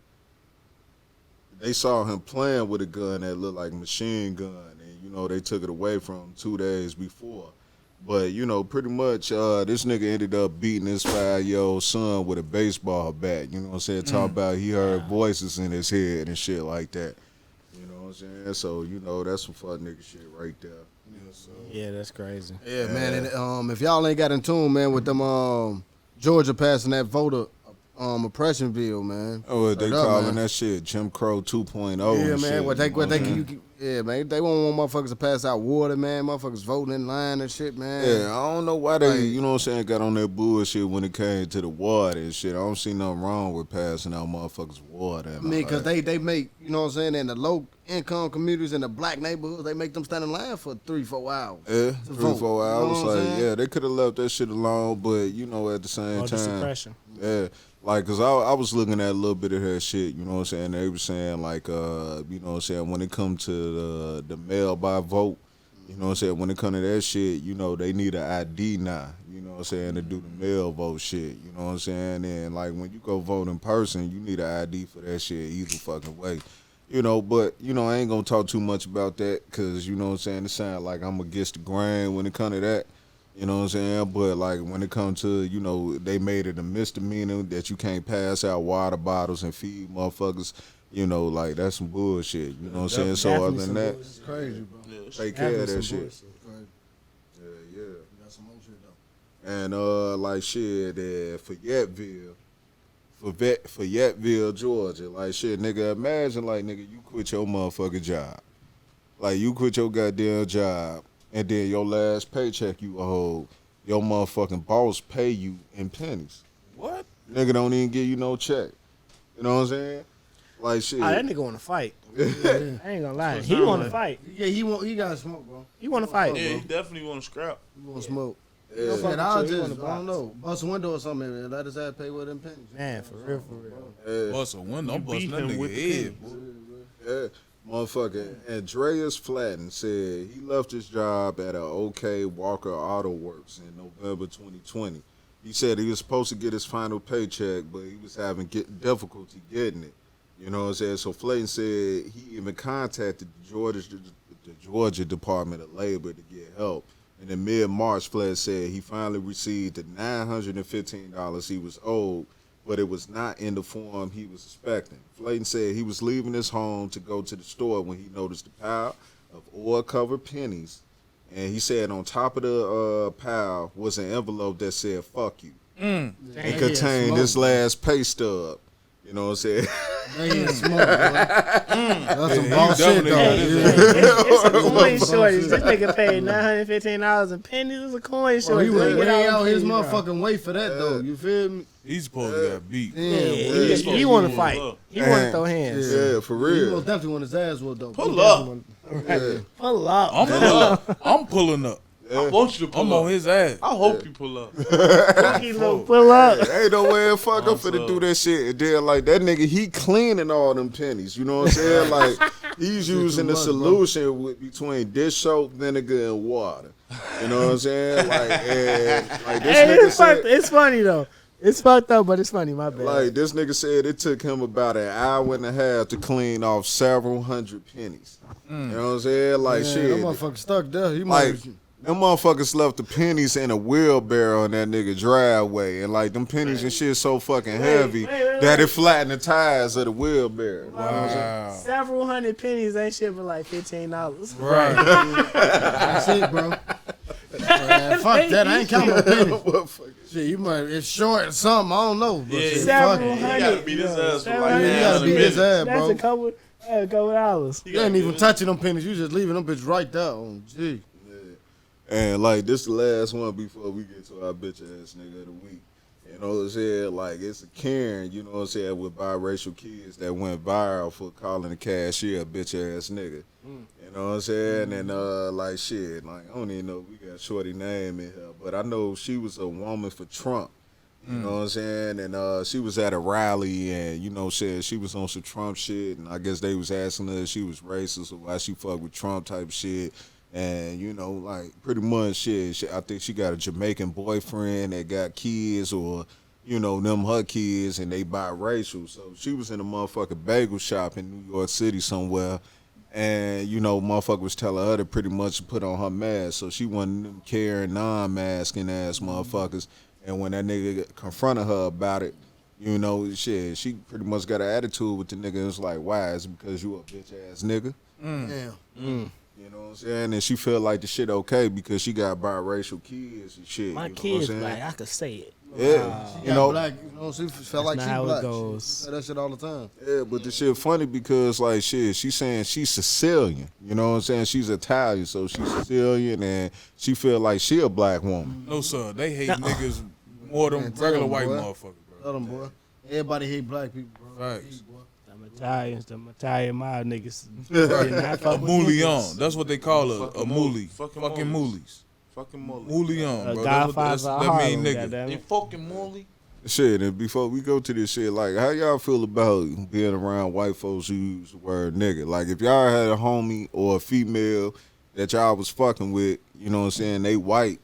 They saw him playing with a gun that looked like a machine gun, and you know they took it away from him 2 days before. But you know, pretty much, this nigga ended up beating his 5-year-old son with a baseball bat. You know what I'm saying? Talk about he heard voices in his head and shit like that. You know what I'm saying? So you know that's some fuck nigga shit right there. Yeah, Yeah, that's crazy. Yeah, man. And if y'all ain't got in tune, man, with them Georgia passing that voter oppression bill, man. Oh, they Straight up, calling man. that shit Jim Crow 2.0. Yeah, and man. shit, What they you know what I'm saying? man. They won't want motherfuckers to pass out water, man. Motherfuckers voting in line and shit, man. Yeah, I don't know why they, Like- you know what I'm saying, got on that bullshit when it came to the water and shit. I don't see nothing wrong with passing out motherfuckers water. And I mean, all because that. they make, you know what I'm saying, in the low income communities in the black neighborhoods, they make them stand in line for 3-4 hours. Yeah, to 3-4 vote. You know hours. what I'm Like, saying? yeah, they could have left that shit alone, but you know, at the same Voter time, suppression. yeah, like, cause I was looking at a little bit of that shit. You know what I'm saying? They were saying like, you know what I'm saying, when it come to the mail by vote, you know what I'm saying, when it come to that shit, you know, they need an ID now. You know what I'm saying, to do the mail vote shit. You know what I'm saying? And like when you go vote in person, you need an ID for that shit either fucking way. You know, but, you know, I ain't gonna talk too much about that because, you know what I'm saying, it sounds like I'm against the grain when it come to that. You know what I'm saying? But, like, when it comes to, you know, they made it a misdemeanor that you can't pass out water bottles and feed motherfuckers, you know, like, that's some bullshit. You know what I'm saying? So, other than that, It's crazy, bro. take care of that Definitely some shit. bullshit. Crazy. Yeah, yeah. Got some more shit, though. And like shit, Fayetteville, Georgia. Like shit, nigga, imagine like nigga, you quit your motherfucking job. Like you quit your goddamn job and then your last paycheck you hold, your motherfucking boss pay you in pennies. What? Nigga don't even give you no check. You know what I'm saying? Like shit. Oh, that nigga want to fight. I ain't gonna lie. He sound want to like. fight. Yeah, he got to smoke, bro. He want to fight. Yeah, he definitely want to scrap. He want to smoke. Yeah. Shit, I'll with you, he just, wanna I don't know, bust a window or something and let his ass pay with them pennies. Man, for real, for real. Yeah. Bust a window. I'm You busting beat that him nigga with the head, boy. Yeah, motherfucker. Andreas Flatten said he left his job at a OK Walker Auto Works in November 2020. He said he was supposed to get his final paycheck, but he was having difficulty getting it. You know what I'm saying? So Flatten said he even contacted the Georgia Department of Labor to get help. And in mid-March, Flatten said he finally received the $915 he was owed, but it was not in the form he was expecting. Flayton said he was leaving his home to go to the store when he noticed a pile of oil-covered pennies, and he said on top of the pile was an envelope that said "fuck you" and contained this last pay stub. You know what I'm saying? They ain't smoke, bro. That's some you boss shit, definitely though. got It's a coin shortage. This nigga paid $915 in pennies. It's a coin Bro, shortage. he was Get way all out the his pennies, bro. motherfucking way for that, though. You feel me? He's supposed to get beat. Yeah, Yeah, bro. he want to Yeah. fight. He want to throw hands. Yeah, for He real. most definitely want his ass whooped, though. Pull up. Pull up. I'm pulling up. I'm pulling up. I want you to pull I'm up. on his ass. I hope you pull up. Pull up. Ain't no way in fuck I'm finna so- do that shit. And then like that nigga, he cleaning all them pennies. You know what I'm saying? Like he's using the much, bro. solution between dish soap, vinegar, and water. You know what I'm saying? Like, and, like this Hey, nigga it's, fucked. said. It's funny though. It's fucked up, but it's funny. My bad. Like this nigga said it took him about an hour and a half to clean off several hundred pennies. You know what I'm saying? Like Yeah, shit. that motherfucker stuck there. He Like might. them motherfuckers left the pennies in a wheelbarrow in that nigga driveway, and like them pennies and shit so fucking heavy that it flattened the tires of the wheelbarrow. Wow. Several hundred pennies ain't shit but like $15. Right. That's it, bro. Man, fuck that. I ain't counting no pennies. Shit, you might. It's short or something. I don't know. But Yeah, shit, Several fuck it. He hundred. gotta beat his ass for Several like hundred. You gotta beat his ass, That's bro. a couple dollars. You ain't even touching them pennies. You just leaving them bitch right there. On G. And like this the last one before we get to our bitch ass nigga of the week. You know what I'm saying? Like it's a Karen, you know what I'm saying, with biracial kids that went viral for calling the cashier a bitch ass nigga. You know what I'm saying? And like shit, like I don't even know if we got shorty name in here, but I know she was a woman for Trump. You know what I'm saying? And she was at a rally and, you know, said she was on some Trump shit, and I guess they was asking her if she was racist or why she fuck with Trump type shit. And, you know, like, pretty much shit, I think she got a Jamaican boyfriend that got kids or, you know, them her kids, and they biracial. So she was in a motherfucking bagel shop in New York City somewhere, and, you know, motherfucker was telling her to pretty much put on her mask. So she wasn't them caring, non-masking ass motherfuckers. And when that nigga confronted her about it, you know, shit, she pretty much got an attitude with the nigga. It's like, why? Is it because you a bitch ass nigga? Damn. You You know what I'm saying? And she feel like the shit okay because she got biracial kids and shit. My you know kids what I'm saying? black. I could say it. Yeah, She you got know. black, you know, she felt like not she how it black. goes. She say that shit all the time. Yeah, but the shit funny because like shit, she's saying she's Sicilian. You know what I'm saying? She's Italian, so she's Sicilian and she feel like she a black woman. No, sir. They hate niggas more than Man, tell regular them, white boy. motherfuckers, bro. Tell them, boy. Everybody hate black people, bro. Facts. Them Italians, them Italian mob niggas. A mullion. That's what they call a mully. Fucking Fucking mullies. mullies. Fucking mullet. Mullion, A bro. Godfather of That mean Harlem, nigga. goddamn They it. fucking mully. Shit, and before we go to this shit, like, how y'all feel about being around white folks who use the word nigga? Like, if y'all had a homie or a female that y'all was fucking with, you know what I'm saying, they white,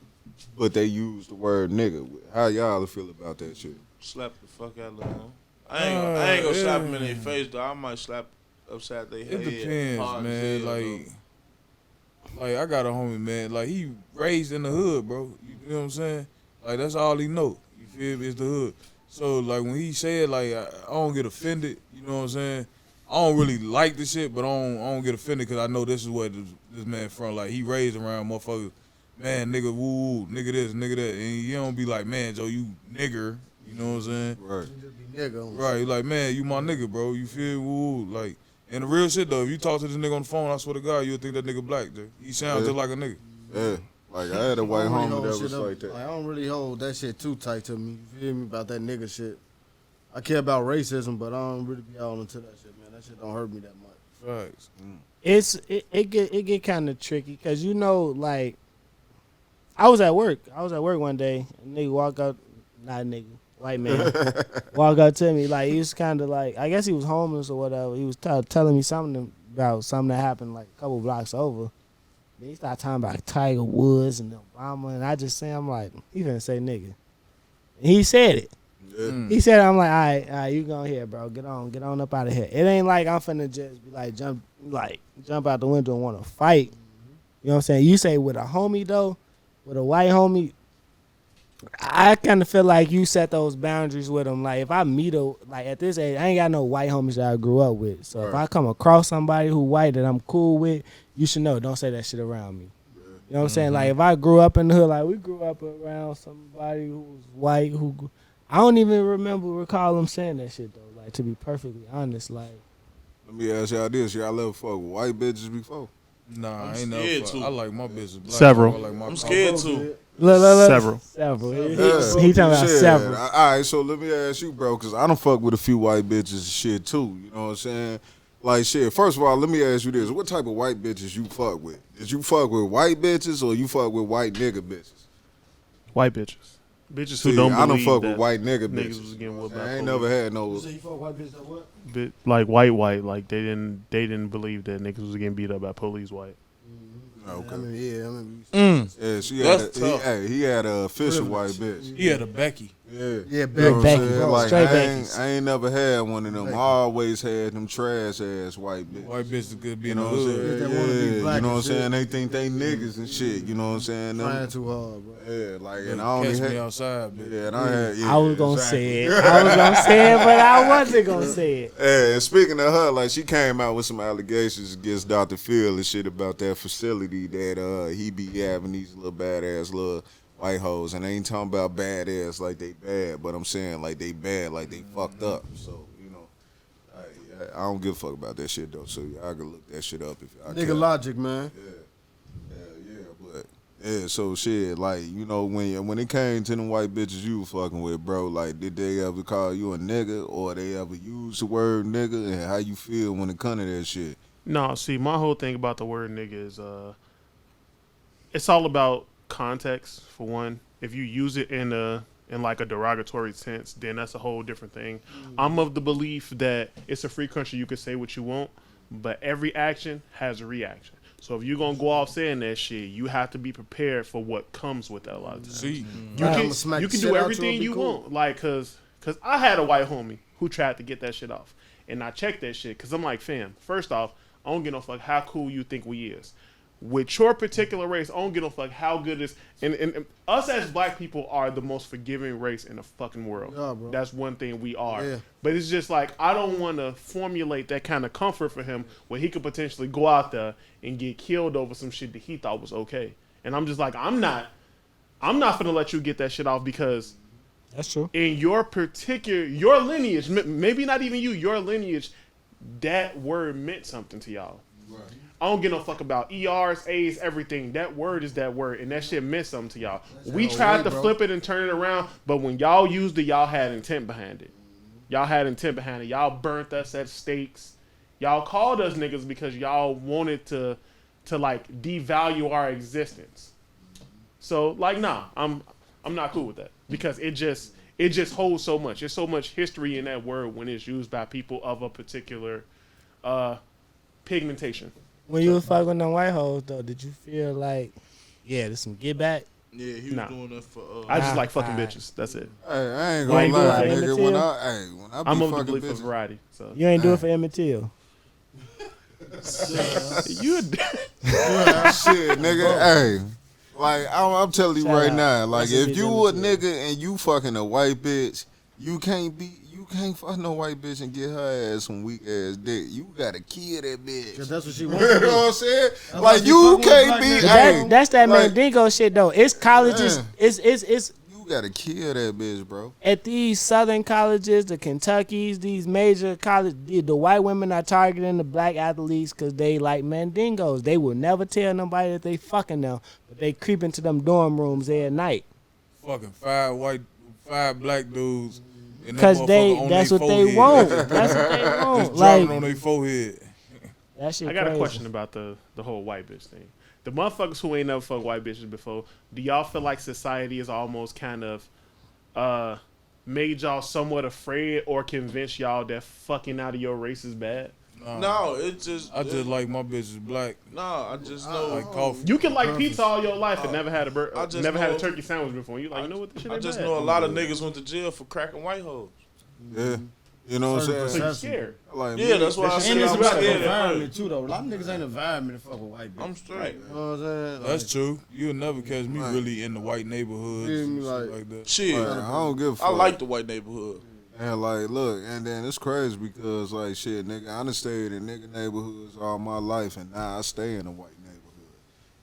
but they use the word nigga. How y'all feel about that shit? Slap the fuck out of them. I ain't gonna slap them in their face though. I might slap upside their head. It depends, hard as man. hell, Like I got a homie, man. Like he raised in the hood, bro. You know what I'm saying? Like that's all he know. You feel me? It's the hood. So like when he said like I don't get offended. You know what I'm saying? I don't really like this shit, but I don't get offended because I know this is what this man from. Like he raised around motherfuckers. Man, nigga, woo, nigga this, nigga that, and you don't be like, man, Joe, you nigger. You know what I'm saying? Right. Right, like, man, you my nigga, bro. You feel woo, like, and the real shit though, if you talk to this nigga on the phone, I swear to God, you'll think that nigga black, dude. He sounds just like a nigga. Yeah. Like, I had a white homie that was like that. I don't really hold that shit too tight to me. You feel me about that nigga shit? I care about racism, but I don't really be all into that shit, man. That shit don't hurt me that much. Facts. It get kind of tricky because you know like I was at work one day. A nigga walk up, not a nigga, white man, walk up to me like he was kind of like I guess he was homeless or whatever. He was telling me something about something that happened like a couple blocks over. Then he started talking about Tiger Woods and Obama, and I just say I'm like he finna say nigga, and he said it. Yeah. He said, I'm like, all right, you go here, bro. Get on up out of here. It ain't like I'm finna just be like, jump out the window and want to fight. You know what I'm saying? You say with a homie, though, with a white homie, I kind of feel like you set those boundaries with them. Like, if I meet like, at this age, I ain't got no white homies that I grew up with. So if I come across somebody who white that I'm cool with, you should know, don't say that shit around me. You know what I'm saying? Like, if I grew up in the hood, like, we grew up around somebody who was white, I don't even recall him saying that shit though. Like to be perfectly honest, like. Let me ask y'all this: y'all ever fuck with white bitches before? Nah, I ain't scared never. to. I like my business black. Several. I like my I'm scared too. Look. Several. He talking about Shit. several. All right, so let me ask you, bro, because I done fuck with a few white bitches and shit too. You know what I'm saying? Like shit. First of all, let me ask you this: what type of white bitches you fuck with? Did you fuck with white bitches or you fuck with white nigga bitches? White bitches. Bitches who See, don't I believe don't fuck that with white nigga niggas bitches. was getting whooped by I ain't police. never had no. You say you fuck white bitch that what? Like white, like they didn't believe that niggas was getting beat up by police white. Okay. I mean, Yeah, she had That's a, tough. he had a official white bitch. He had a Becky. Yeah, Yeah, You know what I'm Becky. saying? Like, Straight I ain't never had one of them. I always had them trash ass white bitches. White bitches could be You in the know what I'm hood. saying? That wanna be Yeah, black you know what I'm and shit. saying? They think they niggas and shit. You know what I'm saying? trying Them, too hard, bro. yeah, like, and I Catch only me had. outside, bitch. Yeah, and I had. Yeah, I was gonna exactly. say it. But I wasn't gonna say it. Yeah, and speaking of her, like she came out with some allegations against Dr. Phil and shit about that facility that he be having these little badass little white hoes, and I ain't talking about badass like they bad, but I'm saying like they bad, like they fucked up. So you know, I don't give a fuck about that shit though. So y'all can look that shit up if y'all care. Nigga logic, man. But yeah, so shit, like, you know, when it came to them white bitches you were fucking with, bro, like, did they ever call you a nigga or they ever use the word nigga, and how you feel when it come to that shit? No, see, my whole thing about the word nigga is it's all about context for one. If you use it in like a derogatory sense, then that's a whole different thing. I'm of the belief that it's a free country, you can say what you want, but every action has a reaction. So if you're gonna go off saying that shit, you have to be prepared for what comes with that a lot of times. See, You can do everything you want, like, cause I had a white homie who tried to get that shit off, and I checked that shit, cause I'm like, fam, first off, I don't give no fuck how cool you think we is. with your particular race, I don't give a fuck how good it is. And us as black people are the most forgiving race in the fucking world. Yeah, bro. That's one thing we are. Yeah. But it's just like, I don't want to formulate that kind of comfort for him where he could potentially go out there and get killed over some shit that he thought was okay. And I'm just like, I'm not gonna let you get that shit off, because That's true. in your lineage, maybe not even you, your lineage, that word meant something to y'all. Right. I don't give no fuck about ERs, A's, everything. That word is that word, and that shit meant something to y'all. We tried to flip it and turn it around, but when y'all used it, y'all had intent behind it. Y'all burnt us at stakes. Y'all called us niggas because y'all wanted to like devalue our existence. So like, nah, I'm not cool with that, because it just holds so much. There's so much history in that word when it's used by people of a particular pigmentation. When you was fucking with them white hoes, though, did you feel like, yeah, there's some get back? Yeah, he was doing that for. I just like fucking bitches. That's it. Hey, I ain't gonna lie, nigga. When I be I'm of the fucking belief bitches, for variety. So You ain't do it for Emmett Till. you shit, nigga. Hey, like I'm telling you Shout right out. now, like That's if a you big a nigga and you fucking a white bitch, you can't fuck no white bitch and get her ass some weak ass dick. You gotta kill that bitch. Cause that's what she You wants. know what I'm saying? why Like she you fucking with can't black be. niggas. Hey, That's that like, Mandingo shit, though. It's colleges. Yeah. It's You gotta kill that bitch, bro. at these southern colleges, the Kentuckys, these major colleges, the white women are targeting the black athletes because they like Mandingos. They will never tell nobody that they fucking them, but they creep into them dorm rooms every night. Fucking five black dudes. and that Because motherfucker on that's they what they forehead. want. That's what they Just want. dropping Like, on their forehead. that shit I got crazy. a question about the whole white bitch thing. The motherfuckers who ain't never fucked white bitches before, do y'all feel like society is almost kind of made y'all somewhat afraid or convinced y'all that fucking out of your race is bad? No, it just. I just like my bitches black. No, I just know. Like coffee. You can like pizza all your life and never had I just never had a know- turkey sandwich before. You like, you know what, this shit I ain't just bad. know a lot of niggas went to jail for cracking white hoes. Yeah, you know what I'm So saying? you scared. Like, Yeah, that's why I And said it's I'm about the scared. environment too, though. A lot of niggas ain't environment to fuck with white bitches. I'm straight. You know what I'm saying? That's true. You'll never catch me really in the white neighborhoods Yeah, and like- shit like that. Shit, Like, I don't give a fuck. I like the white neighborhood. And like, look, and then it's crazy because like, shit, nigga, I done stayed in nigga neighborhoods all my life, and now I stay in a white neighborhood.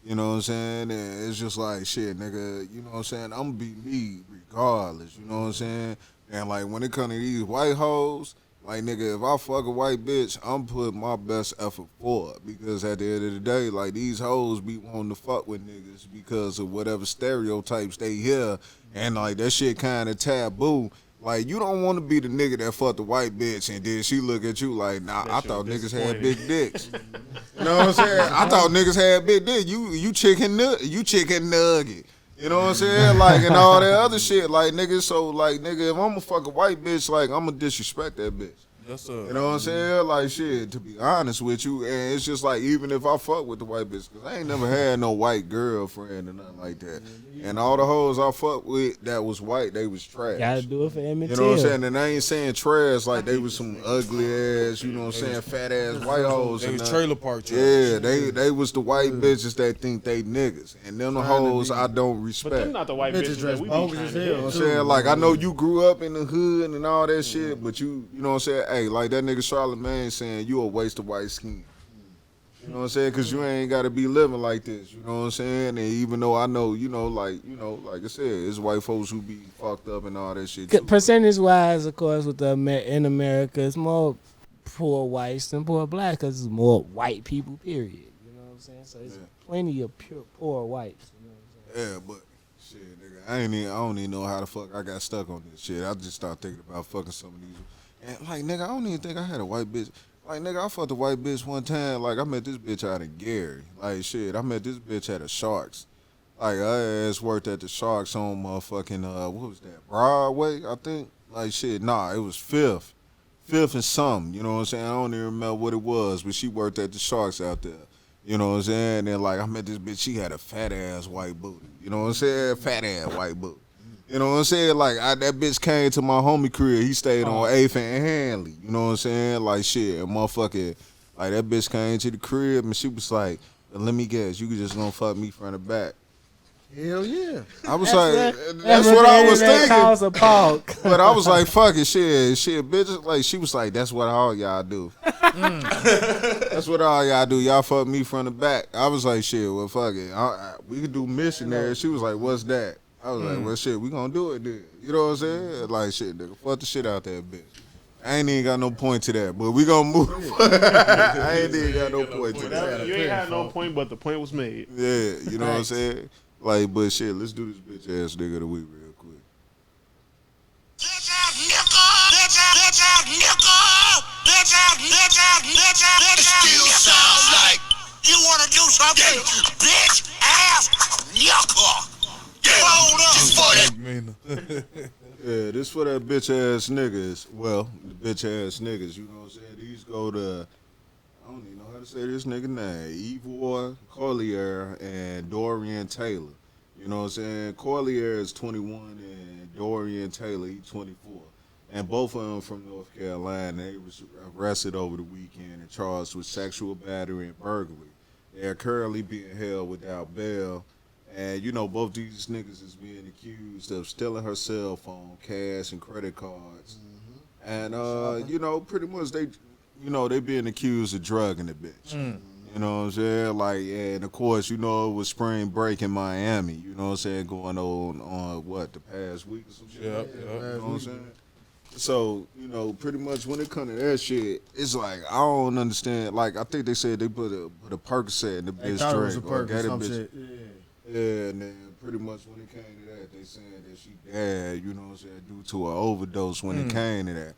You know what I'm saying? And it's just like, shit, nigga, you know what I'm saying? I'm gonna be me regardless. You know what I'm saying? And like, when it come to these white hoes, like, nigga, if I fuck a white bitch, I'm putting my best effort for it, because at the end of the day, like, these hoes be wanting to fuck with niggas because of whatever stereotypes they hear, and like, that shit kind of taboo. Like, you don't want to be the nigga that fucked the white bitch and then she look at you like, nah, I thought niggas had big dicks. You know what I'm saying? I thought niggas had big dicks. You chicken nugget. You know what I'm saying? Like, and all that other shit. Like, nigga, so, like, nigga, if I'm gonna fuck a white bitch, like, I'm gonna disrespect that bitch. That's You know what I'm saying? Like, shit, to be honest with you, and it's just like, even if I fuck with the white bitch, because I ain't never had no white girlfriend or nothing like that. And all the hoes I fucked with that was white, they was trash. Gotta do it for Emmett You know what I'm Till. saying? And I ain't saying trash like they was some ugly ass, you know what I'm saying, fat ass white hoes. They and was that. trailer park trash. Yeah, they was the white bitches that think they niggas. And them the hoes I don't But respect. them not the white bitches that we be bogus trying as to hell. You know what get. I'm saying? Like, I know you grew up in the hood and all that shit, but you know what I'm saying? Hey, like that nigga Charlamagne saying you a waste of white skin. You know what I'm saying? Because you ain't got to be living like this. You know what I'm saying? And even though I know, like I said, it's white folks who be fucked up and all that shit too. Percentage wise, of course, with in America, it's more poor whites than poor blacks because it's more white people, period. You know what I'm saying? So it's plenty of pure poor whites. You know what I'm saying? Yeah, but shit, nigga, I don't even know how the fuck I got stuck on this shit. I just started thinking about fucking some of these. And like, nigga, I don't even think I had a white bitch. Like, nigga, I fucked a white bitch one time. Like, I met this bitch out in Gary. Like, shit, I met this bitch at a Sharks. Like, her ass worked at the Sharks on motherfucking, what was that, Broadway, I think? Like, shit, nah, it was Fifth and something, you know what I'm saying? I don't even remember what it was, but she worked at the Sharks out there. You know what I'm saying? And then, like, I met this bitch, she had a fat-ass white booty. You know what I'm saying? Fat-ass white booty. You know what I'm saying? Like, that bitch came to my homie crib. He stayed on 8th and Hanley. You know what I'm saying? Like, shit, motherfucker. Like, that bitch came to the crib, and she was like, But let me guess, you just gonna fuck me from the back. Hell yeah. I was that's what I was thinking. Calls a pog. But I was like, fuck it, shit, bitch. Like, she was like, that's what all y'all do. That's what all y'all do. Y'all fuck me from the back. I was like, shit, well, fuck it. We could do missionary. She was like, what's that? I was like, well, shit, we gonna do it then. You know what I'm saying? Like, shit, nigga, fuck the shit out that bitch. I ain't even got no point to that, but we gonna move. I ain't even got no point to that. You ain't had no point, but the point was made. Yeah, you know what I'm saying? Like, but shit, let's do this bitch ass nigga of the week real quick. It still sounds like you want to do something, bitch ass nigga. Yeah, this for that bitch ass niggas. Well, the bitch ass niggas, you know what I'm saying? These go to, I don't even know how to say this nigga name. Evoire, Collier, and Dorian Taylor. You know what I'm saying? Collier is 21 and Dorian Taylor, he's 24. And both of them from North Carolina. They was arrested over the weekend and charged with sexual battery and burglary. They are currently being held without bail. And, you know, both these niggas is being accused of stealing her cell phone, cash, and credit cards. And, you know, pretty much they being accused of drugging the bitch. You know what I'm saying? Like, and of course, you know, it was spring break in Miami. You know what I'm saying? Going on what, the past week or some shit? Yep. You know what I'm saying? So, you know, pretty much when it comes to that shit, it's like, I don't understand. Like, I think they said they put a Percocet in the bitch drink. Or got a bitch. Shit. Yeah, and then pretty much when it came to that, they saying that she died, you know what I'm saying, due to an overdose when it came to that.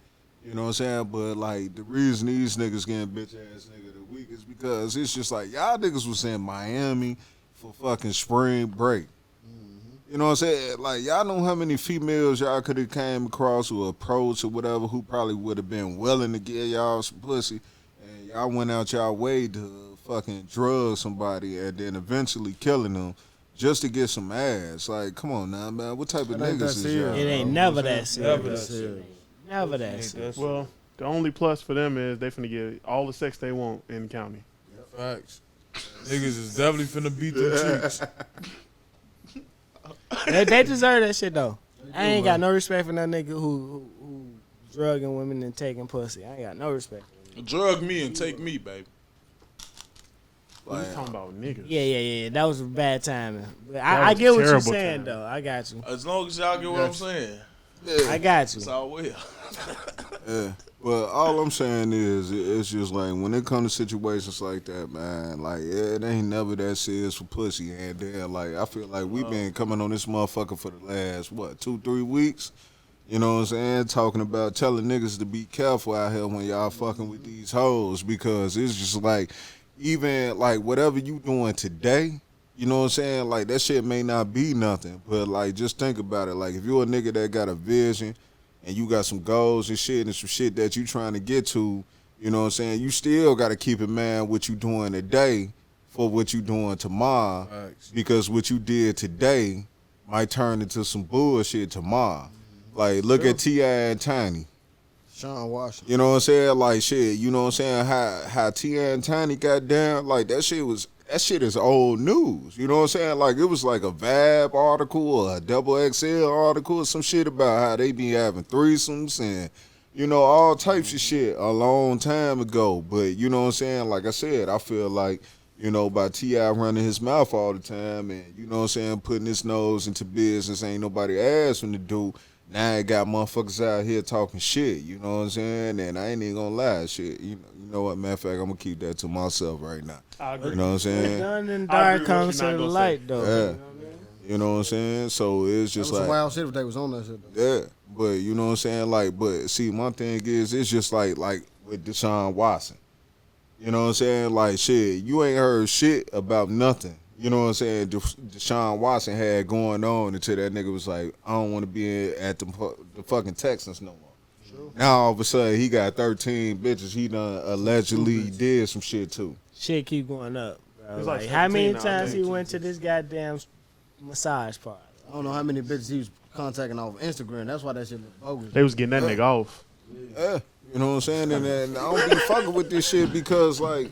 You know what I'm saying? But, like, the reason these niggas getting bitch-ass nigga of the week is because it's just like, y'all niggas was in Miami for fucking spring break. You know what I'm saying? Like, y'all know how many females y'all could have came across or approached or whatever who probably would have been willing to give y'all some pussy, and y'all went out y'all way to fucking drug somebody and then eventually killing them just to get some ass. Like, come on now, man. What type of niggas is y'all? It ain't never that serious. Never that serious. Never that serious. Well, the only plus for them is they finna get all the sex they want in the county. Facts. Niggas is definitely finna beat them cheeks. They deserve that shit though. I ain't got no respect for that nigga who drugging women and taking pussy. I ain't got no respect. Drug me and take me, baby. We talking about niggas. Yeah. That was a bad timing. But I get what you're saying though. I got you. As long as y'all get what I'm saying. I got you. That's all well. Yeah. But all I'm saying is, it's just like, when it comes to situations like that, man, like, it ain't never that serious for pussy. And then, like, I feel like we been coming on this motherfucker for the last, 2-3 weeks? You know what I'm saying? Talking about telling niggas to be careful out here when y'all fucking with these hoes, because it's just like, even, like, whatever you doing today, you know what I'm saying? Like, that shit may not be nothing, but, like, just think about it. Like, if you're a nigga that got a vision and you got some goals and shit that you trying to get to, you know what I'm saying? You still got to keep in mind what you doing today for what you doing tomorrow, because what you did today might turn into some bullshit tomorrow. Like, look at T.I. and Tiny. Sean Washington. You know what I'm saying? Like, shit, you know what I'm saying? How T.I. and Tiny got down, like, that shit is old news. You know what I'm saying? Like, it was like a Vab article or a XXL article or some shit about how they be having threesomes and, you know, all types of shit a long time ago. But, you know what I'm saying? Like I said, I feel like, you know, by T.I. running his mouth all the time and, you know what I'm saying, putting his nose into business ain't nobody asked him to do. Now I got motherfuckers out here talking shit, you know what I'm saying? And I ain't even gonna lie, shit. You know what, matter of fact, I'm gonna keep that to myself right now. I agree. You know what I'm saying? Done and dark comes to the light though. Yeah. You know what I'm saying? So it's just that was like, some wild shit if they was on that shit though. yeah. But you know what I'm saying? Like, but see, my thing is, it's just like with Deshaun Watson. You know what I'm saying? Like, shit, you ain't heard shit about nothing. You know what I'm saying? Deshaun Watson had going on until that nigga was like, I don't want to be at the fucking Texans no more. Sure. Now all of a sudden he got 13 bitches he done allegedly did some shit too. Shit keep going up, bro. It's Like, like how many 17 times he nowadays. went to this goddamn massage parlor? I don't know how many bitches he was contacting off Instagram. That's why that shit look bogus. They was getting that nigga off. Yeah. You know what I'm saying? And I don't be fucking with this shit because, like,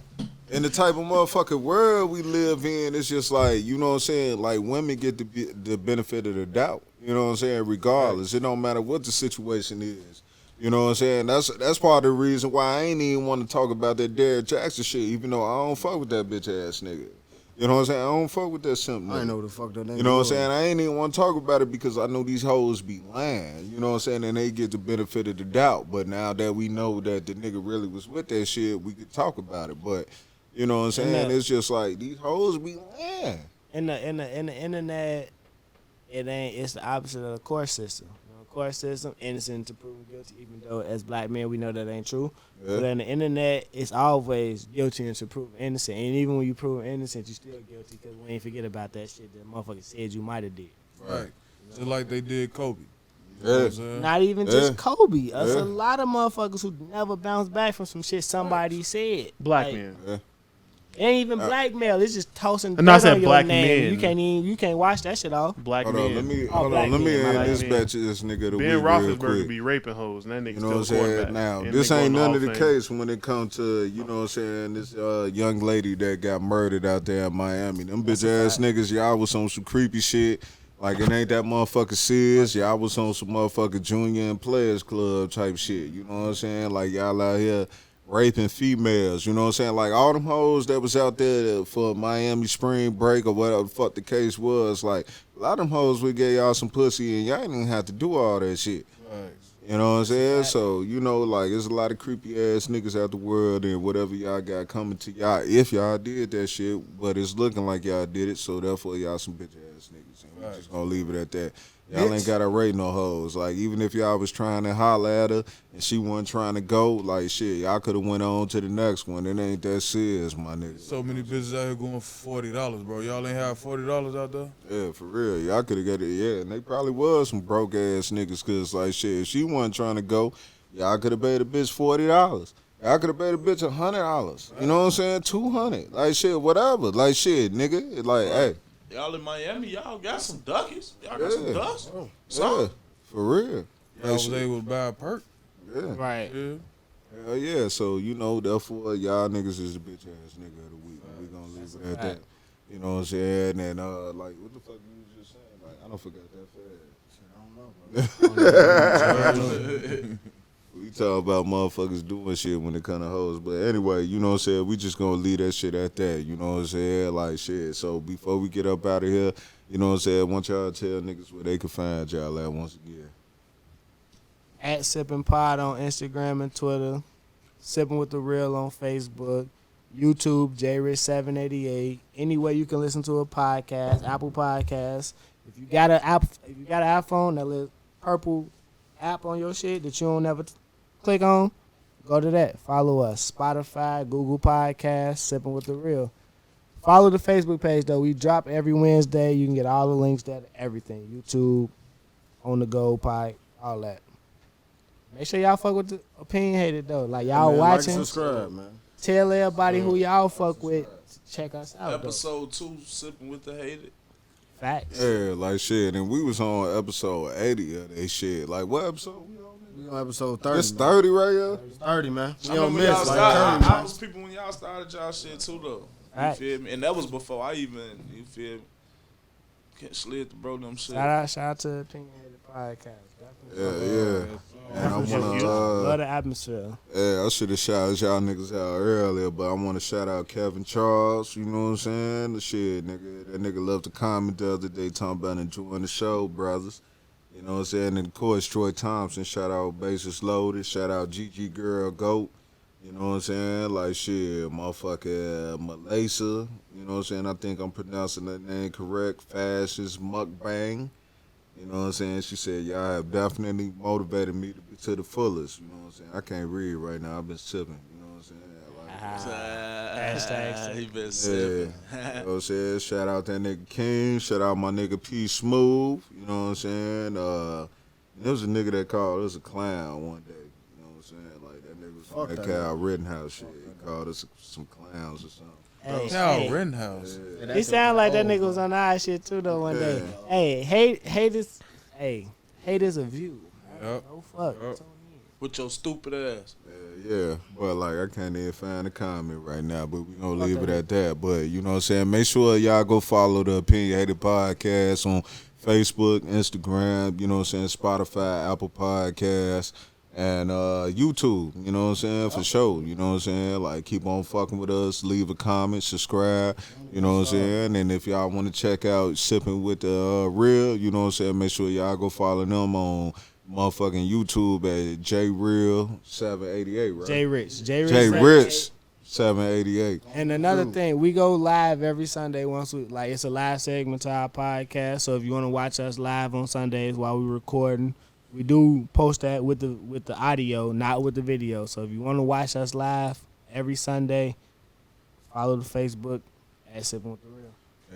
in the type of motherfucking world we live in, it's just like, you know what I'm saying? Like, women get the benefit of the doubt. You know what I'm saying? Regardless, it don't matter what the situation is. You know what I'm saying? That's part of the reason why I ain't even want to talk about that Derrick Jackson shit, even though I don't fuck with that bitch ass nigga. You know what I'm saying? I don't fuck with that simp nigga. I ain't know what the fuck that nigga You know what I'm was. saying? I ain't even want to talk about it because I know these hoes be lying. You know what I'm saying? And they get the benefit of the doubt. But now that we know that the nigga really was with that shit, we could talk about it. But you know what I'm saying? It's just like these hoes be lying. In the internet, it's the opposite of the court system. Court system, innocent to proven guilty, even though as black men we know that ain't true. Yeah. But on the internet, it's always guilty until proven innocent. And even when you prove innocent, you still guilty because we ain't forget about that shit that motherfucker said you might have did. Right. Just like they did Kobe. You know Yeah. what I'm saying? Not even just Kobe. Us Yeah. a lot of motherfuckers who never bounce back from some shit somebody said. Black Like, men. Yeah. It ain't even blackmail. It's just tossing No, I dirt said on your black name. men. You can't wash that shit off. Black Hold men. on, let me black end men, this men. batch of this nigga the Ben week real Roethlisberger quick. be raping hoes, and that nigga You know what I'm still saying? quarterback. Now, And this they ain't going none of to the Hall of Fame. case when it comes to, you know what I'm saying, this young lady that got murdered out there in Miami. Them bitch ass niggas, y'all was on some creepy shit. Like, it ain't that motherfucker serious. Y'all was on some motherfucker Junior and Players Club type shit. You know what I'm saying? Like, y'all out here raping females. You know what I'm saying? Like, all them hoes that was out there for Miami spring break or whatever the fuck the case was, like, a lot of them hoes would get y'all some pussy and y'all ain't even have to do all that shit. Right. You know what I'm saying? So, you know, like, there's a lot of creepy ass niggas out the world and whatever y'all got coming to y'all, if y'all did that shit, but it's looking like y'all did it, so therefore y'all some bitch ass niggas. And we just gonna leave it at that. Y'all ain't gotta rate no hoes. Like, even if y'all was trying to holler at her and she wasn't trying to go, like, shit, y'all could have went on to the next one. It ain't that serious, my nigga. So many bitches out here going for $40, bro. Y'all ain't have $40 out there? Yeah, for real. Y'all could have got it. Yeah, and they probably was some broke ass niggas because, like, shit, if she wasn't trying to go, y'all could have paid a bitch $40. Y'all could have paid a bitch $100. You know what I'm saying? $200. Like, shit, whatever. Like, shit, nigga. Like, hey. Y'all in Miami, y'all got some duckies. Y'all got some dust. Yeah, for real. Y'all Like, was shit. able to buy a perk? Yeah. Right. Yeah. Hell yeah. So, you know, therefore, y'all niggas is the bitch ass nigga of the week. We gonna leave it at that. You know what I'm saying? And, like, what the fuck you was just saying? Like, I don't forget that fast. We talk about motherfuckers doing shit when it come to hoes. But anyway, you know what I'm saying? We just gonna leave that shit at that. You know what I'm saying? Like, shit. So before we get up out of here, you know what I'm saying? I want y'all to tell niggas where they can find y'all at once again. At Sippin Pod on Instagram and Twitter. Sippin With Da Real on Facebook. YouTube, JRich788. Any way you can listen to a podcast, Apple Podcasts. If you got an iPhone, that little purple app on your shit that you don't ever click on, go to that. Follow us. Spotify, Google Podcasts, Sippin With Da Real. Follow the Facebook page, though. We drop every Wednesday. You can get all the links to everything. YouTube, On The Go, Pike, all that. Make sure y'all fuck with the opinionated, though. Like, y'all Man, watching. Like, subscribe, man. Tell everybody who y'all fuck with. Check us out, though. Episode 2, Sipping with the Hated. Facts. Yeah, like shit. And we was on episode 80 of that shit. Like, what episode we on? We on episode 30. It's 30 right here? 30, man. We I don't remember miss. y'all Like, started. 30, I was people when y'all started y'all shit too, though. You Right. feel me? And that was before I even, you feel me, slid the bro them shit. Shout out to Opinionated Podcast. Yeah. And I wanna Love the atmosphere. yeah, I should have shouted y'all niggas out earlier, but I wanna shout out Kevin Charles, you know what I'm saying? The shit, nigga. That nigga left a comment the other day talking about enjoying the show, brothers. You know what I'm saying? And of course Troy Thompson, shout out Basis Loaded, shout out GG Girl Goat. You know what I'm saying? Like, shit, motherfucker Malaysia. You know what I'm saying? I think I'm pronouncing that name correct. Fascist Mukbang. You know what I'm saying? She said, y'all have definitely motivated me to the fullest. You know what I'm saying? I can't read right now. I've been sipping. You know what I'm saying? Hashtag He been Yeah. sipping. You know what I'm saying? Shout out that nigga King. Shout out my nigga P Smooth. You know what I'm saying? There was a nigga that called us a clown one day. You know what I'm saying? Like, that nigga was from that Cal Rittenhouse shit. He called us some clowns or something. Cal Rittenhouse. He sound like that nigga was on our shit too though one day. Hey, hate is a view. Yep. Oh fuck. Yep. with your stupid ass. Yeah, but like I can't even find a comment right now, but we gonna leave it at that. But you know what I'm saying? Make sure y'all go follow the Opinionated Podcast on Facebook, Instagram, you know what I'm saying, Spotify, Apple Podcasts, and YouTube, you know what I'm saying, for sure. You know what I'm saying? Like keep on fucking with us, leave a comment, subscribe, you know what I'm saying? And if y'all wanna check out Sippin Wit Da Real, you know what I'm saying, make sure y'all go follow them on motherfucking YouTube at JReal788, right? J Rich 788. And another thing, we go live every Sunday once we like it's a live segment to our podcast. So if you want to watch us live on Sundays while we're recording, we do post that with the audio, not with the video. So if you want to watch us live every Sunday, follow the Facebook at Sippin Wit Da Real.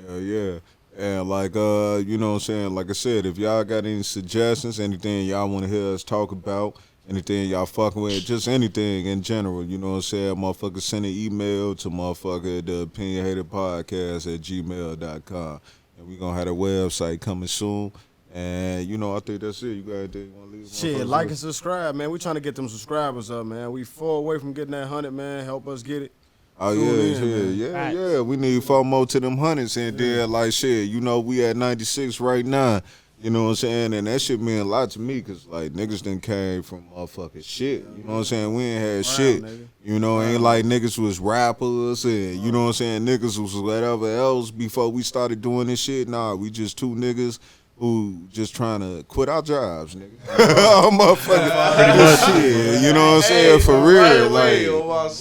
Hell yeah. And like you know what I'm saying, like I said, if y'all got any suggestions, anything y'all want to hear us talk about, anything y'all fucking with, just anything in general, you know what I'm saying, motherfucker send an email to motherfucker the opinionhatedpodcast@gmail.com. And we gonna have a website coming soon. And you know, I think that's it. You got anything you wanna leave? Shit, like and subscribe, man. We trying to get them subscribers up, man. We 4 away from getting that 100, man. Help us get it. Oh yeah. We need 4 more to them hundreds, and then like shit, you know, we at 96 right now. You know what I'm saying, and that shit mean a lot to me, cause like niggas done came from motherfucking shit. You know what I'm saying? We ain't had shit. Nigga. You know, ain't like niggas was rappers and you know what I'm saying. Niggas was whatever else before we started doing this shit. Nah, we just 2 niggas who just trying to quit our jobs, nigga. Oh, motherfucking shit. You know what I'm saying? For real, like,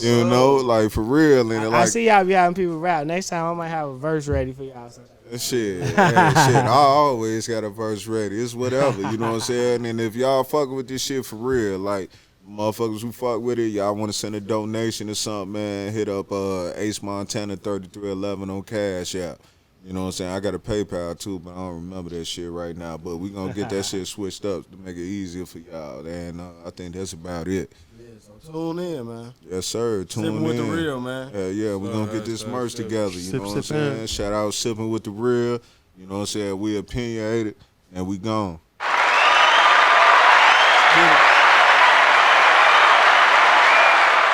you know, like for real. And I see y'all be having people rap. Next time I might have a verse ready for y'all. Shit. I always got a verse ready. It's whatever, you know what I'm saying? And if y'all fucking with this shit for real, like, motherfuckers who fuck with it, y'all want to send a donation or something, man, hit up Ace Montana 3311 on Cash App. You know what I'm saying? I got a PayPal too, but I don't remember that shit right now. But we gonna get that shit switched up to make it easier for y'all. And I think that's about it. Yeah, so tune in, man. Yes, sir. Tune in. Sippin Wit Da Real, man. Yeah, we gonna get this merch together. You know what I'm saying? Shout out Sippin Wit Da Real. You know what I'm saying? We opinionated and we gone.